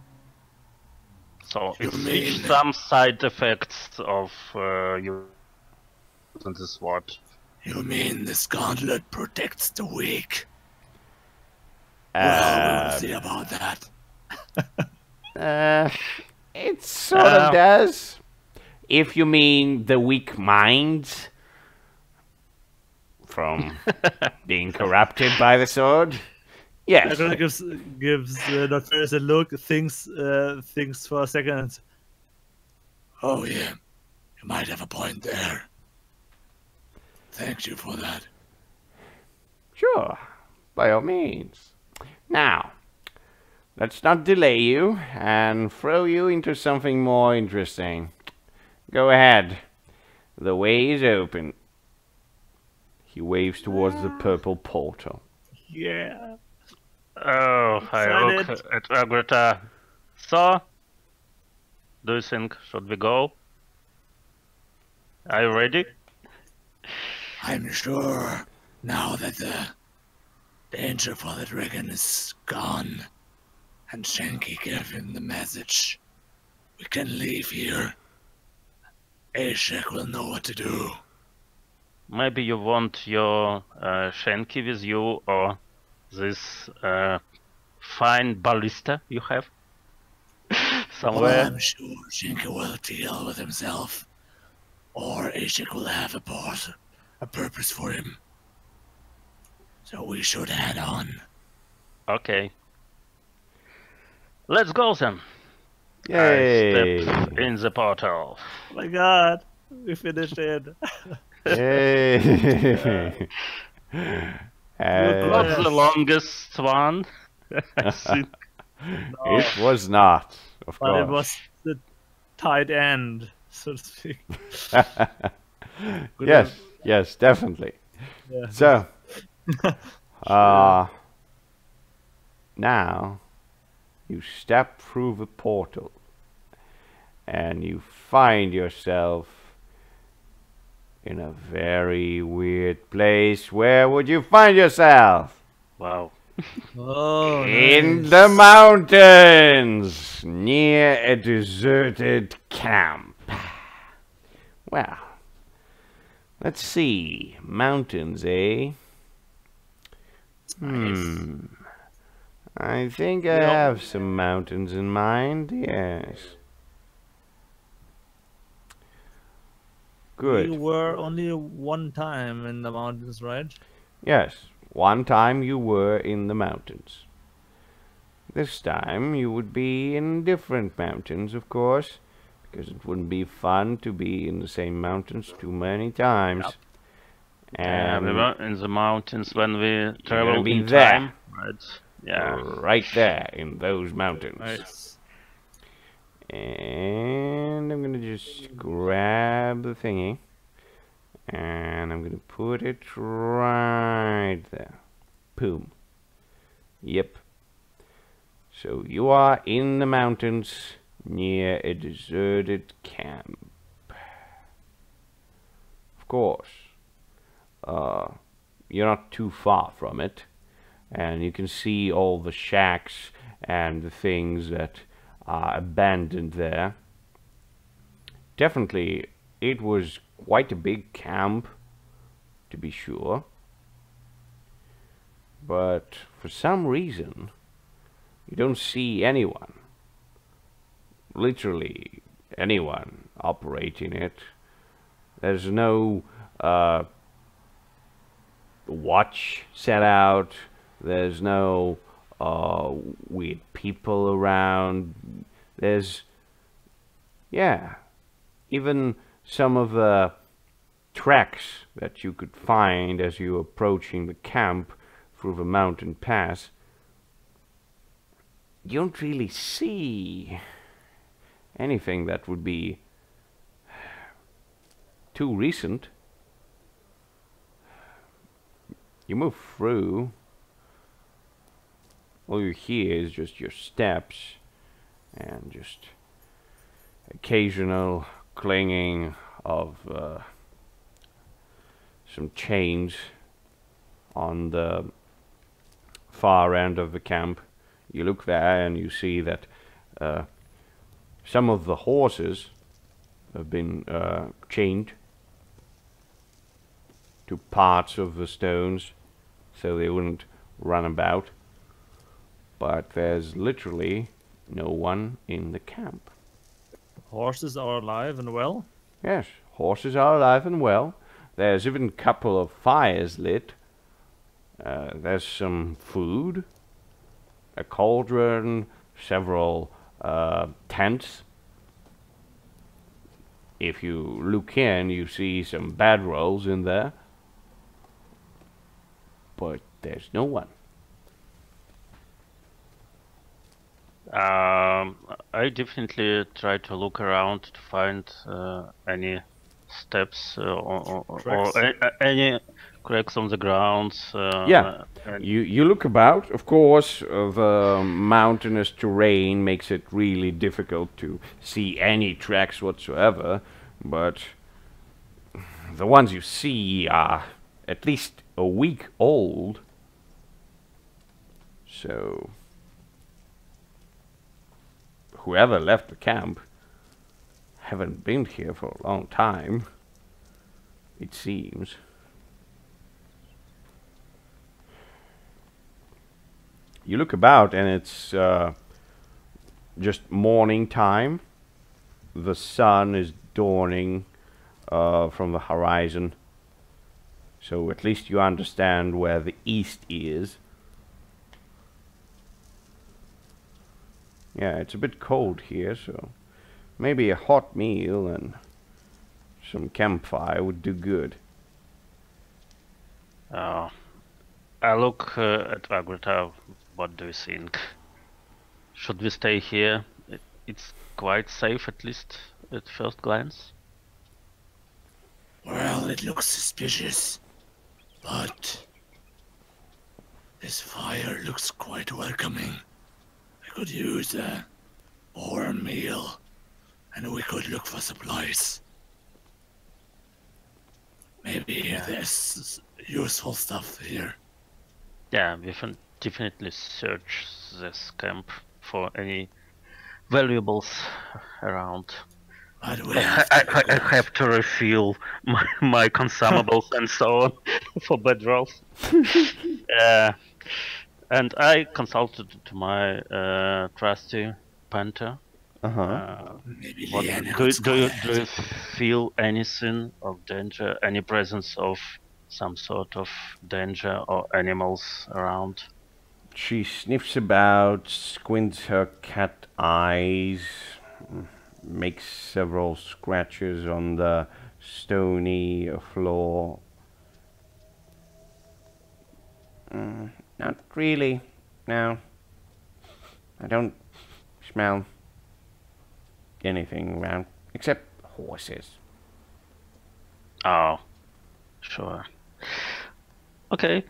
So You it's mean- some side effects of you using the sword. You mean this gauntlet protects the weak? Well, we'll see about that. It sort Uh, of does. If you mean the weak minds from being corrupted by the sword. Yes. Ekota gives Notfarius a look, thinks for a second. Oh, yeah. You might have a point there. Thank you for that. Sure, by all means. Now, let's not delay you and throw you into something more interesting. Go ahead. The way is open. He waves towards the purple portal. Yeah. Oh, I look Excited. at Agrita. So, do you think should we go? Are you ready? I'm sure now that the danger for the dragon is gone and Shanky gave him the message, we can leave here. Ashek will know what to do. Maybe you want your Shenki with you or this fine ballista you have Well, somewhere. I'm sure Shanky will deal with himself. Or Ashek will have a purpose for him. So we should head on. Okay. Let's go then. Yay! I step in the portal. Oh my god. We finished it. Yay! Not the longest one, I think. It was not, of But course. it was the tight end, so to speak. Yes, yes, definitely. Yeah. So, now you step through the portal and you find yourself in a very weird place. Where would you find yourself? Wow. Oh, In nice. the mountains, near a deserted camp. Well, let's see. Mountains, eh? I think I have some mountains in mind, yes. Good. You were only one time in the mountains, right? Yes, one time you were in the mountains. This time you would be in different mountains, of course, because it wouldn't be fun to be in the same mountains too many times. Yep. And we were in the mountains when we gonna traveled be in there. time, right? Yeah. right there in those mountains. Nice. And I'm gonna just grab the thingy, and I'm gonna put it right there. Boom. Yep. So you are in the mountains near a deserted camp. Of course, you're not too far from it, and you can see all the shacks and the things that are abandoned there. Definitely, it was quite a big camp, to be sure. But for some reason, you don't see anyone. Literally anyone operating it. There's no watch set out. There's no weird people around. There's, yeah, even some of the tracks that you could find as you approaching the camp through the mountain pass, you don't really see anything that would be too recent. You move through, all you hear is just your steps and just occasional clanging of some chains on the far end of the camp. You look there and you see that some of the horses have been chained to parts of the stones so they wouldn't run about. But there's literally no one in the camp. Horses are alive and well? Yes, horses are alive and well. There's even a couple of fires lit. There's some food, a cauldron, several tents. If you look in, you see some bedrolls in there. But there's no one. I definitely try to look around to find any steps or any cracks on the ground. Yeah, you look about. Of course, the mountainous terrain makes it really difficult to see any tracks whatsoever, but the ones you see are at least a week old. So whoever left the camp haven't been here for a long time, it seems. You look about and it's just morning time. The sun is dawning from the horizon. So at least you understand where the east is. Yeah, it's a bit cold here, so maybe a hot meal and some campfire would do good. I look at Agrita. What do you think? Should we stay here? It's quite safe, at least at first glance. Well, it looks suspicious, but this fire looks quite welcoming. I could use a warm meal, and we could look for supplies. Maybe there's useful stuff here. Yeah, we can definitely search this camp for any valuables around. But we I have to refill my consumables and so on for bedrolls. And I consulted to my trusty Panther. Maybe What Leanne do, would do you call do you it. feel anything of danger? Any presence of some sort of danger or animals around? She sniffs about, squints her cat eyes, makes several scratches on the stony floor. Not really. No. I don't smell anything around except horses. Oh, sure. Okay,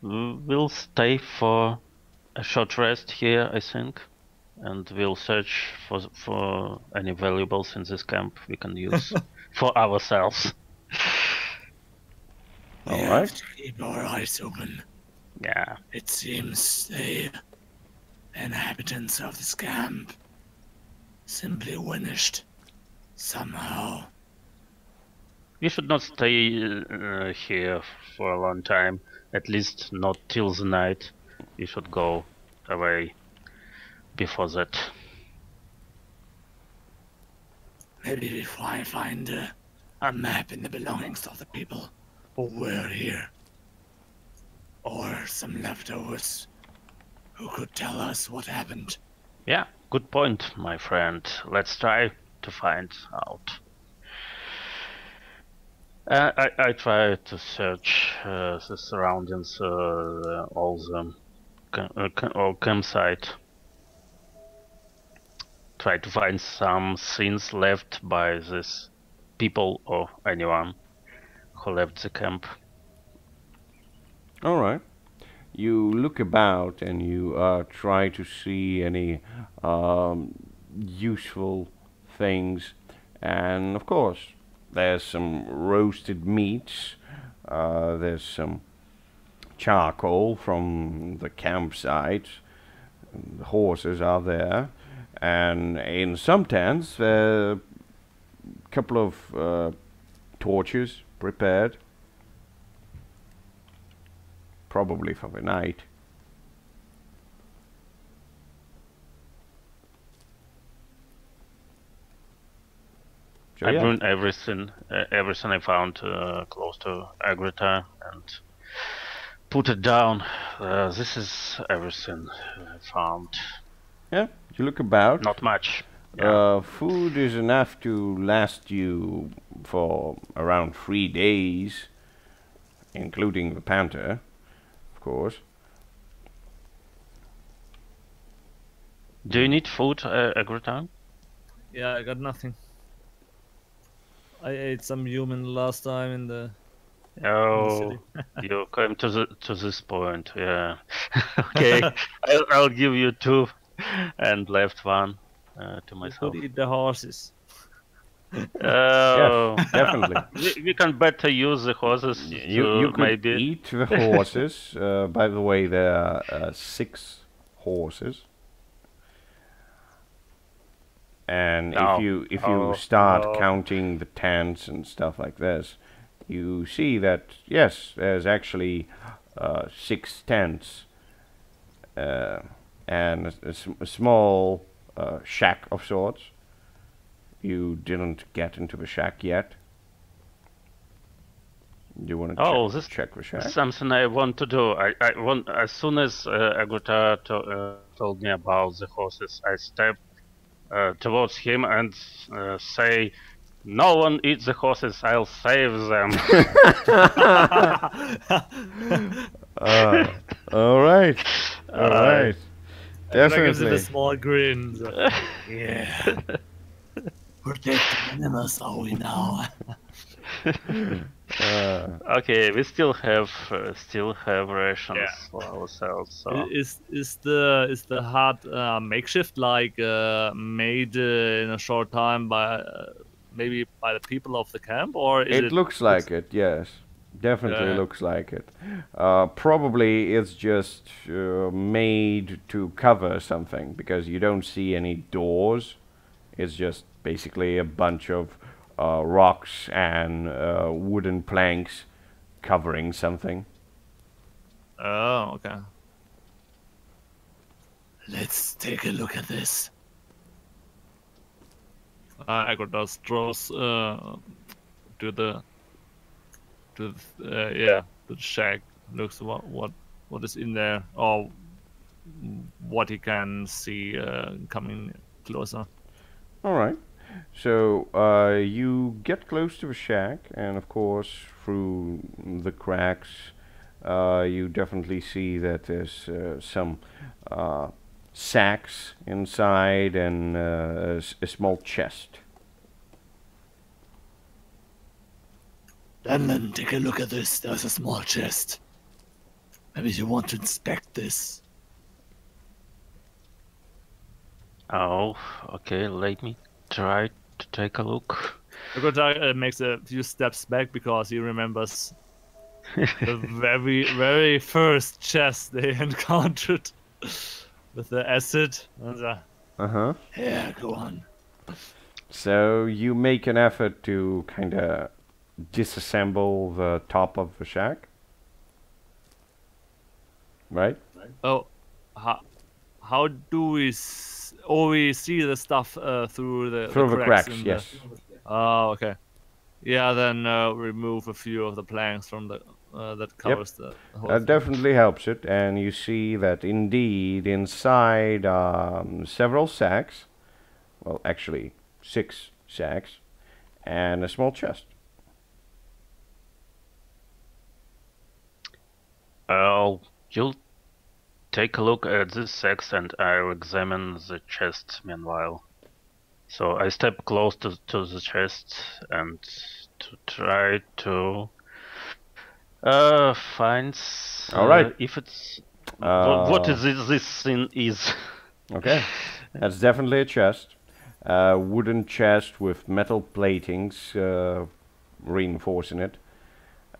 we'll stay for a short rest here, I think, and we'll search for any valuables in this camp we can use for ourselves. We All have right. to keep our eyes open. Yeah. It seems the inhabitants of this camp simply vanished somehow. We should not stay here for a long time, at least not till the night. We should go away before that. Maybe if I find a map in the belongings of the people who were here, or some leftovers who could tell us what happened. Yeah, good point, my friend. Let's try to find out. I try to search the surroundings, all the campsite. Try to find some things left by these people or anyone who left the camp. All right. You look about and you try to see any useful things, and of course, there's some roasted meats. There's some charcoal from the campsite. The horses are there, and in some tents, there are a couple of torches prepared. Probably for the night. So I yeah. burned everything I found close to Agrita and put it down. This is everything I found. Yeah, you look about. Not much. Yeah. Food is enough to last you for around 3 days, including the panther, of course. Do you need food, Agrita? Yeah, I got nothing. I ate some human last time in the Oh, city. you came to this point, yeah. Okay, I'll give you 2, and left 1 to You myself. could eat the horses. Oh, Yes, definitely. we can better use the horses. You could maybe eat the horses. By the way, there are 6 horses. And No. if you Oh, start no. counting the tents and stuff like this, you see that yes, there's actually 6 tents and a small shack of sorts. You didn't get into the shack yet. You want Oh, to check the shack? This is something I want to do. I want, as soon as Agrita told me about the horses, I stepped towards him and say, "No one eats the horses. I'll save them." All right, all right. Everyone gives it a Definitely. small grin. So. Yeah. Protect the animals, are we now? Okay, we still have rations for ourselves. So. Is the hut makeshift, like made in a short time by maybe by the people of the camp, or is It looks like it, yes. Definitely Yeah. looks like it. Probably it's just made to cover something because you don't see any doors. It's just basically a bunch of rocks and wooden planks covering something. Oh, okay. Let's take a look at this. Agrodas draws to the yeah, the shack. Looks what is in there, or what he can see coming closer. All right. So you get close to the shack, and of course, through the cracks, you definitely see that there's some sacks inside and a small chest. Landman, take a look at this. There's a small chest. Maybe you want to inspect this. Oh, okay. Let me try to take a look. Agrodas makes a few steps back because he remembers the very first chest they encountered with the acid. Uh-huh. Yeah, go on. So you make an effort to kind of disassemble the top of the shack, right? Oh, how do we? We see the stuff through the cracks, in yes. Oh, okay. Yeah, then remove a few of the planks from the that covers the whole That thing. definitely helps it, and you see that indeed inside several sacks, well, actually 6 sacks, and a small chest. You'll take a look at this sex and I'll examine the chest meanwhile. So I step close to the chest and to try to find All right. if it's what is this thing is. Okay, that's definitely a chest. Wooden chest with metal platings reinforcing it.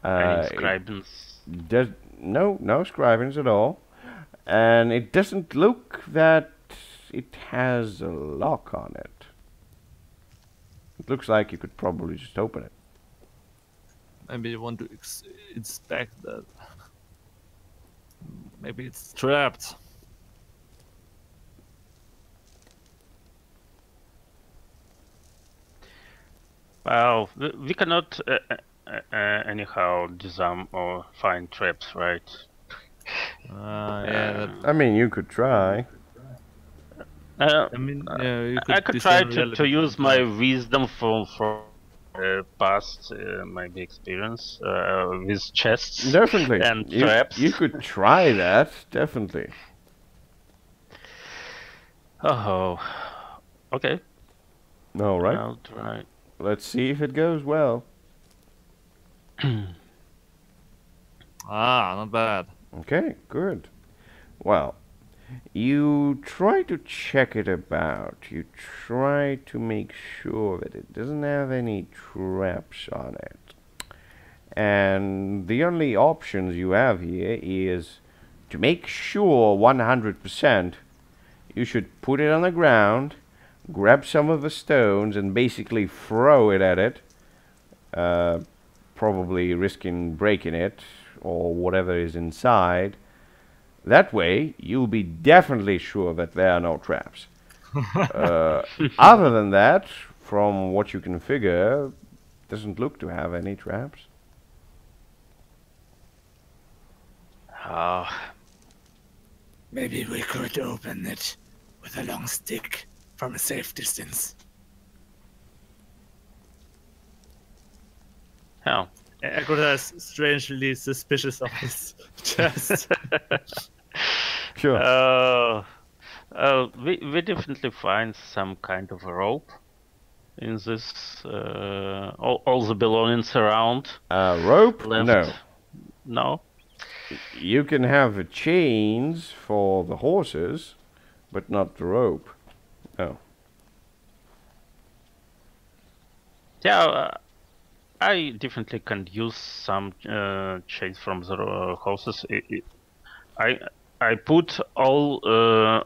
Any inscriptions? No inscriptions at all. And it doesn't look that it has a lock on it. It looks like you could probably just open it. Maybe you want to inspect that. Maybe it's trapped. Well, we cannot anyhow disarm or find traps, right? Yeah. Um, I mean, you could try. I You I could try to use my wisdom from past maybe experience with chests Definitely. and traps. You could try that, definitely. Oh, okay. All right. I'll try. Let's see if it goes well. Not bad. Okay, good. Well, you try to check it about. You try to make sure that it doesn't have any traps on it. And the only options you have here is to make sure 100%, you should put it on the ground, grab some of the stones and basically throw it at it, probably risking breaking it or whatever is inside. That way, you'll be definitely sure that there are no traps. Other than that, from what you can figure, doesn't look to have any traps. Maybe we could open it with a long stick from a safe distance. Oh. Agrodas is strangely suspicious of his chest. Sure. We definitely find some kind of a rope in this. All the belongings around. Rope? Left. No. No. You can have the chains for the horses, but not the rope. Oh. Yeah, I definitely can use some chains from the horses. I put all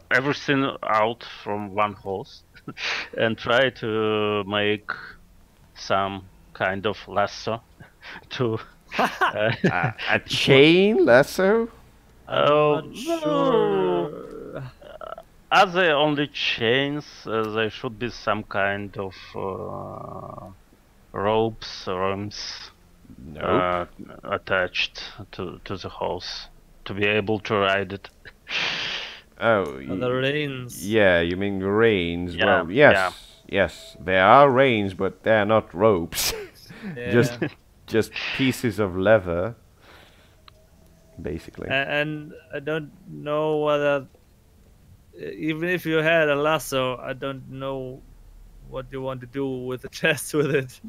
everything out from one horse and try to make some kind of lasso to. A chain lasso? I'm not sure. Are they only chains? There should be some kind of ropes, arms Nope. attached to the horse to be able to ride it. Oh, The reins. yeah, you mean reins? Yeah, Well, yes, yeah. yes, there are reins, but they're not ropes. Yeah. just pieces of leather, basically. And I don't know whether, even if you had a lasso, I don't know what you want to do with the chest with it.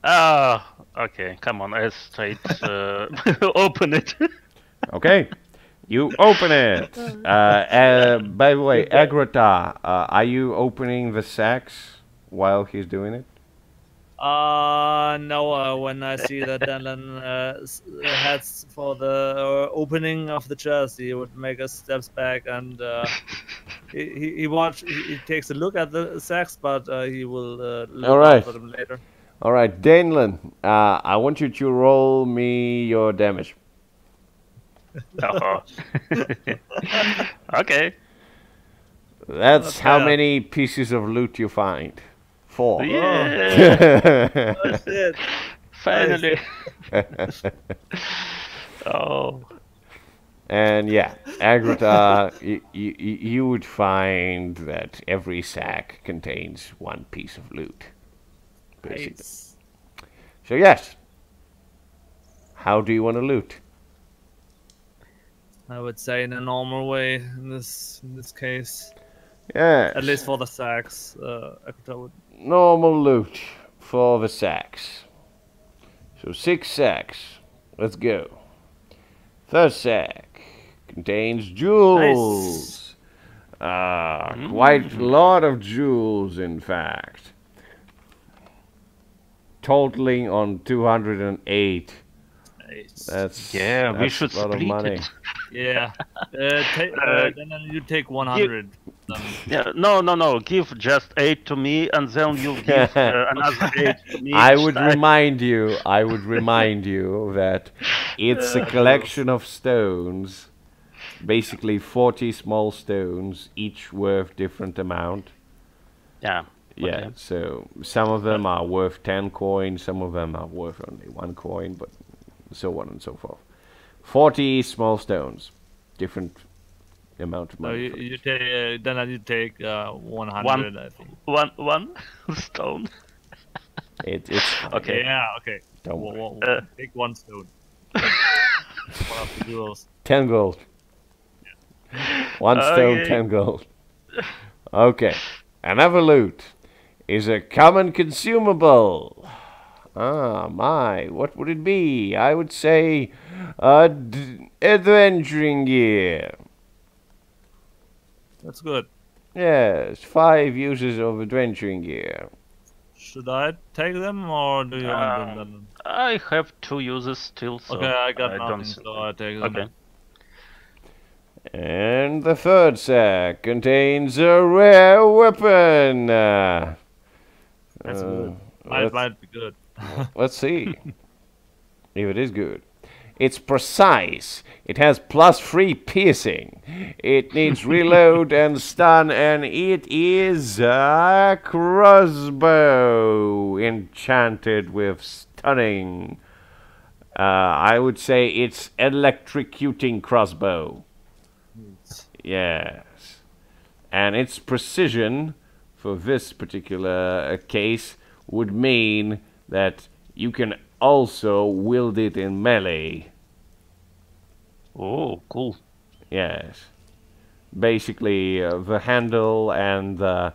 Ah, okay. Come on, let's straight open it. Okay, you open it. By the way, Agrota, are you opening the sacks while he's doing it? No, when I see that Danlan heads for the opening of the chest, he would make a steps back and he takes a look at the sacks, but he will look Alright. after them later. All right, Danelin, I want you to roll me your damage. Oh. Okay. That's Not how bad. many pieces of loot you find. 4. Yeah. Oh, shit. Finally. Oh. And yeah, Agrota, you would find that every sack contains 1 piece of loot. Basically. Nice. So yes, how do you want to loot? I would say in a normal way in this case, Yes, at least for the sacks. Akuta would. normal loot for the sacks. So 6 sacks. Let's go. First sack contains jewels. Quite a lot of jewels, in fact. Totaling on 208. Nice. That's Yeah, we that's should a lot of split money. it. Yeah. Then you take 100. Yeah, no. Give just 8 to me, and then you give another 8 to me. I each would time. remind you that it's a collection of stones, basically 40 small stones, each worth different amount. Yeah. Yeah, Okay. so some of them are worth 10 coins, some of them are worth only 1 coin, but so on and so forth. 40 small stones, different amount of So money. for you each. take then you take 100, I think. One stone. It's fine. Okay. Yeah. Okay. Don't worry. Take 1 stone. One of the jewels. 10 gold. 1 stone, Okay. 10 gold. Okay. Another loot is a common consumable. Ah, my. What would it be? I would say adventuring gear. That's good. Yes, 5 uses of adventuring gear. Should I take them or do you want them? Then? I have 2 uses still, so Okay, I got don't nothing, think- so I take them. Okay. And the third sack contains a rare weapon. That's good. let's- Might be good. Let's see if it is good. It's precise. It has +3 piercing. It needs reload and stun, and it is a crossbow enchanted with stunning. I would say it's electrocuting crossbow. Yes. And its precision for this particular case would mean that you can also wield it in melee. Oh, cool. Yes. Basically, the handle and the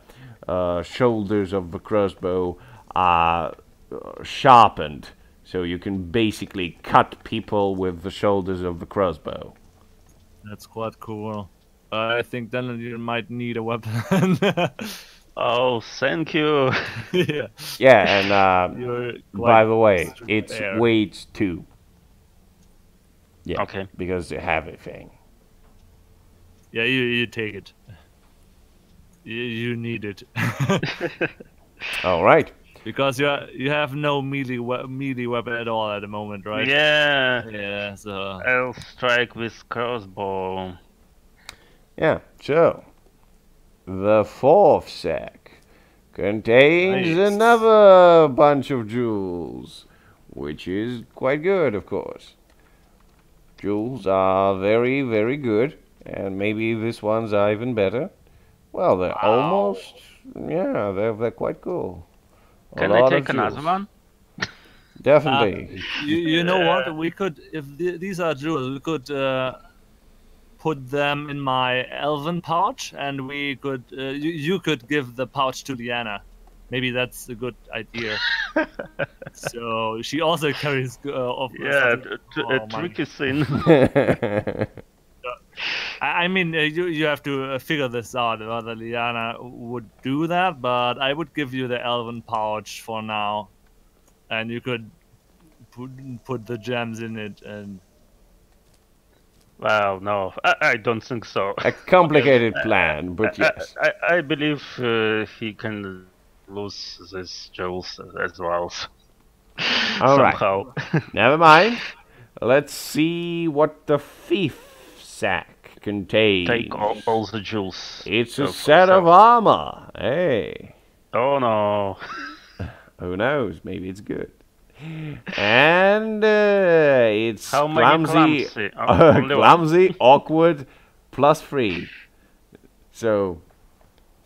shoulders of the crossbow are sharpened, so you can basically cut people with the shoulders of the crossbow. That's quite cool. I think then you might need a weapon. Oh, thank you. Yeah. Yeah, and You're by quite the way, it's fair. weight 2. Yeah, Okay. because they have a thing. Yeah, you take it. You need it. All right. Because you have no melee weapon at all at the moment, right? Yeah. Yeah, so I'll strike with crossbow. Yeah, so the fourth sack contains Nice. another bunch of jewels, which is quite good, of course. Jewels are very, very good, and maybe this one's are even better. Well, they're almost, yeah, they're quite cool. A Can I lot of take another jewels. one? Definitely. You know what? We could, if these are jewels, we could put them in my elven pouch, and we could, you could give the pouch to Diana. Maybe that's a good idea. So she also carries of Yeah, something. a Oh, money. tricky thing. I mean, you have to figure this out whether Liana would do that, but I would give you the elven pouch for now, and you could put the gems in it. And Well, no, I don't think so. A complicated plan, but yes. I believe he can lose these jewels as well. All right. Somehow. Never mind. Let's see what the fifth sack contains. Take all the jewels. It's a set of armor. Hey. Oh no. Who knows? Maybe it's good. And it's How many clumsy, Only one. clumsy, awkward, +3. So,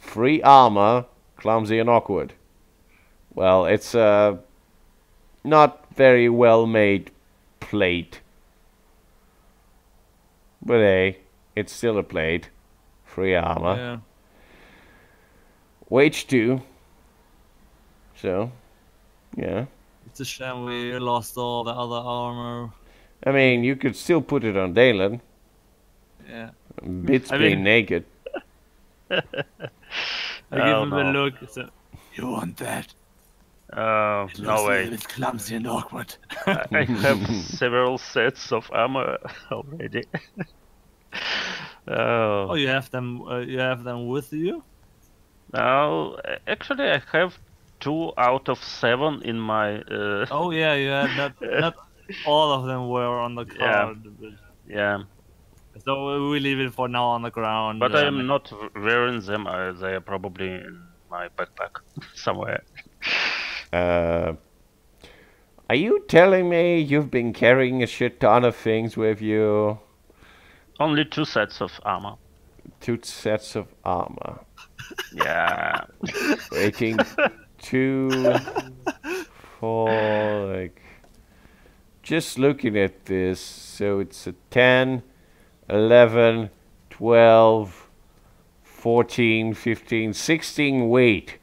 3 armor, clumsy and awkward. Well, it's a not very well made plate. But hey, it's still a plate. 3 armor. yeah, Wage 2. So, yeah. it's a shame we lost all the other armor. I mean, you could still put it on Dalen. Yeah, Bits I being mean- naked. I give Oh, him a no. look. So, You want that? No Looks way. It's clumsy and awkward. I have several sets of armor already. oh, you have them. You have them with you. Now, actually, I have 2 out of 7 in my. Oh yeah, you had not all of them were on the Yeah. card. But- Yeah, So we leave it for now on the ground. but I am not wearing them. They are probably in my backpack somewhere. Are you telling me you've been carrying a shit ton of things with you? Only 2 sets of armor. 2 sets of armor. Yeah. Rating 2, 4, like... Just looking at this, so it's a 10, 11, 12, 14, 15, 16 weight.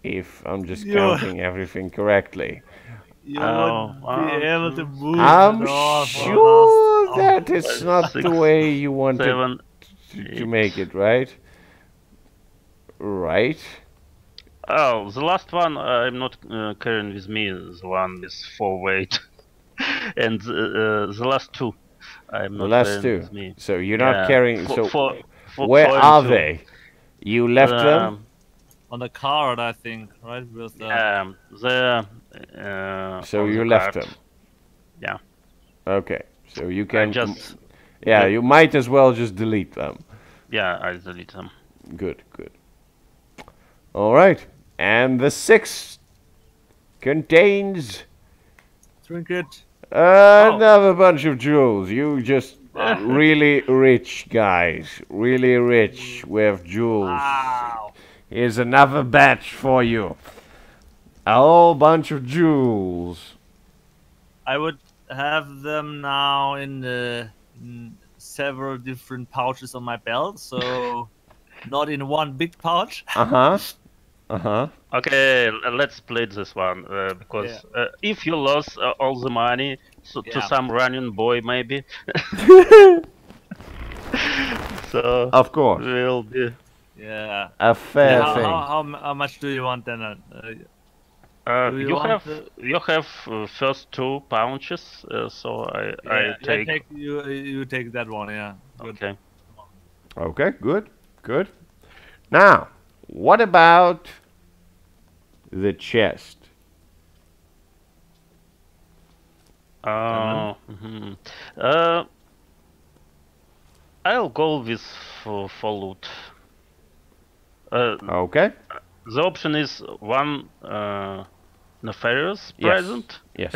If I'm just Yeah. counting everything correctly. You Oh, wouldn't be able to move. I'm at all for sure us. that it's not the way you wanted 7. to make it, right? Right? Oh, the last one I'm not carrying with me. The one with 4 weight, and the last 2 I'm The not last carrying 2. with me. So you're not carrying... So where 4 and are 2. they? You left them? On the card, I think, right? With the So on you the left card. them? Yeah. Okay. So you I can... just Yeah, you might as well just delete them. I delete them. Good, good. Alright. And the 6th contains trinket. another bunch of jewels. You just really rich guys. Really rich with jewels. Wow. Here's another batch for you. A whole bunch of jewels. I would have them now in several different pouches on my belt, so not in one big pouch. Uh-huh. Uh-huh. Okay, let's split this one because if you lost all the money to Yeah. some running boy, maybe. So Of course. will be. Yeah. A fair how, thing. how much do you want then? Do you You want have first 2 pouches, so I take. You take that one, yeah. Good. Okay. Okay, good. Good. Now, what about the chest? Mhm. I'll go with for loot. Okay. The option is one nefarious Yes. present Yes.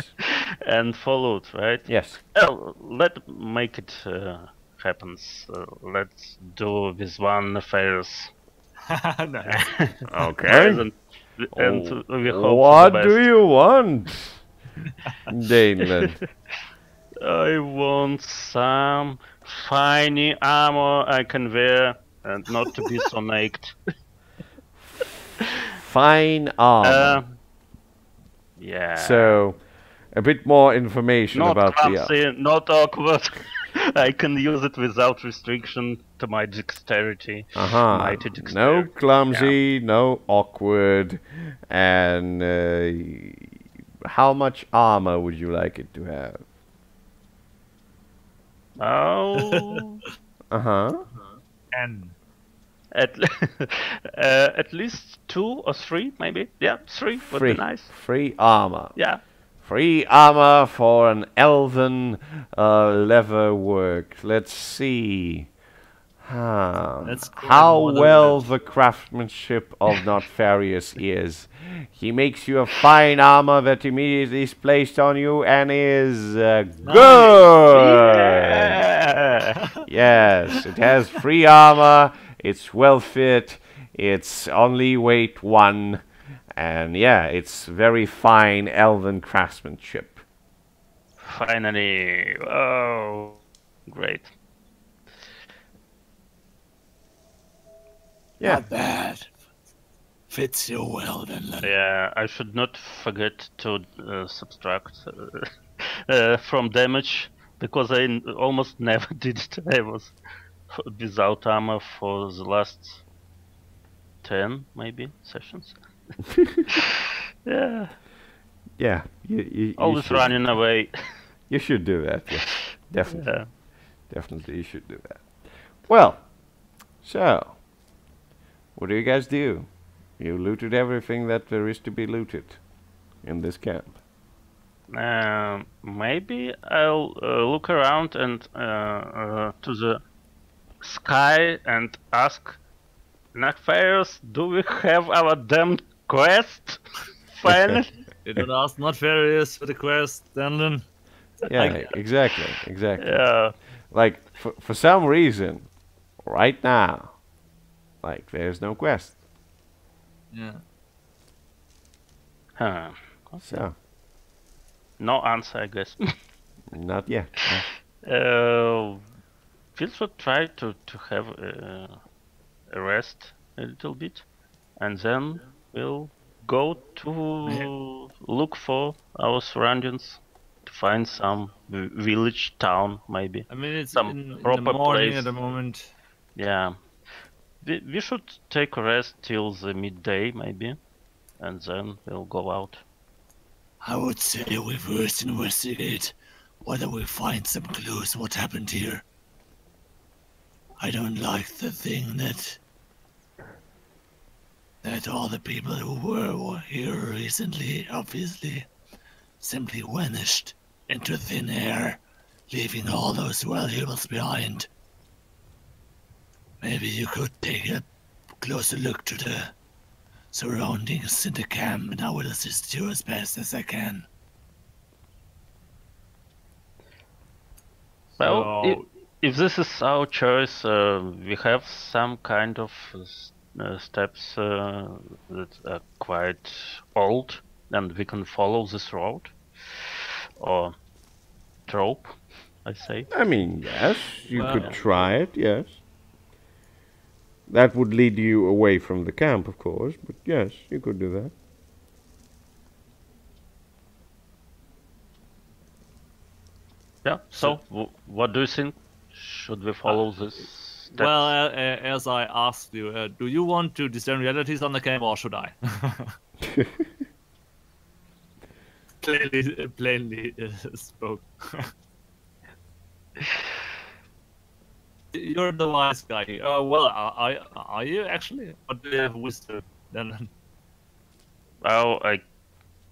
and for loot, right? Yes. Well, let's make it happens. Let's do this one nefarious Nice. Okay. present, and we hope for the What best. do you want, Daneland? I want some funny armor I can wear and not to be so naked. Fine armor. Yeah. So, a bit more information Not about the clumsy, not awkward. I can use it without restriction to my dexterity. Mighty No dexterity. clumsy, no awkward, and how much armor would you like it to have? Oh, And at least 2 or 3, maybe. Yeah, 3 would be nice. Free armor. Yeah. Free armor for an elven leather work. Let's see. Let's go How on a well little the craftsmanship of Notfarius is. He makes you a fine armor that immediately is placed on you and is good. Yeah. Yes, it has free armor. It's well fit. It's only weight 1. And yeah, it's very fine elven craftsmanship. Finally. Oh, great. Yeah. Not bad. Fits you well, then. Yeah, I should not forget to subtract from damage, because I almost never did it. I was without armor for the last 10, maybe, sessions. Yeah. Yeah. You Always should, running away. You should do that, yes. Definitely. Yeah. Definitely you should do that. Well, so, what do you guys do? You looted everything that there is to be looted in this camp. Maybe I'll look around and to the sky and ask Nefarious, do we have our damn quest? Finally. you don't ask not various for the quest, Danlin. Yeah, exactly. Yeah. Like, for some reason, right now, like, there's no quest. Yeah. Huh. So, No answer, I guess. not yet. We should try to have a rest a little bit, and then we'll go to look for our surroundings to find some village, town, maybe. I mean, it's Some in the proper morning place. at the moment. Yeah. We should take a rest till the midday, maybe, and then we'll go out. I would say we first investigate whether we find some clues what happened here. I don't like the thing that all the people who were here recently, obviously, simply vanished into thin air, leaving all those valuables behind. Maybe you could take a closer look to the surroundings in the camp, and I will assist you as best as I can. Well, So- if this is our choice, we have some kind of steps that are quite old, and we can follow this road or trope, I say. I mean, yes, you Well- could try it, yes. That would lead you away from the camp, of course, but yes, you could do that. Yeah. So, what do you think? Should we follow this steps? Well, as I asked you, do you want to discern realities on the camp, or should I? plainly spoke. You're the wise guy here. Well, are you actually? Or do you have wisdom? Then Well, I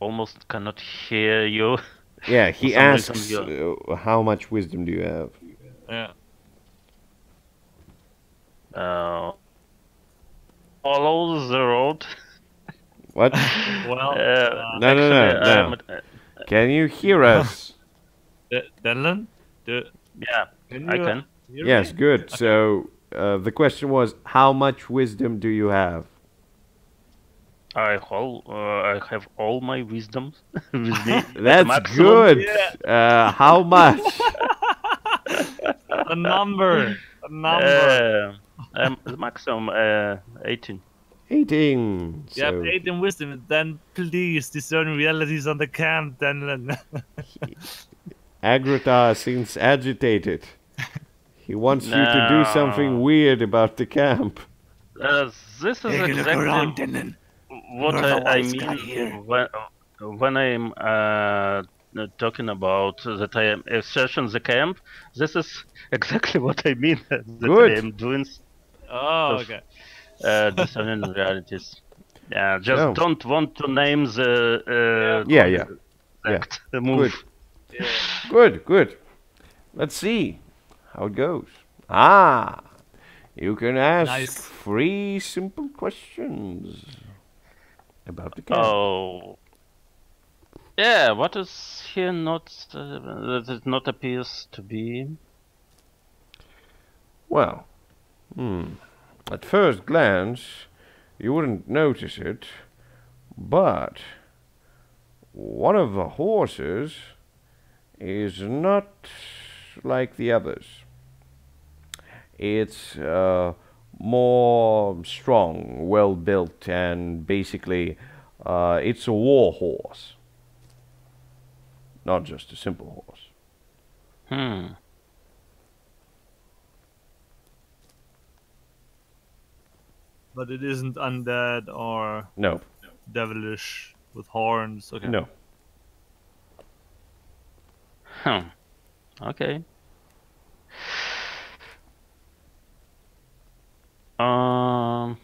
almost cannot hear you. Yeah, he some reason asks, you- how much wisdom do you have? yeah. follow the road. What? Well, No, no, no, no. Can you hear us? Dylan, Yeah, can I you can. hear Yes, me? good. Okay. So the question was, how much wisdom do you have? I have all my wisdom with me. at the That's maximum. good. Yeah. How much? A number. A number. The maximum 18. 18. You have So 18 wisdom, then please discern realities on the camp, Dylan. Agrota seems agitated. He wants you to do something No. weird about the camp. This is Take a look exactly around, Dylan. what You're the I wise guy mean here. when I'm talking about that I am asserting the camp. This is exactly what I mean. That Good. I am doing Oh, of okay. discerning realities. Yeah, just So- don't want to name the Yeah. exact move. Yeah. Good, good. Let's see how it goes. Ah, you can ask Nice. 3 simple questions about the camp. Oh, yeah. What is here not that it not appears to be? Well, at first glance, you wouldn't notice it, but one of the horses is not like the others. It's more strong, well built, and basically it's a war horse, not just a simple horse. Hmm. But it isn't undead or No, devilish with horns. Okay. no. Okay. Um.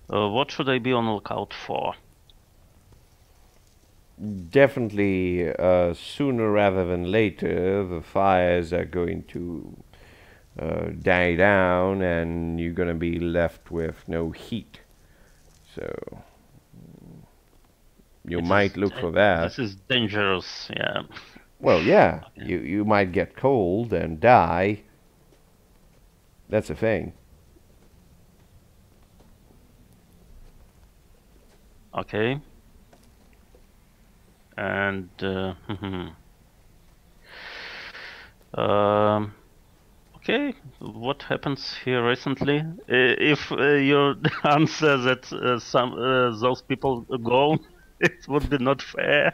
What should I be on lookout for? Definitely sooner rather than later, the fires are going to die down and you're going to be left with no heat. So you It might is look da- for that. This is dangerous. Yeah. Well, yeah, Okay. you might get cold and die. That's a thing. Okay. And okay, what happens here recently? If your answer that some those people go, it would be not fair.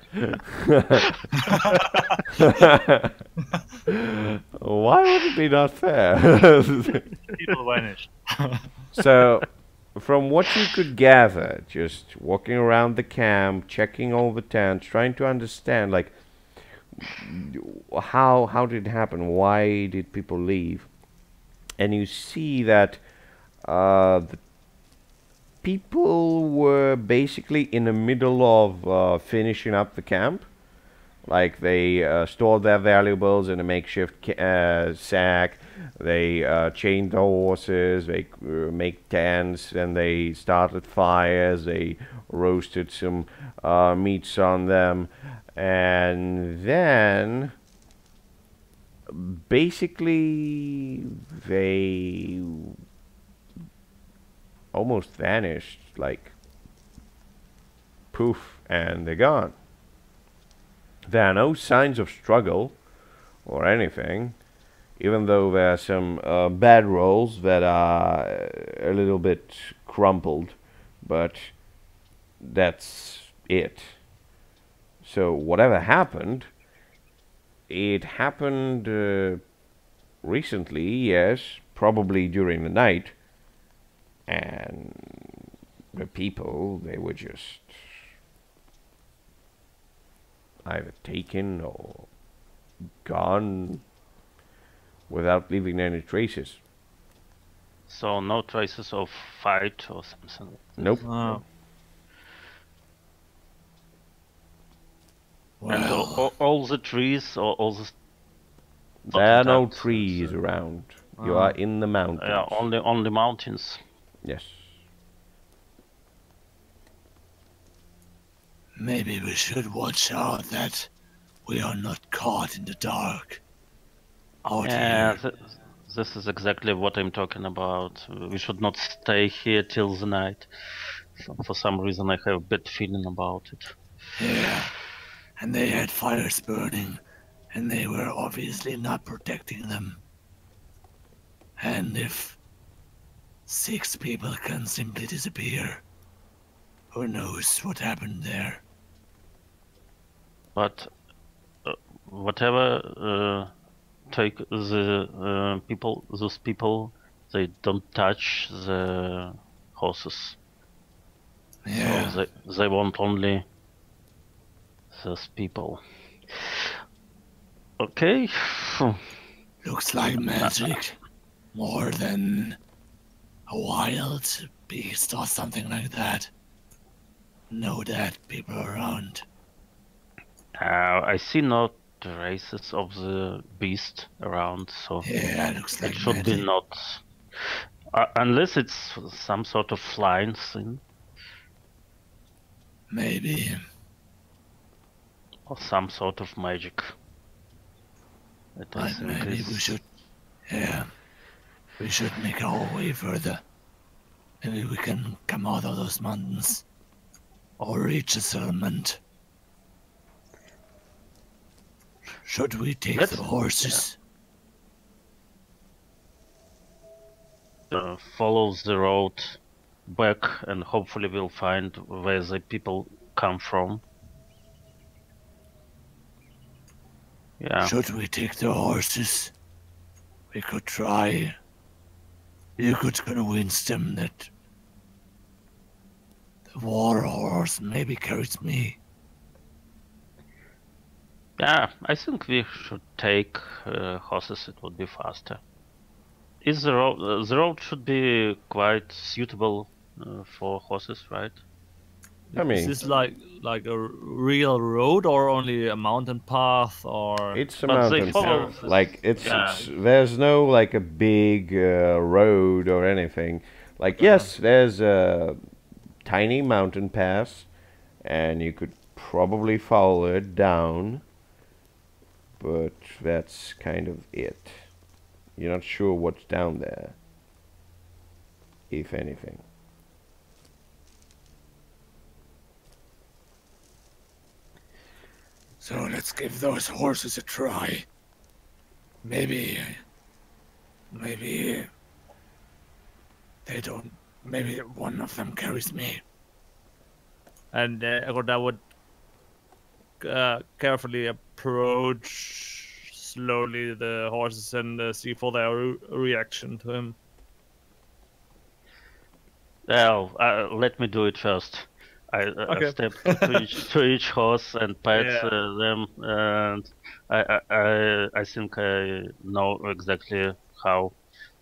Why would it be not fair? People vanished. So, from what you could gather, just walking around the camp, checking all the tents, trying to understand, like, how did it happen? Why did people leave? And you see that the people were basically in the middle of finishing up the camp. Like they stored their valuables in a makeshift sack. They chained the horses. They make tents, and they started fires. They roasted some meats on them, and then basically they almost vanished. Like poof, and they're gone. There are no signs of struggle or anything, even though there are some bad rolls that are a little bit crumpled, but that's it. So whatever happened, it happened recently, yes, probably during the night, and the people, they were just either taken or gone without leaving any traces. So no traces of fight or something. Nope. Oh. And all the trees or all the There are no that, trees around. You are in the mountains. Yeah, only mountains. Yes. Maybe we should watch out that we are not caught in the dark. Out Yeah, here. this is exactly what I'm talking about. We should not stay here till the night. So for some reason, I have a bad feeling about it. Yeah. And they had fires burning, and they were obviously not protecting them. And if 6 people can simply disappear, who knows what happened there? But whatever take the people, those people, they don't touch the horses. Yeah. So they want only those people. Okay. Looks like magic. More than a wild beast or something like that. Know that people around. I see no traces of the beast around, so Yeah, looks like it should magic. be not. Unless it's some sort of flying thing Maybe. or some sort of magic. That I But think maybe is... we should. Yeah. We should make our way further. Maybe we can come out of those mountains. Or reach a settlement. Should we take the horses? Follow the road back and hopefully we'll find where the people come from. Yeah. Should we take the horses? We could try. You could convince them that the war horse maybe carries me. Yeah, I think we should take horses. It would be faster. Is the road should be quite suitable for horses, right? I mean, is this like a real road or only a mountain path or? it's a But they mountain follow path. this- Like Yeah. there's no like a big road or anything. Like yes, there's a tiny mountain pass, and you could probably follow it down. But that's kind of it. You're not sure what's down there, if anything. So let's give those horses a try. Maybe they don't. Maybe one of them carries me. And I would carefully approach slowly the horses and see for their reaction to him. Well, let me do it first. I Okay. step to each horse and pet Yeah. them, and I think I know exactly how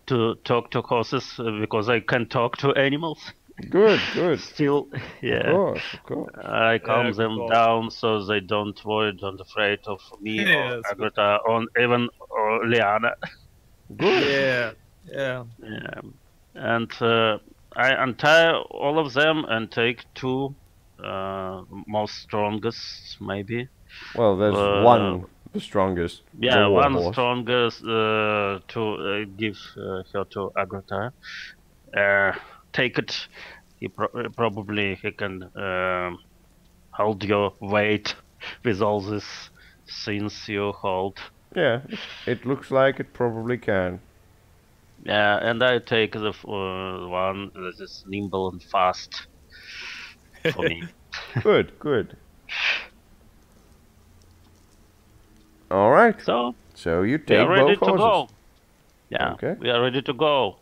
to talk to horses because I can talk to animals. Good, good. Still, yeah. Of course. I calm good them call. down so they don't worry, don't afraid of me Yeah, or that's good. Agatha or even or Liana. Yeah, yeah. Yeah. And I untie all of them and take 2 most strongest, maybe. Well, there's one, the strongest. Yeah, the war one horse. strongest to give her to Agatha. Take it. He probably he can hold your weight with all these things you hold. Yeah, it looks like it probably can. Yeah, and I take the one that is nimble and fast for me. Good, good. All right. So So you we take are ready both to horses. go. Yeah, Okay. we are ready to go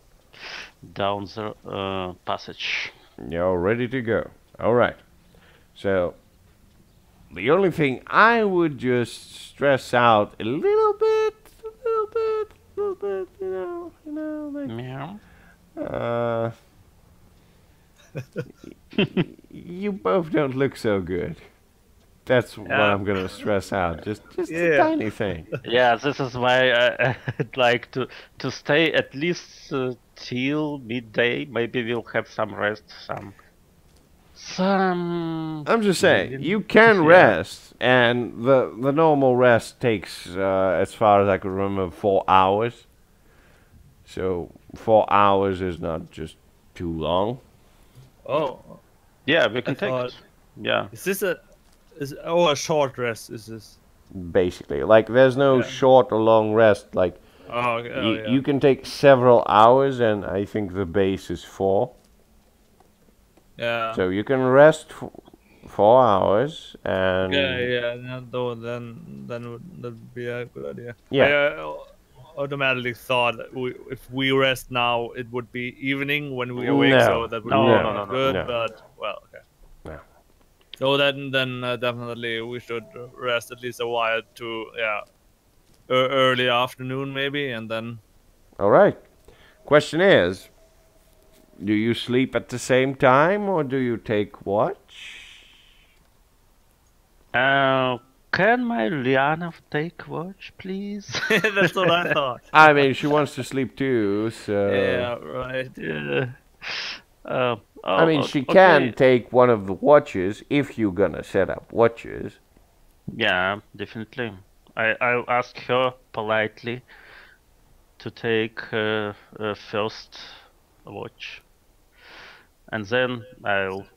down the passage. You're ready to go. All right. So the only thing I would just stress out a little bit, like, Meow. you both don't look so good. That's what I'm gonna stress out. Just a Yeah. tiny thing. Yeah, this is why I'd like to stay at least till midday. Maybe we'll have some rest, some. I'm just saying, you can rest, and the normal rest takes, as far as I can remember, 4 hours. So 4 hours is not just too long. Oh, Yeah, we can take thought- it. Yeah. is this a short rest? Is this? Basically, like there's no short or long rest. Like Oh, okay. you can take several hours, and I think the base is 4. Yeah. So you can rest 4 hours, and Then that'd be a good idea. Yeah. I automatically thought that if we rest now, it would be evening when we awake. No. So that would No, be no, no, good. no. But well, okay. No. So then definitely we should rest at least a while to early afternoon maybe, and then. All right. Question is, do you sleep at the same time, or do you take watch? Can my Liana take watch, please? That's what I thought. I mean, she wants to sleep too, so... Yeah, right. I mean, she can take one of the watches if you're gonna set up watches. Yeah, definitely. I'll ask her politely to take first watch, and then I'll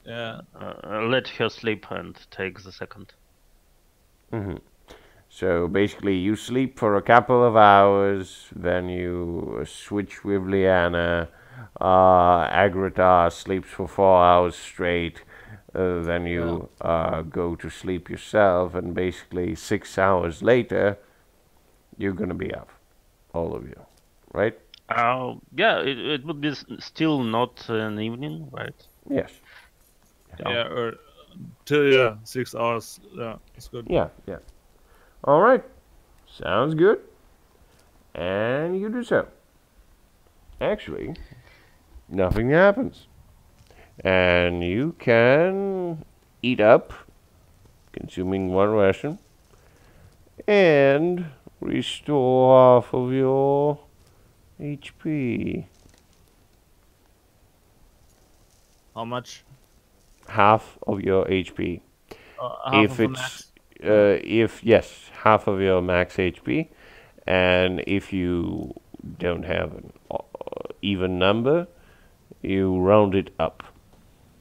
let her sleep and take the second. So basically, you sleep for a couple of hours, then you switch with Liana. Agrita sleeps for 4 hours straight. Then you go to sleep yourself, and basically 6 hours later, you're gonna be up, all of you, right? Yeah, it would be still not an evening, right? Yes. Yeah, or 6 hours. Yeah, it's good. Yeah. All right. Sounds good. And you do so. Actually, nothing happens. And you can eat up, consuming 1 ration, and restore half of your HP. How much? Half of your HP. Half If of the it's max? yes, half of your max HP, and if you don't have an even number, you round it up.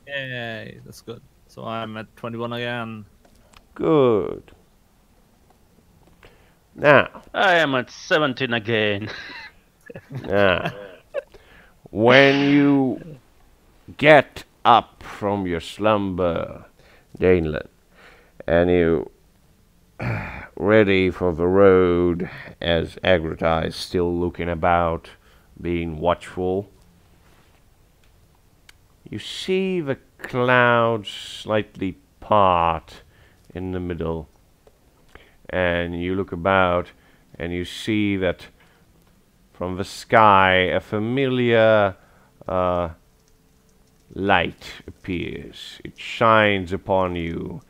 Yay, that's good. So I'm at 21 again. Good. Now, I am at 17 again. when you get up from your slumber, Daneland, and you ready for the road as Agrita is still looking about, being watchful, you see the clouds slightly part in the middle, and you look about and you see that from the sky a familiar light appears. It shines upon you,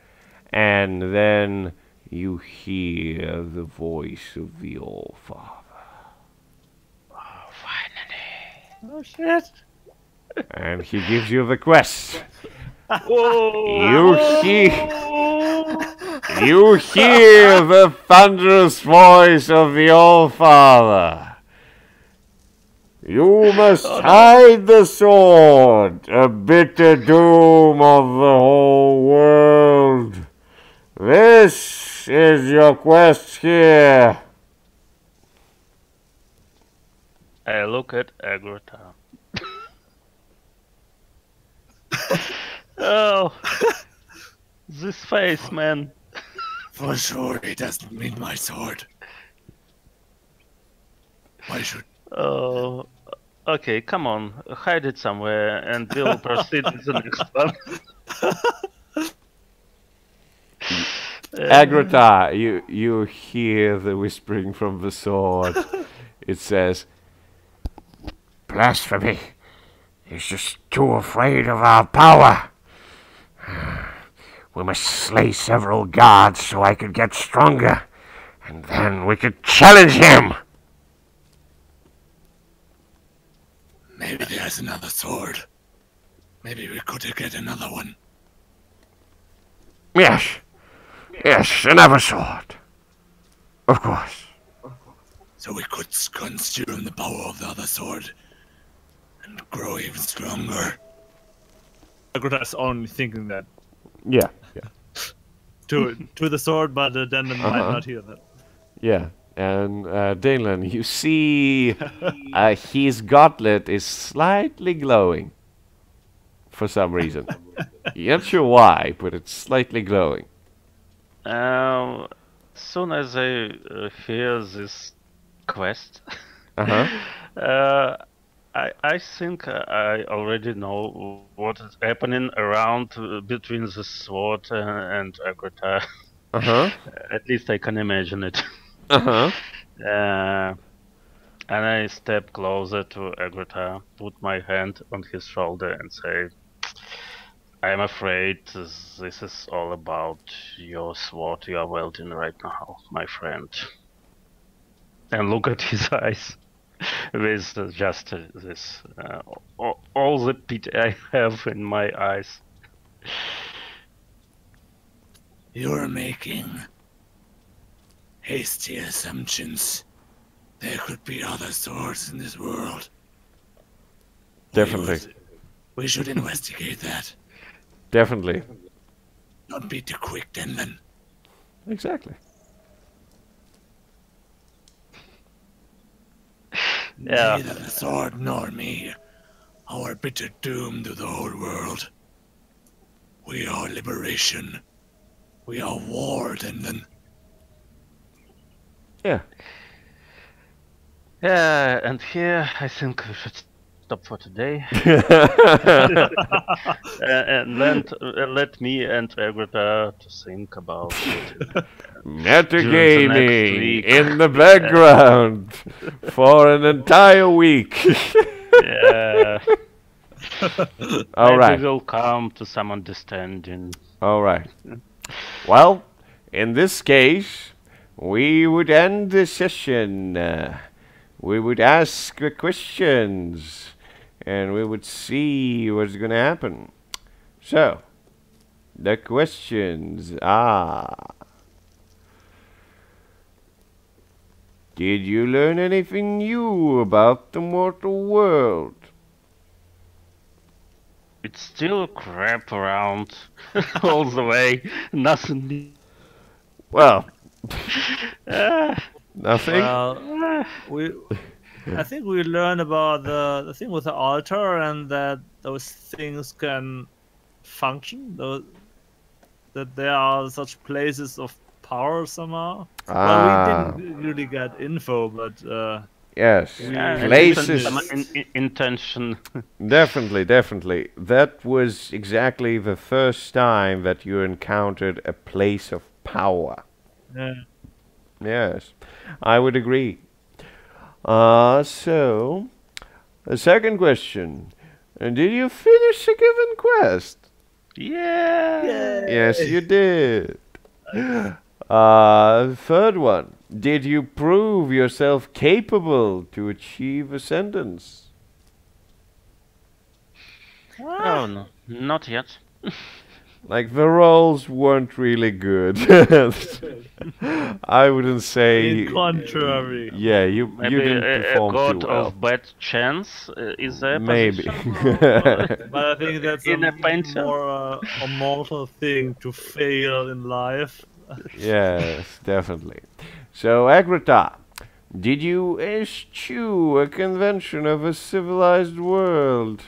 and then you hear the voice of the All-Father. Oh shit! And he gives you the quest. Whoa! You hear the thunderous voice of the All-Father. You must hide the sword, a bitter doom of the whole world. This is your quest here. I look at Agrita. Oh, this face, man. For sure, he doesn't mean my sword. Why should... Oh, okay, come on, hide it somewhere, and we'll proceed with the next one. Agrita, you hear the whispering from the sword. It says, "Blasphemy! He's just too afraid of our power. We must slay several guards so I could get stronger, and then we could challenge him. Maybe there's another sword. Maybe we could get another one. Yes, yes, another sword. Of course. So we could consume the power of the other sword and grow even stronger. Agrita's only thinking that Yeah, to the sword, but then might not hear that. yeah. And Dalen, you see his gauntlet is slightly glowing for some reason. You're not sure why, but it's slightly glowing. As soon as I hear this quest, Uh-huh. I think I already know what is happening around between the sword and Agrita. Uh-huh. At least I can imagine it. Uh-huh. And I step closer to Agrita, put my hand on his shoulder and say, I'm afraid this is all about your sword you are wielding right now, my friend. And look at his eyes with just this, all the pity I have in my eyes. You're making hasty assumptions. There could be other swords in this world. Definitely. We should investigate that. Definitely. Don't be too quick, Denlin. Exactly. Yeah. Neither the sword nor me are bitter doom to the whole world. We are liberation. We are war, Denlin. Yeah. Yeah, and here I think we should stop for today. And let me and Agrita to think about it. Metagaming week. in the background for an entire week. Yeah. All Maybe right. we'll come to some understanding. All right. Well, in this case, we would end the session. We would ask the questions, and we would see what's going to happen. So, the questions are: did you learn anything new about the mortal world? It's still crap around all the way. Nothing new. Well, Ah, nothing? Well, I think we learned about the thing with the altar and that those things can function. That there are such places of power somehow. Well, we didn't really get info, but Yes. yeah, Places. some intention. Definitely, definitely. That was exactly the first time that you encountered a place of power. Yes, I would agree. So, the second question. Did you finish a given quest? Yeah. Yes, you did. Third one. Did you prove yourself capable to achieve ascendance? Oh no, not yet. Like, the rolls weren't really good. I wouldn't say... in contrary. Yeah, you Maybe didn't a perform god too well. of bad chance is there. Maybe. But I think that's In a a painter. more a mortal thing to fail in life. Yes, definitely. So, Agrita, did you eschew a convention of a civilized world?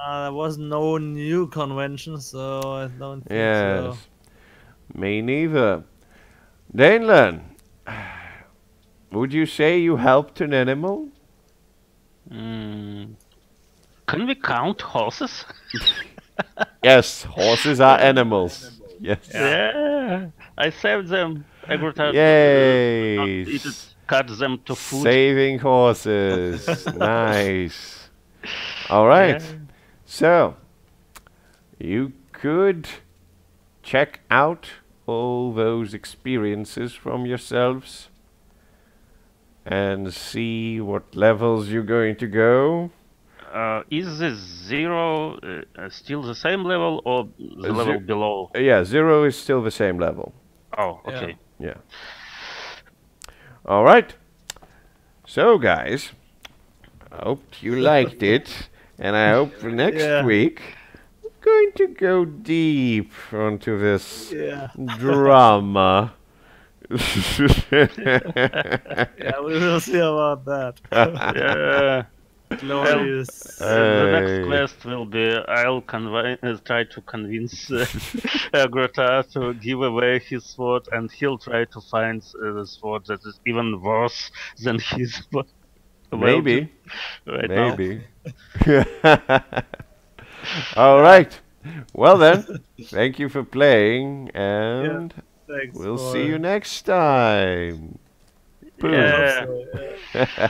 There was no new convention, so I don't think Yes. so. Me neither. Danelan, would you say you helped an animal? Can we count horses? Yes, horses are animals. Yes. Yeah, I saved them. Agrita Yes. cut them to food. Saving horses. Nice. All right. Yeah. So, you could check out all those experiences from yourselves and see what levels you're going to go. Is the 0 still the same level or the level below? Yeah, 0 is still the same level. Oh, okay. Yeah. All right. So, guys, I hope you liked it, and I hope for next week we're going to go deep onto this drama. Yeah, we will see about that. Yeah. Glorious. The next quest will be I'll try to convince Grota to give away his sword, and he'll try to find the sword that is even worse than his. Maybe. Right Maybe. All right. Well then, thank you for playing, and Thanks we'll see you next time. Boom. Yeah.